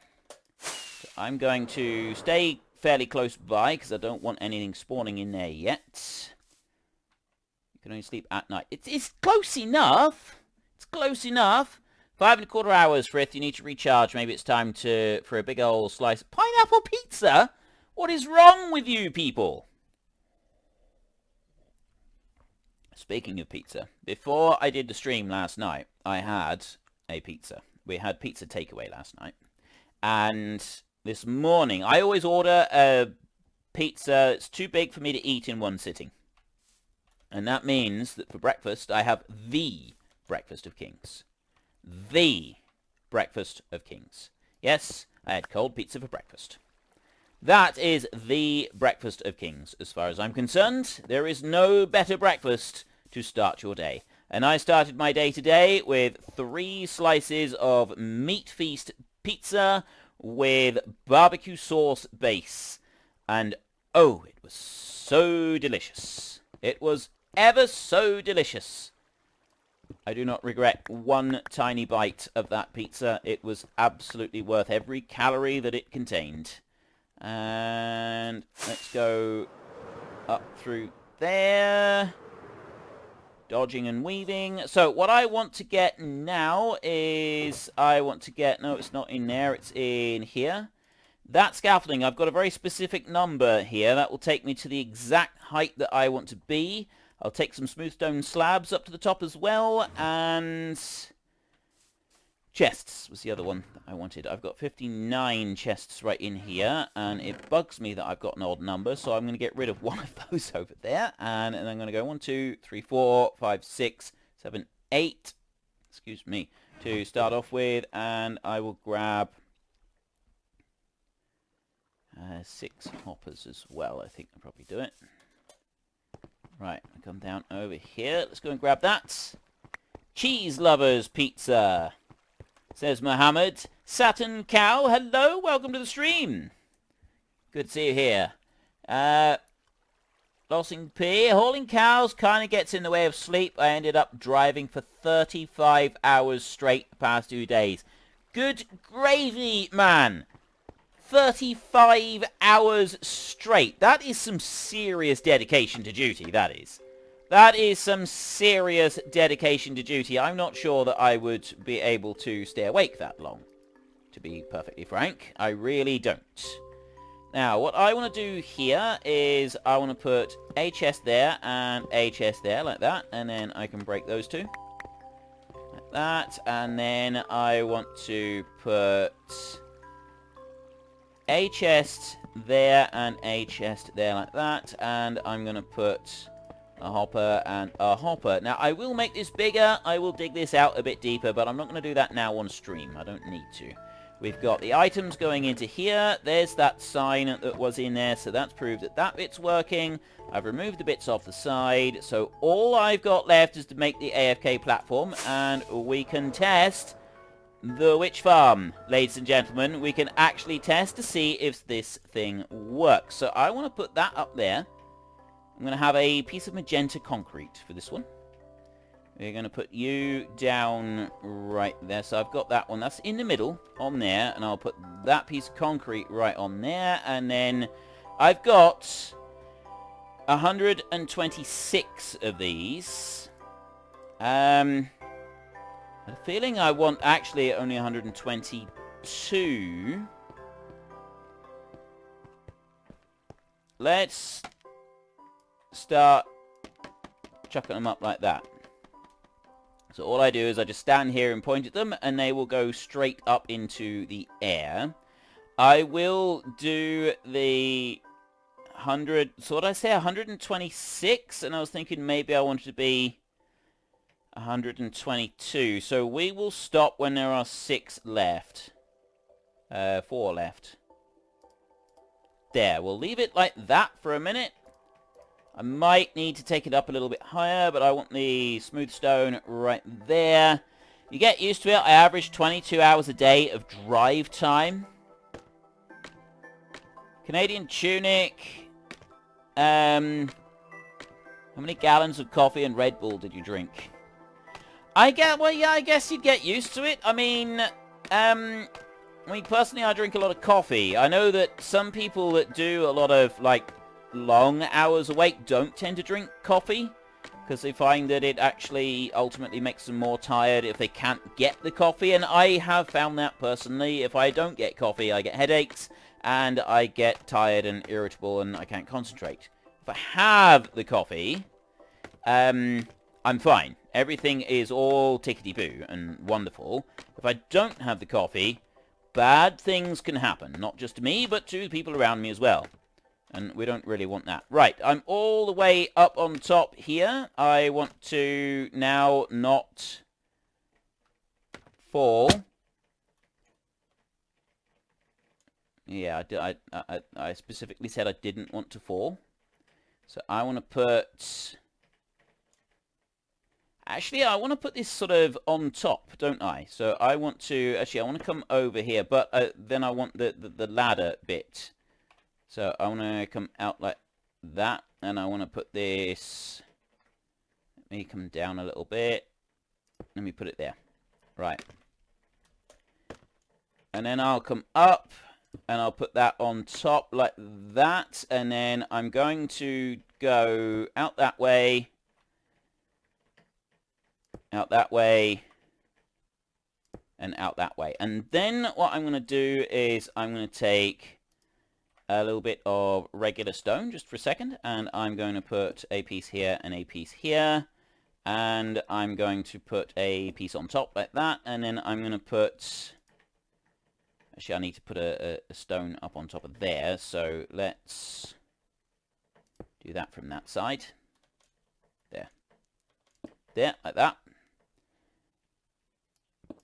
So I'm going to stay fairly close by, because I don't want anything spawning in there yet. You can only sleep at night. It's close enough. It's close enough. 5¼ hours, Frith. You need to recharge. Maybe it's time for a big old slice of pineapple pizza. What is wrong with you people? Speaking of pizza, before I did the stream last night, I had a pizza. We had pizza takeaway last night. And this morning, I always order a pizza that's too big for me to eat in one sitting. And that means that for breakfast, I have the breakfast of kings. The breakfast of kings. Yes, I had cold pizza for breakfast. That is the breakfast of kings, as far as I'm concerned. There is no better breakfast to start your day. And I started my day today with 3 slices of meat feast pizza with barbecue sauce base. And oh, it was so delicious. It was ever so delicious. I do not regret one tiny bite of that pizza. It was absolutely worth every calorie that it contained. And let's go up through there. Dodging and weaving. So what I want to get now is no, it's not in there. It's in here. That scaffolding, I've got a very specific number here. That will take me to the exact height that I want to be. I'll take some smooth stone slabs up to the top as well. And chests was the other one that I wanted. I've got 59 chests right in here, and it bugs me that I've got an odd number, so I'm going to get rid of one of those over there, and I'm going to go 1, 2, 3, 4, 5, 6, 7, 8, excuse me, to start off with, and I will grab 6 hoppers as well. I think I'll probably do it. Right, I come down over here. Let's go and grab that. Cheese Lovers Pizza, says Mohammed. Saturn Cow, hello, welcome to the stream. Good to see you here. Lossing P, hauling cows kind of gets in the way of sleep. I ended up driving for 35 hours straight the past 2 days. Good gravy, man. 35 hours straight. That is some serious dedication to duty, that is. That is some serious dedication to duty. I'm not sure that I would be able to stay awake that long, to be perfectly frank. I really don't. Now, what I want to do here is I want to put a chest there and a chest there, like that. And then I can break those two. Like that. And then I want to put a chest there and a chest there, like that. And I'm going to put a hopper and a hopper. Now, I will make this bigger. I will dig this out a bit deeper, but I'm not going to do that now on stream. I don't need to. We've got the items going into here. There's that sign that was in there, so that's proved that that bit's working. I've removed the bits off the side, so all I've got left is to make the AFK platform, and we can test the witch farm, ladies and gentlemen. We can actually test to see if this thing works. So I want to put that up there. I'm going to have a piece of magenta concrete for this one. We're going to put you down right there. So I've got that one. That's in the middle on there. And I'll put that piece of concrete right on there. And then I've got 126 of these. I have a feeling I want actually only 122. Let's start chucking them up like that. So all I do is I just stand here and point at them, and they will go straight up into the air. I will do the 100... So what did I say? 126? And I was thinking maybe I wanted to be 122. So we will stop when there are 6 left. 4 left. There. We'll leave it like that for a minute. I might need to take it up a little bit higher, but I want the smooth stone right there. You get used to it. I average 22 hours a day of drive time. Canadian tunic. How many gallons of coffee and Red Bull did you drink? I guess you'd get used to it. I mean, personally, I drink a lot of coffee. I know that some people that do a lot of, like, long hours awake don't tend to drink coffee because they find that it actually ultimately makes them more tired if they can't get the coffee. And I have found that personally. If I don't get coffee, I get headaches and I get tired and irritable and I can't concentrate. If I have the coffee, I'm fine. Everything is all tickety-boo and wonderful. If I don't have the coffee, bad things can happen. Not just to me, but to people around me as well. And we don't really want that. Right, I'm all the way up on top here. I want to now not fall. Yeah, I specifically said I didn't want to fall. So I want to put... Actually, I want to put this sort of on top, don't I? So I want to... Actually, I want to come over here, but then I want the ladder bit. So I want to come out like that, and I want to put this... Let me come down a little bit. Let me put it there. Right. And then I'll come up, and I'll put that on top like that, and then I'm going to go out that way, and out that way. And then what I'm going to do is I'm going to take a little bit of regular stone just for a second, and I'm going to put a piece here and a piece here, and I'm going to put a piece on top like that, and then I'm going to put... Actually, I need to put a stone up on top of there, so let's do that from that side. There. There, like that.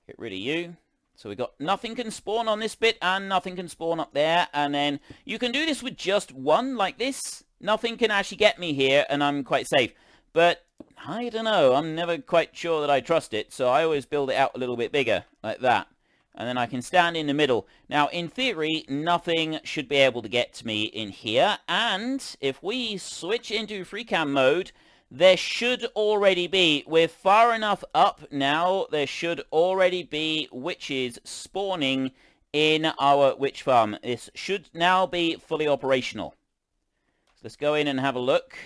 Get rid of you. So we got nothing can spawn on this bit and nothing can spawn up there. And then you can do this with just one like this. Nothing can actually get me here and I'm quite safe. But I don't know. I'm never quite sure that I trust it. So I always build it out a little bit bigger like that. And then I can stand in the middle. Now, in theory, nothing should be able to get to me in here. And if we switch into free cam mode... There should already be, we're far enough up now, there should already be witches spawning in our witch farm. This should now be fully operational. So let's go in and have a look.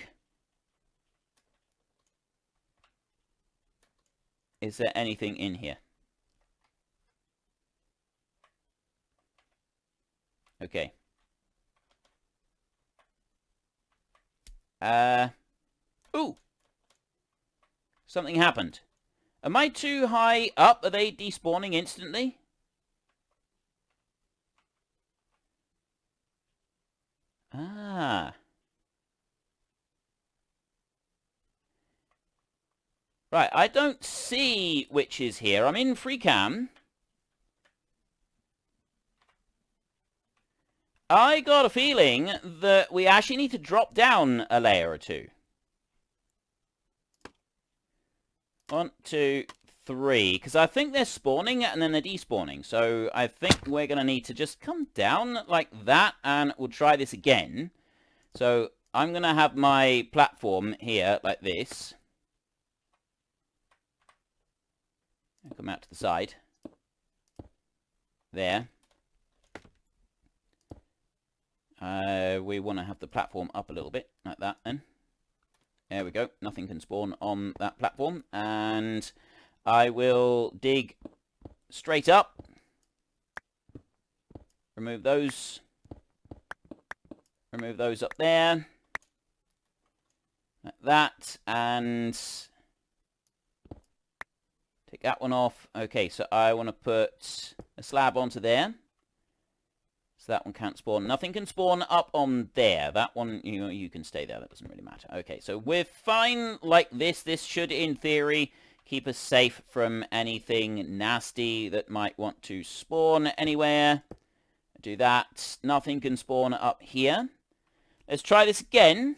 Is there anything in here? Okay. Ooh! Something happened. Am I too high up? Are they despawning instantly? Ah. Right, I don't see witches here. I'm in free cam. I got a feeling that we actually need to drop down a layer or two. 1, 2, 3. Because I think they're spawning and then they're despawning. So I think we're going to need to just come down like that. And we'll try this again. So I'm going to have my platform here like this. I'll come out to the side. There. We want to have the platform up a little bit, like that then. There we go. Nothing can spawn on that platform. And I will dig straight up. Remove those. Remove those up there. Like that. And take that one off. Okay, so I want to put a slab onto there. So that one can't spawn. Nothing can spawn up on there. That one, you can stay there. That doesn't really matter. Okay, so we're fine like this. This should, in theory, keep us safe from anything nasty that might want to spawn anywhere. Do that. Nothing can spawn up here. Let's try this again.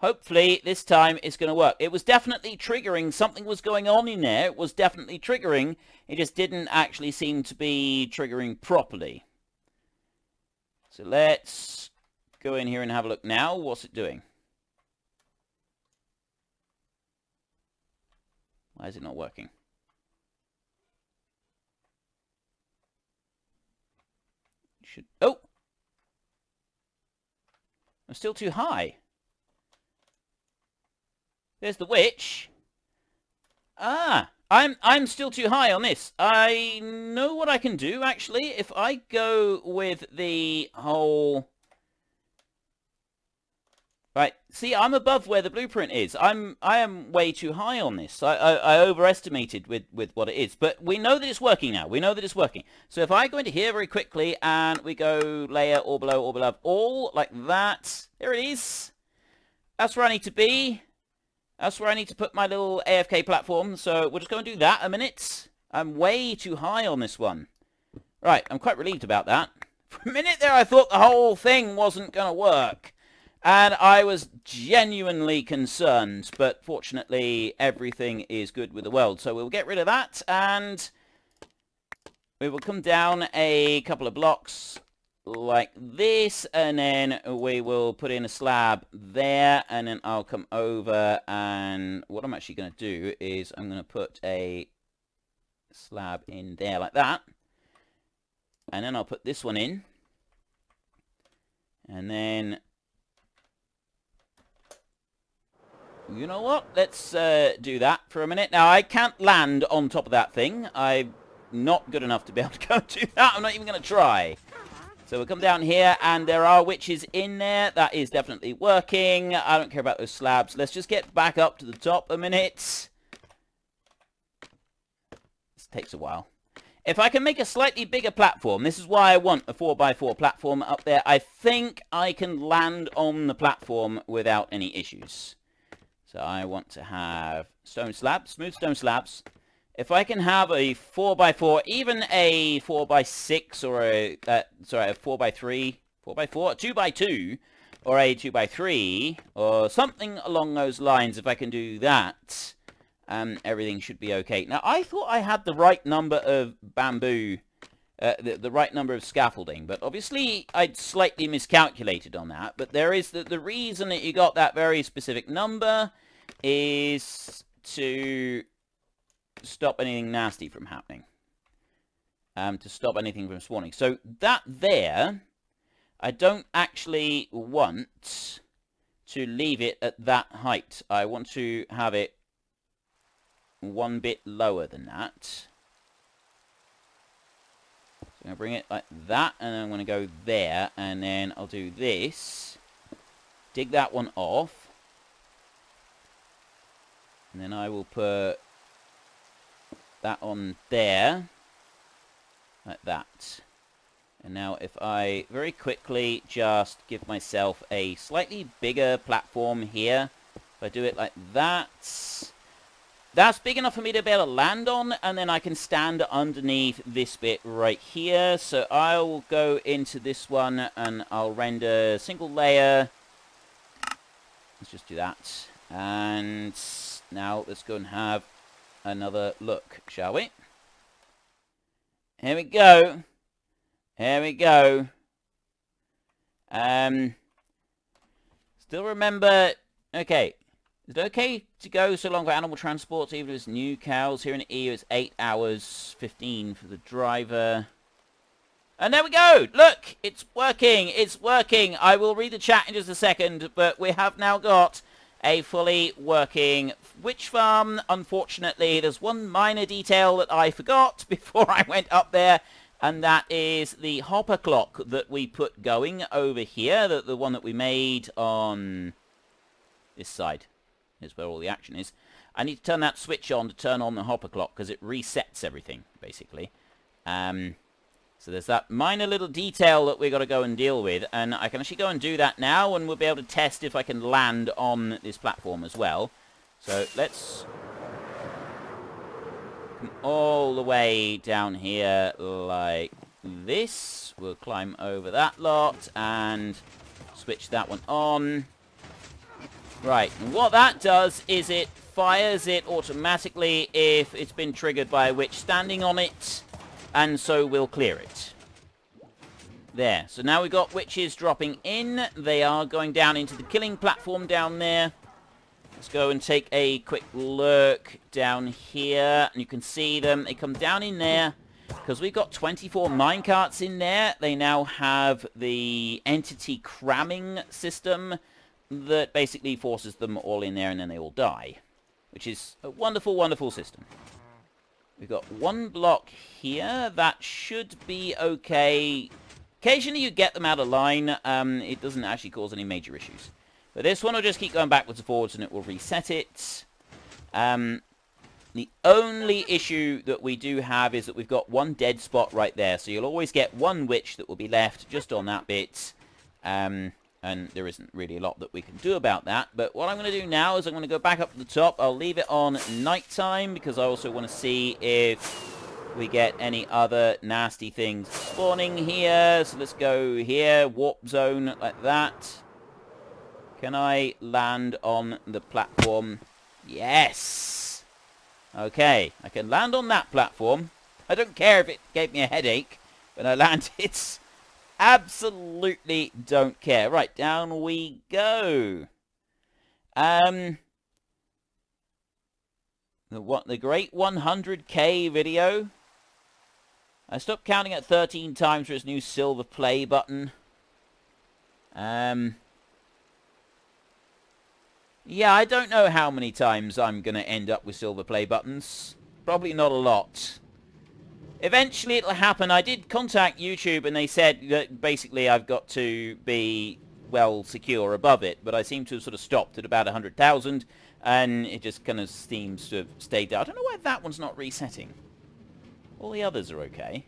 Hopefully, this time it's going to work. It was definitely triggering. Something was going on in there. It was definitely triggering. It just didn't actually seem to be triggering properly. So let's go in here and have a look now. What's it doing? Why is it not working? Oh! I'm still too high. There's the witch. Ah! I'm still too high on this. I know what I can do, actually. If I go with the whole... Right, see, I'm above where the blueprint is. I am way too high on this. I overestimated with what it is. But we know that it's working now. We know that it's working. So if I go into here very quickly and we go layer, all below, all above, all like that. There it is. That's where I need to be. That's where I need to put my little AFK platform. So we'll just go and do that a minute. I'm way too high on this one. Right, I'm quite relieved about that. For a minute there, I thought the whole thing wasn't going to work. And I was genuinely concerned. But fortunately, everything is good with the world. So we'll get rid of that. And we will come down a couple of blocks like this, and then we will put in a slab there, and then I'll come over, and what I'm actually going to do is I'm going to put a slab in there like that, and then I'll put this one in, and then you know what, let's do that for a minute. Now I can't land on top of that thing. I'm not good enough to be able to go do that. I'm not even going to try. So we'll come down here, and there are witches in there. That is definitely working. I don't care about those slabs. Let's just get back up to the top a minute. This takes a while. If I can make a slightly bigger platform, this is why I want a 4x4 platform up there. I think I can land on the platform without any issues. So I want to have stone slabs, smooth stone slabs. If I can have a 4x4, even a 4x6 or a 4x3, 4x4, a 2x2, or a 2x3, or something along those lines, if I can do that, everything should be okay. Now, I thought I had the right number of bamboo, the right number of scaffolding, but obviously I'd slightly miscalculated on that. But there is the reason that you got that very specific number is to stop anything nasty from happening, to stop anything from spawning. So that there, I don't actually want to leave it at that height. I want to have it one bit lower than that. So I'm going to bring it like that, and then I'm going to go there, and then I'll do this, dig that one off, and then I will put that on there, like that. And now if I very quickly just give myself a slightly bigger platform here, if I do it like that, that's big enough for me to be able to land on, and then I can stand underneath this bit right here. So I will go into this one, and I'll render single layer. Let's just do that. And now let's go and have another look, shall we? Here we go. Here we go. Still remember... Okay. Is it okay to go so long for animal transport, even if it's new cows? Here in the EU, it's 8 hours, 15 for the driver. And there we go! Look! It's working! It's working! I will read the chat in just a second, but we have now got a fully working witch farm. Unfortunately, there's one minor detail that I forgot before I went up there, and that is the hopper clock that we put going over here, the one that we made on this side. Is where all the action is. I need to turn that switch on to turn on the hopper clock, because it resets everything, basically. So there's that minor little detail that we've got to go and deal with, and I can actually go and do that now, and we'll be able to test if I can land on this platform as well. So let's come all the way down here like this. We'll climb over that lot and switch that one on. Right, and what that does is it fires it automatically if it's been triggered by a witch standing on it, and so we'll clear it. There, so now we've got witches dropping in. They are going down into the killing platform down there. Let's go and take a quick look down here, and you can see them. They come down in there, because we've got 24 minecarts in there. They now have the entity cramming system that basically forces them all in there, and then they all die, which is a wonderful, wonderful system. We've got one block here. That should be okay. Occasionally you get them out of line. It doesn't actually cause any major issues. But this one will just keep going backwards and forwards, and it will reset it. The only issue that we do have is that we've got one dead spot right there. So you'll always get one witch that will be left just on that bit. And there isn't really a lot that we can do about that. But what I'm going to do now is I'm going to go back up to the top. I'll leave it on nighttime, because I also want to see if we get any other nasty things spawning here. So let's go here, warp zone like that. Can I land on the platform? Yes! Okay, I can land on that platform. I don't care if it gave me a headache when I landed. Absolutely don't care. Right, down we go. The great 100k video. I stopped counting at 13 times for its new silver play button. Yeah, I don't know how many times I'm going to end up with silver play buttons. Probably not a lot. Eventually it'll happen. I did contact YouTube, and they said that basically I've got to be well secure above it, but I seem to have sort of stopped at about 100,000, and it just kind of seems to have stayed there. I don't know why that one's not resetting. All the others are okay.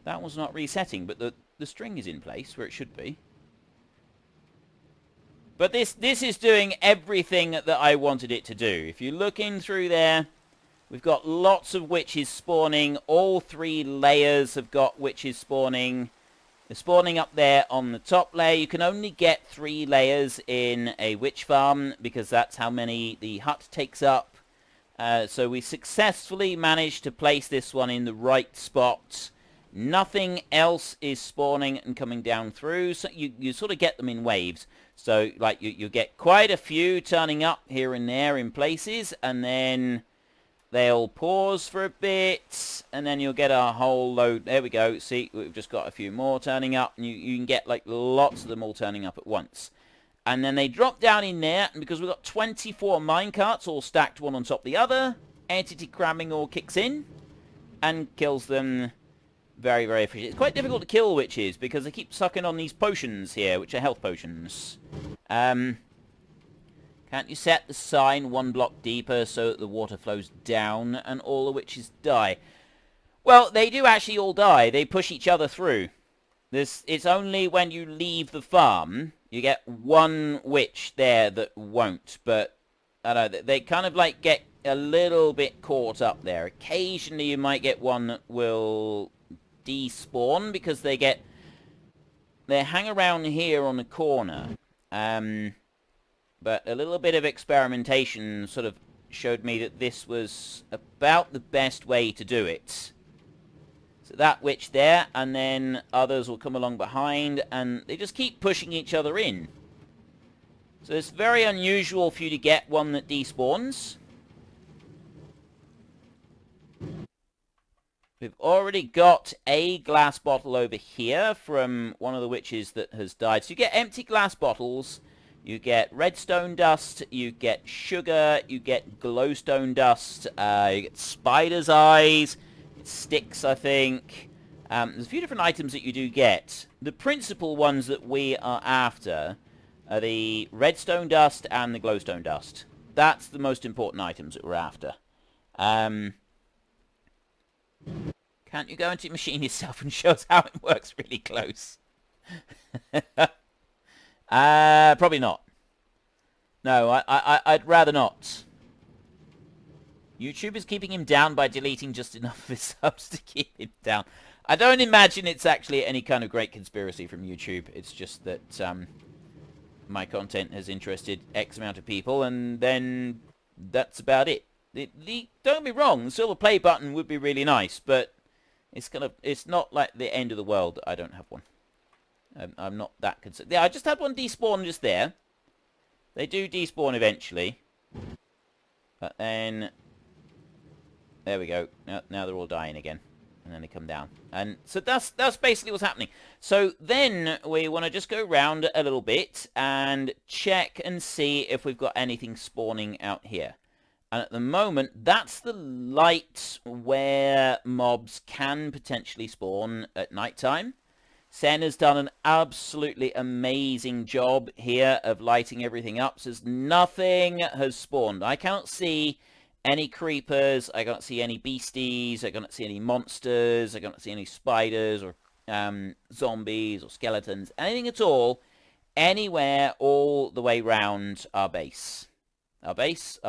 That one's not resetting, but the string is in place where it should be. But this is doing everything that I wanted it to do. If you look in through there, we've got lots of witches spawning. All 3 layers have got witches spawning. They're spawning up there on the top layer. You can only get 3 layers in a witch farm, because that's how many the hut takes up. So we successfully managed to place this one in the right spot. Nothing else is spawning and coming down through. So you sort of get them in waves. So like you get quite a few turning up here and there in places, and then they'll pause for a bit, and then you'll get a whole load. There we go. See, we've just got a few more turning up, and you can get like lots of them all turning up at once. And then they drop down in there, and because we've got 24 minecarts all stacked one on top of the other, entity cramming all kicks in and kills them very, very efficient. It's quite difficult to kill witches because they keep sucking on these potions here, which are health potions. Can't you set the sign 1 block deeper so that the water flows down and all the witches die? Well, they do actually all die. They push each other through. It's only when you leave the farm you get one witch there that won't. But I don't know, they kind of like get a little bit caught up there. Occasionally you might get one that will despawn because they hang around here on the corner. But a little bit of experimentation sort of showed me that this was about the best way to do it. So that witch there, and then others will come along behind, and they just keep pushing each other in. So it's very unusual for you to get one that despawns. We've already got a glass bottle over here from one of the witches that has died. So you get empty glass bottles, you get redstone dust, you get sugar, you get glowstone dust, you get spider's eyes, sticks, I think. There's a few different items that you do get. The principal ones that we are after are the redstone dust and the glowstone dust. That's the most important items that we're after. Can't you go into your machine yourself and show us how it works really close? Probably not. No, I'd rather not. YouTube is keeping him down by deleting just enough of his subs to keep him down. I don't imagine it's actually any kind of great conspiracy from YouTube. It's just that my content has interested X amount of people, and then that's about it. Don't get me wrong, the silver play button would be really nice, but it's not like the end of the world that I don't have one. I'm not that concerned. Yeah, I just had one despawn just there. They do despawn eventually. But then... There we go. Now they're all dying again. And then they come down. And so that's basically what's happening. So then we want to just go around a little bit and check and see if we've got anything spawning out here. And at the moment, that's the light where mobs can potentially spawn at nighttime. Sen has done an absolutely amazing job here of lighting everything up. So nothing has spawned. I cannot see any creepers. I can't see any beasties. I can't see any monsters. I can't see any spiders or zombies or skeletons. Anything at all. Anywhere all the way round our base. Our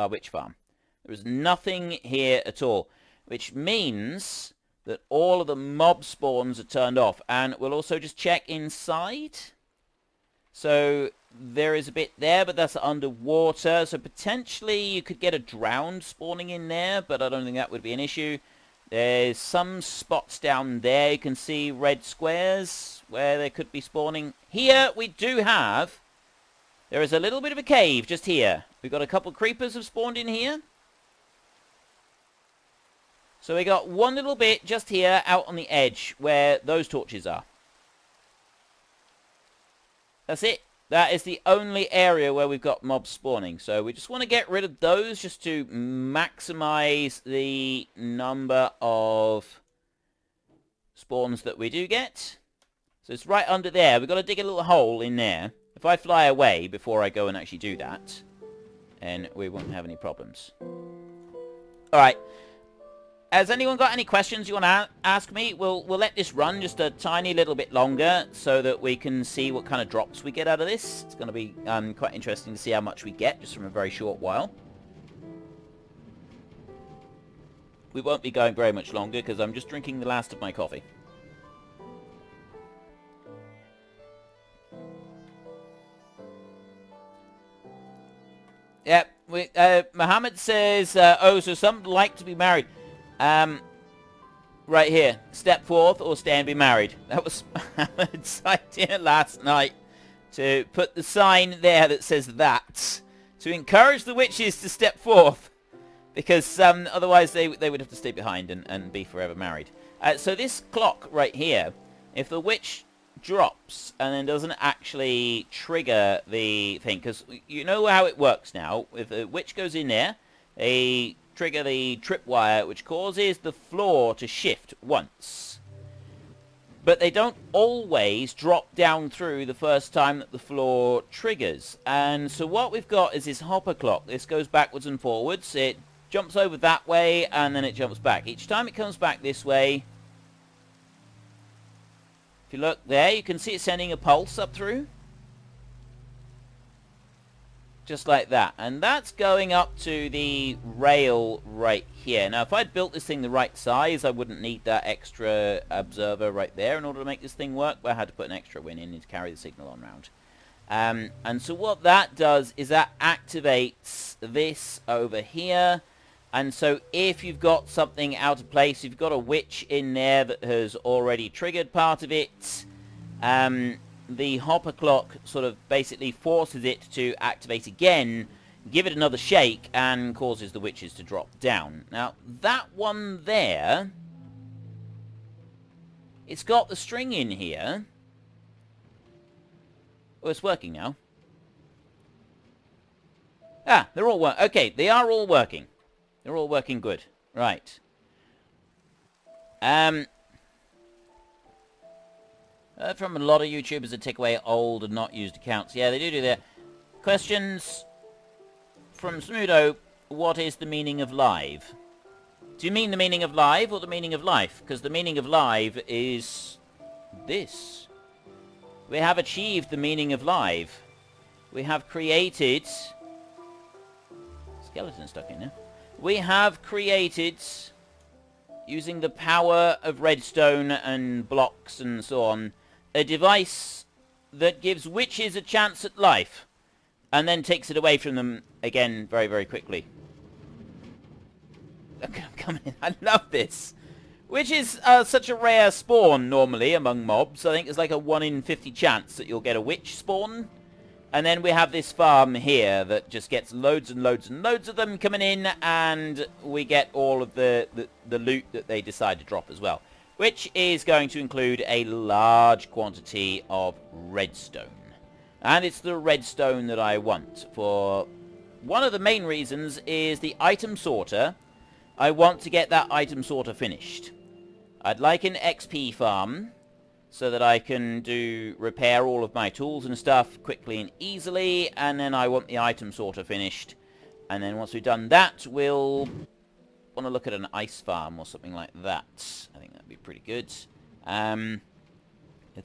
witch farm. There is nothing here at all. Which means that all of the mob spawns are turned off. And we'll also just check inside. So there is a bit there, but that's underwater. So potentially you could get a drowned spawning in there, but I don't think that would be an issue. There's some spots down there. You can see red squares where they could be spawning. Here we do have... There is a little bit of a cave just here. We've got a couple of creepers have spawned in here. So we got one little bit just here out on the edge where those torches are. That's it. That is the only area where we've got mobs spawning. So we just want to get rid of those just to maximize the number of spawns that we do get. So it's right under there. We've got to dig a little hole in there. If I fly away before I go and actually do that, then we won't have any problems. Alright. Has anyone got any questions you want to ask me? We'll let this run just a tiny little bit longer so that we can see what kind of drops we get out of this. It's going to be quite interesting to see how much we get just from a very short while. We won't be going very much longer because I'm just drinking the last of my coffee. Yep. Mohammed says, oh, so some like to be married. Right here. Step forth or stay and be married. That was Mohammed's idea last night. To put the sign there that says that. To encourage the witches to step forth. Because otherwise they would have to stay behind and be forever married. So this clock right here. If the witch drops and then doesn't actually trigger the thing. Because you know how it works now. If a witch goes in there. They trigger the tripwire, which causes the floor to shift once. But they don't always drop down through the first time that the floor triggers. And so what we've got is this hopper clock. This goes backwards and forwards. It jumps over that way, and then it jumps back. Each time it comes back this way, if you look there, you can see it sending a pulse up through. Just like that. And that's going up to the rail right here. Now, if I'd built this thing the right size, I wouldn't need that extra observer right there in order to make this thing work, but I had to put an extra one in to carry the signal on round. And so what that does is that activates this over here. And so if you've got something out of place, you've got a witch in there that has already triggered part of it, the hopper clock sort of basically forces it to activate again, give it another shake, and causes the witches to drop down. Now, that one there, it's got the string in here. Oh, it's working now. Ah, they're all working. Okay, they are all working. They're all working good. Right. From a lot of YouTubers that take away old and not used accounts. Yeah, they do that. Questions from Smudo. What is the meaning of live? Do you mean the meaning of live or the meaning of life? Because the meaning of live is this. We have achieved the meaning of live. We have created... Skeleton stuck in there. We have created, using the power of redstone and blocks and so on, a device that gives witches a chance at life, and then takes it away from them again very, very quickly. Look, I'm coming in. I love this. Which is such a rare spawn normally among mobs. I think it's like a 1 in 50 chance that you'll get a witch spawn. And then we have this farm here that just gets loads and loads and loads of them coming in, and we get all of the loot that they decide to drop as well, which is going to include a large quantity of redstone. And it's the redstone that I want. For one of the main reasons is the item sorter. I want to get that item sorter finished. I'd like an XP farm, so that I can repair all of my tools and stuff quickly and easily, and then I want the item sorter finished. And then once we've done that, we'll want to look at an ice farm or something like that. I think that'd be pretty good. I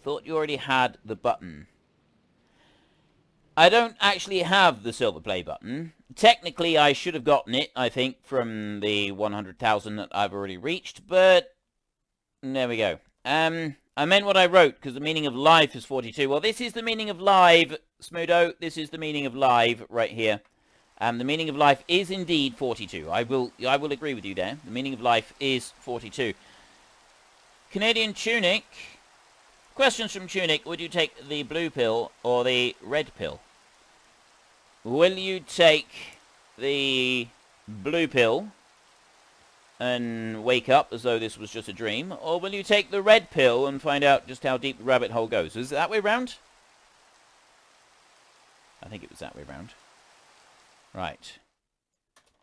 thought you already had the button. I don't actually have the silver play button. Technically, I should have gotten it, I think, from the 100,000 that I've already reached, but there we go. I meant what I wrote, because the meaning of life is 42. Well, this is the meaning of live, Smudo. This is the meaning of live right here. The meaning of life is indeed 42. I will agree with you there. The meaning of life is 42. Canadian Tunic. Questions from Tunic. Would you take the blue pill or the red pill? Will you take the blue pill and wake up as though this was just a dream, or will you take the red pill and find out just how deep the rabbit hole goes? Is it that way round? I think it was that way round. Right.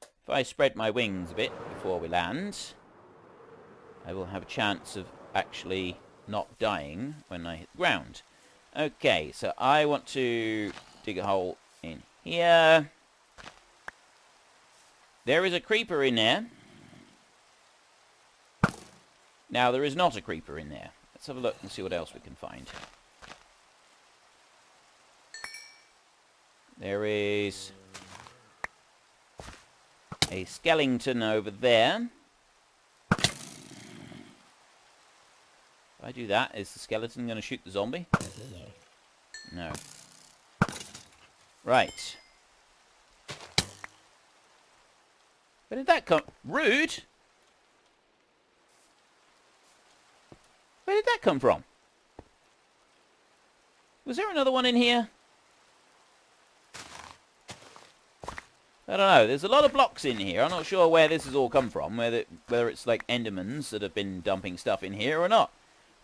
If I spread my wings a bit before we land, I will have a chance of actually not dying when I hit the ground. Okay, so I want to dig a hole in here. There is a creeper in there. Now, there is not a creeper in there. Let's have a look and see what else we can find. There is a skeleton over there. If I do that, is the skeleton going to shoot the zombie? No. Right. Where did that come? Rude! Where did that come from? Was there another one in here? I don't know. There's a lot of blocks in here. I'm not sure where this has all come from. Whether it's like Endermans that have been dumping stuff in here or not.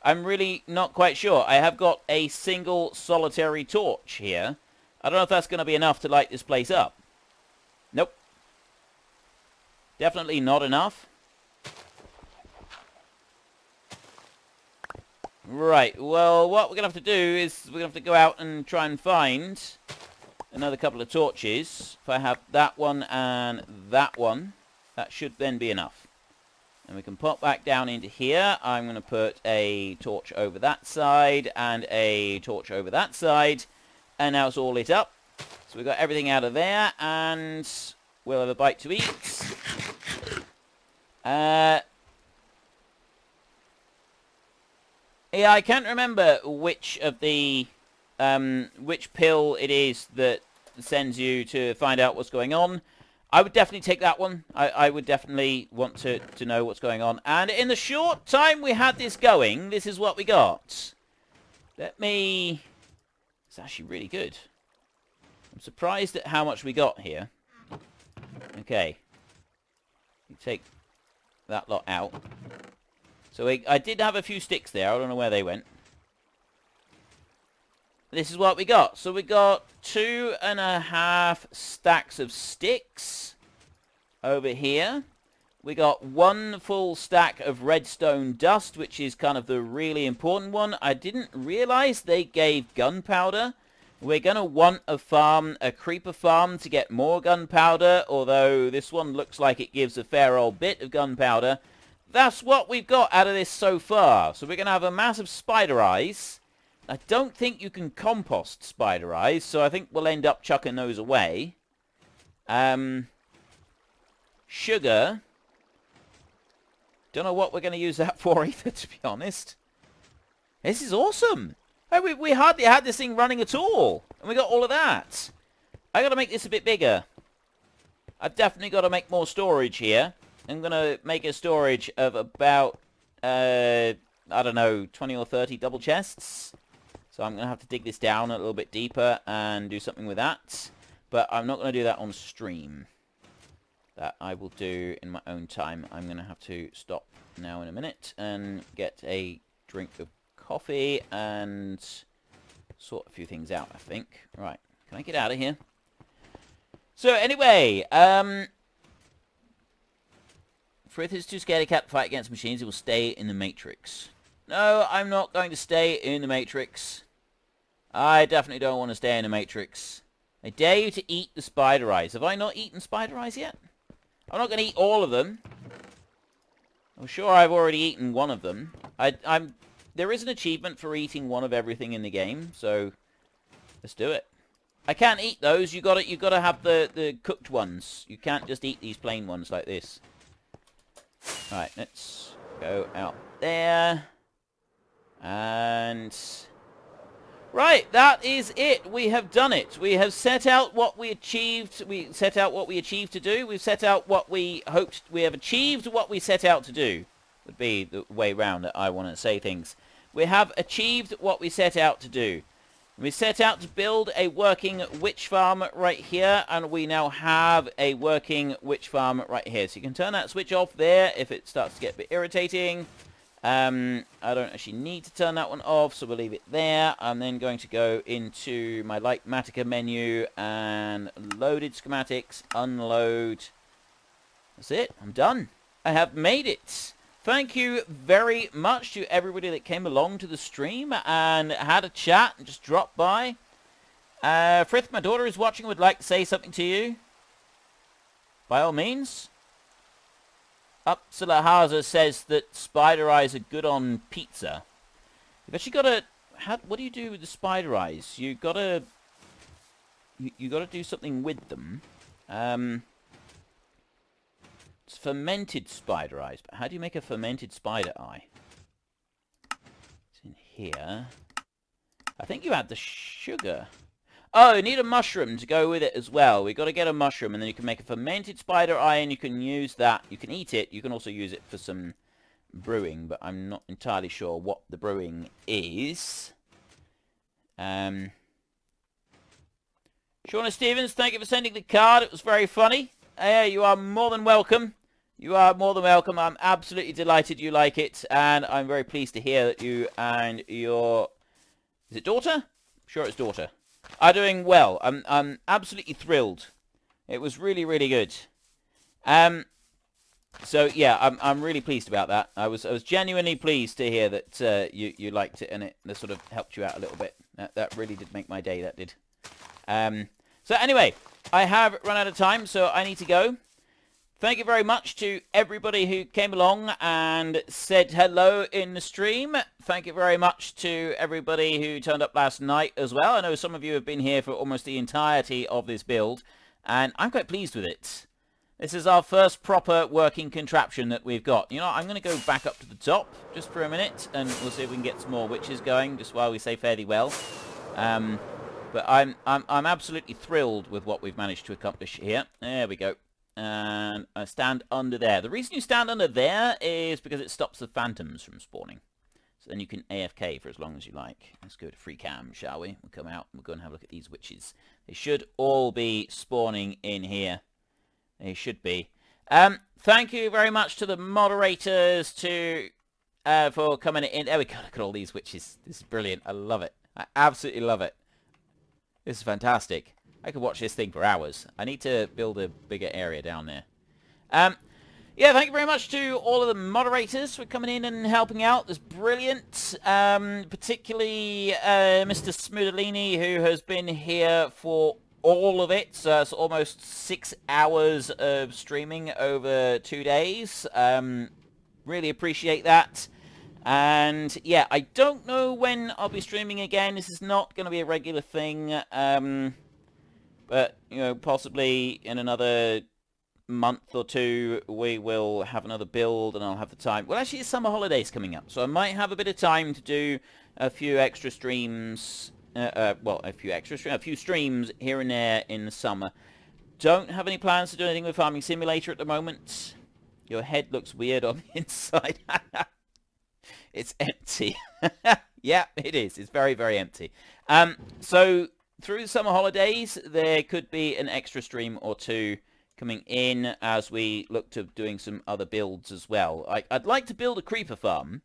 I'm really not quite sure. I have got a single solitary torch here. I don't know if that's going to be enough to light this place up. Nope. Definitely not enough. Right, well, what we're going to have to do is we're going to have to go out and try and find another couple of torches. If I have that one and that one, that should then be enough. And we can pop back down into here. I'm going to put a torch over that side and a torch over that side. And now it's all lit up. So we got everything out of there, and we'll have a bite to eat. Yeah, I can't remember which of the which pill it is that sends you to find out what's going on. I would definitely take that one. I would definitely want to know what's going on. And in the short time we had this going, this is what we got. Let me... It's actually really good. I'm surprised at how much we got here. Okay. You take that lot out. So I did have a few sticks there. I don't know where they went. This is what we got. So we got 2.5 stacks of sticks over here. We got 1 full stack of redstone dust, which is kind of the really important one. I didn't realize they gave gunpowder. We're going to want a creeper farm to get more gunpowder, although this one looks like it gives a fair old bit of gunpowder. That's what we've got out of this so far. So we're going to have a massive spider eyes. I don't think you can compost spider eyes, so I think we'll end up chucking those away. Sugar. Don't know what we're going to use that for either, to be honest. This is awesome. Hey, we hardly had this thing running at all, and we got all of that. I got to make this a bit bigger. I've definitely got to make more storage here. I'm going to make a storage of about, I don't know, 20 or 30 double chests. So I'm going to have to dig this down a little bit deeper and do something with that. But I'm not going to do that on stream. That I will do in my own time. I'm going to have to stop now in a minute and get a drink of coffee and sort a few things out, I think. Right, can I get out of here? So anyway, Frith is too scared of cat to fight against machines. He will stay in the Matrix. No, I'm not going to stay in the Matrix. I definitely don't want to stay in the Matrix. I dare you to eat the spider eyes. Have I not eaten spider eyes yet? I'm not going to eat all of them. I'm sure I've already eaten one of them. There is an achievement for eating one of everything in the game, so let's do it. I can't eat those. You got to have the cooked ones. You can't just eat these plain ones like this. Right, let's go out there. And right, that is it. We have done it. We have set out what we achieved. We set out what we achieved to do. We've set out what we hoped. We have achieved what we set out to do. Would be the way round that I want to say things. We have achieved what we set out to do. We set out to build a working witch farm right here, and we now have a working witch farm right here. So you can turn that switch off there if it starts to get a bit irritating. I don't actually need to turn that one off, so we'll leave it there. I'm then going to go into my Litematica menu and loaded schematics, unload. That's it. I'm done. I have made it. Thank you very much to everybody that came along to the stream and had a chat and just dropped by. Frith, my daughter is watching, would like to say something to you. By all means. Upsalahaza says that spider eyes are good on pizza. You've actually got to... What do you do with the spider eyes? You got to do something with them. It's fermented spider eyes. But how do you make a fermented spider eye? It's in here. I think you add the sugar. Oh, you need a mushroom to go with it as well. We've got to get a mushroom, and then you can make a fermented spider eye, and you can use that. You can eat it. You can also use it for some brewing, but I'm not entirely sure what the brewing is. Shauna Stevens, thank you for sending the card. It was very funny. You are more than welcome. You are more than welcome. I'm absolutely delighted you like it, and I'm very pleased to hear that you and your... Is it daughter? I'm sure it's daughter. Are doing well. I'm absolutely thrilled. It was really, really good. So yeah, I'm really pleased about that. I was genuinely pleased to hear that you liked it, and it sort of helped you out a little bit. That really did make my day. That did. So anyway, I have run out of time, so I need to go. Thank you very much to everybody who came along and said hello in the stream. Thank you very much to everybody who turned up last night as well. I know some of you have been here for almost the entirety of this build, and I'm quite pleased with it. This is our first proper working contraption that we've got. You know, I'm going to go back up to the top just for a minute, and we'll see if we can get some more witches going, just while we say fairly well. But I'm absolutely thrilled with what we've managed to accomplish here. There we go. And I stand under there. The reason you stand under there is because it stops the phantoms from spawning. So then you can AFK for as long as you like. Let's go to free cam, shall we? We'll come out and we'll go and have a look at these witches. They should all be spawning in here. They should be. Thank you very much to the moderators for coming in. There we go. Look at all these witches. This is brilliant. I love it. I absolutely love it. This is fantastic. I could watch this thing for hours. I need to build a bigger area down there. Yeah, thank you very much to all of the moderators for coming in and helping out. It's brilliant. Particularly Mr. Smudolini, who has been here for all of it. So it's almost 6 hours of streaming over 2 days. Really appreciate that. And yeah, I don't know when I'll be streaming again. This is not going to be a regular thing. But, you know, possibly in another month or two, we will have another build and I'll have the time. Well, actually, it's summer holidays coming up, so I might have a bit of time to do a few extra streams. Well, a few streams here and there in the summer. Don't have any plans to do anything with Farming Simulator at the moment. Your head looks weird on the inside. It's empty. Yeah, it is. It's very, very empty. So through the summer holidays, there could be an extra stream or two coming in as we look to doing some other builds as well. I'd like to build a creeper farm.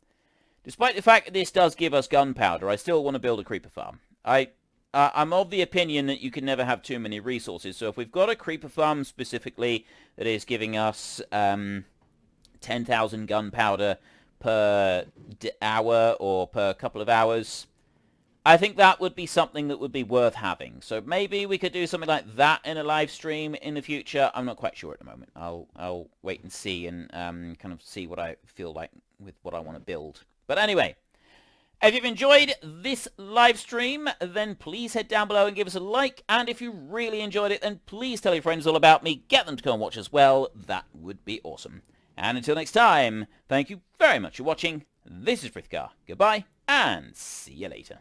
Despite the fact that this does give us gunpowder, I still want to build a creeper farm. I'm of the opinion that you can never have too many resources. So if we've got a creeper farm specifically that is giving us 10,000 gunpowder per hour or per couple of hours, I think that would be something that would be worth having. So maybe we could do something like that in a live stream in the future. I'm not quite sure at the moment. I'll wait and see and kind of see what I feel like with what I want to build. But anyway, if you've enjoyed this live stream, then please head down below and give us a like. And if you really enjoyed it, then please tell your friends all about me. Get them to go and watch as well. That would be awesome. And until next time, thank you very much for watching. This is Frithgar. Goodbye, and see you later.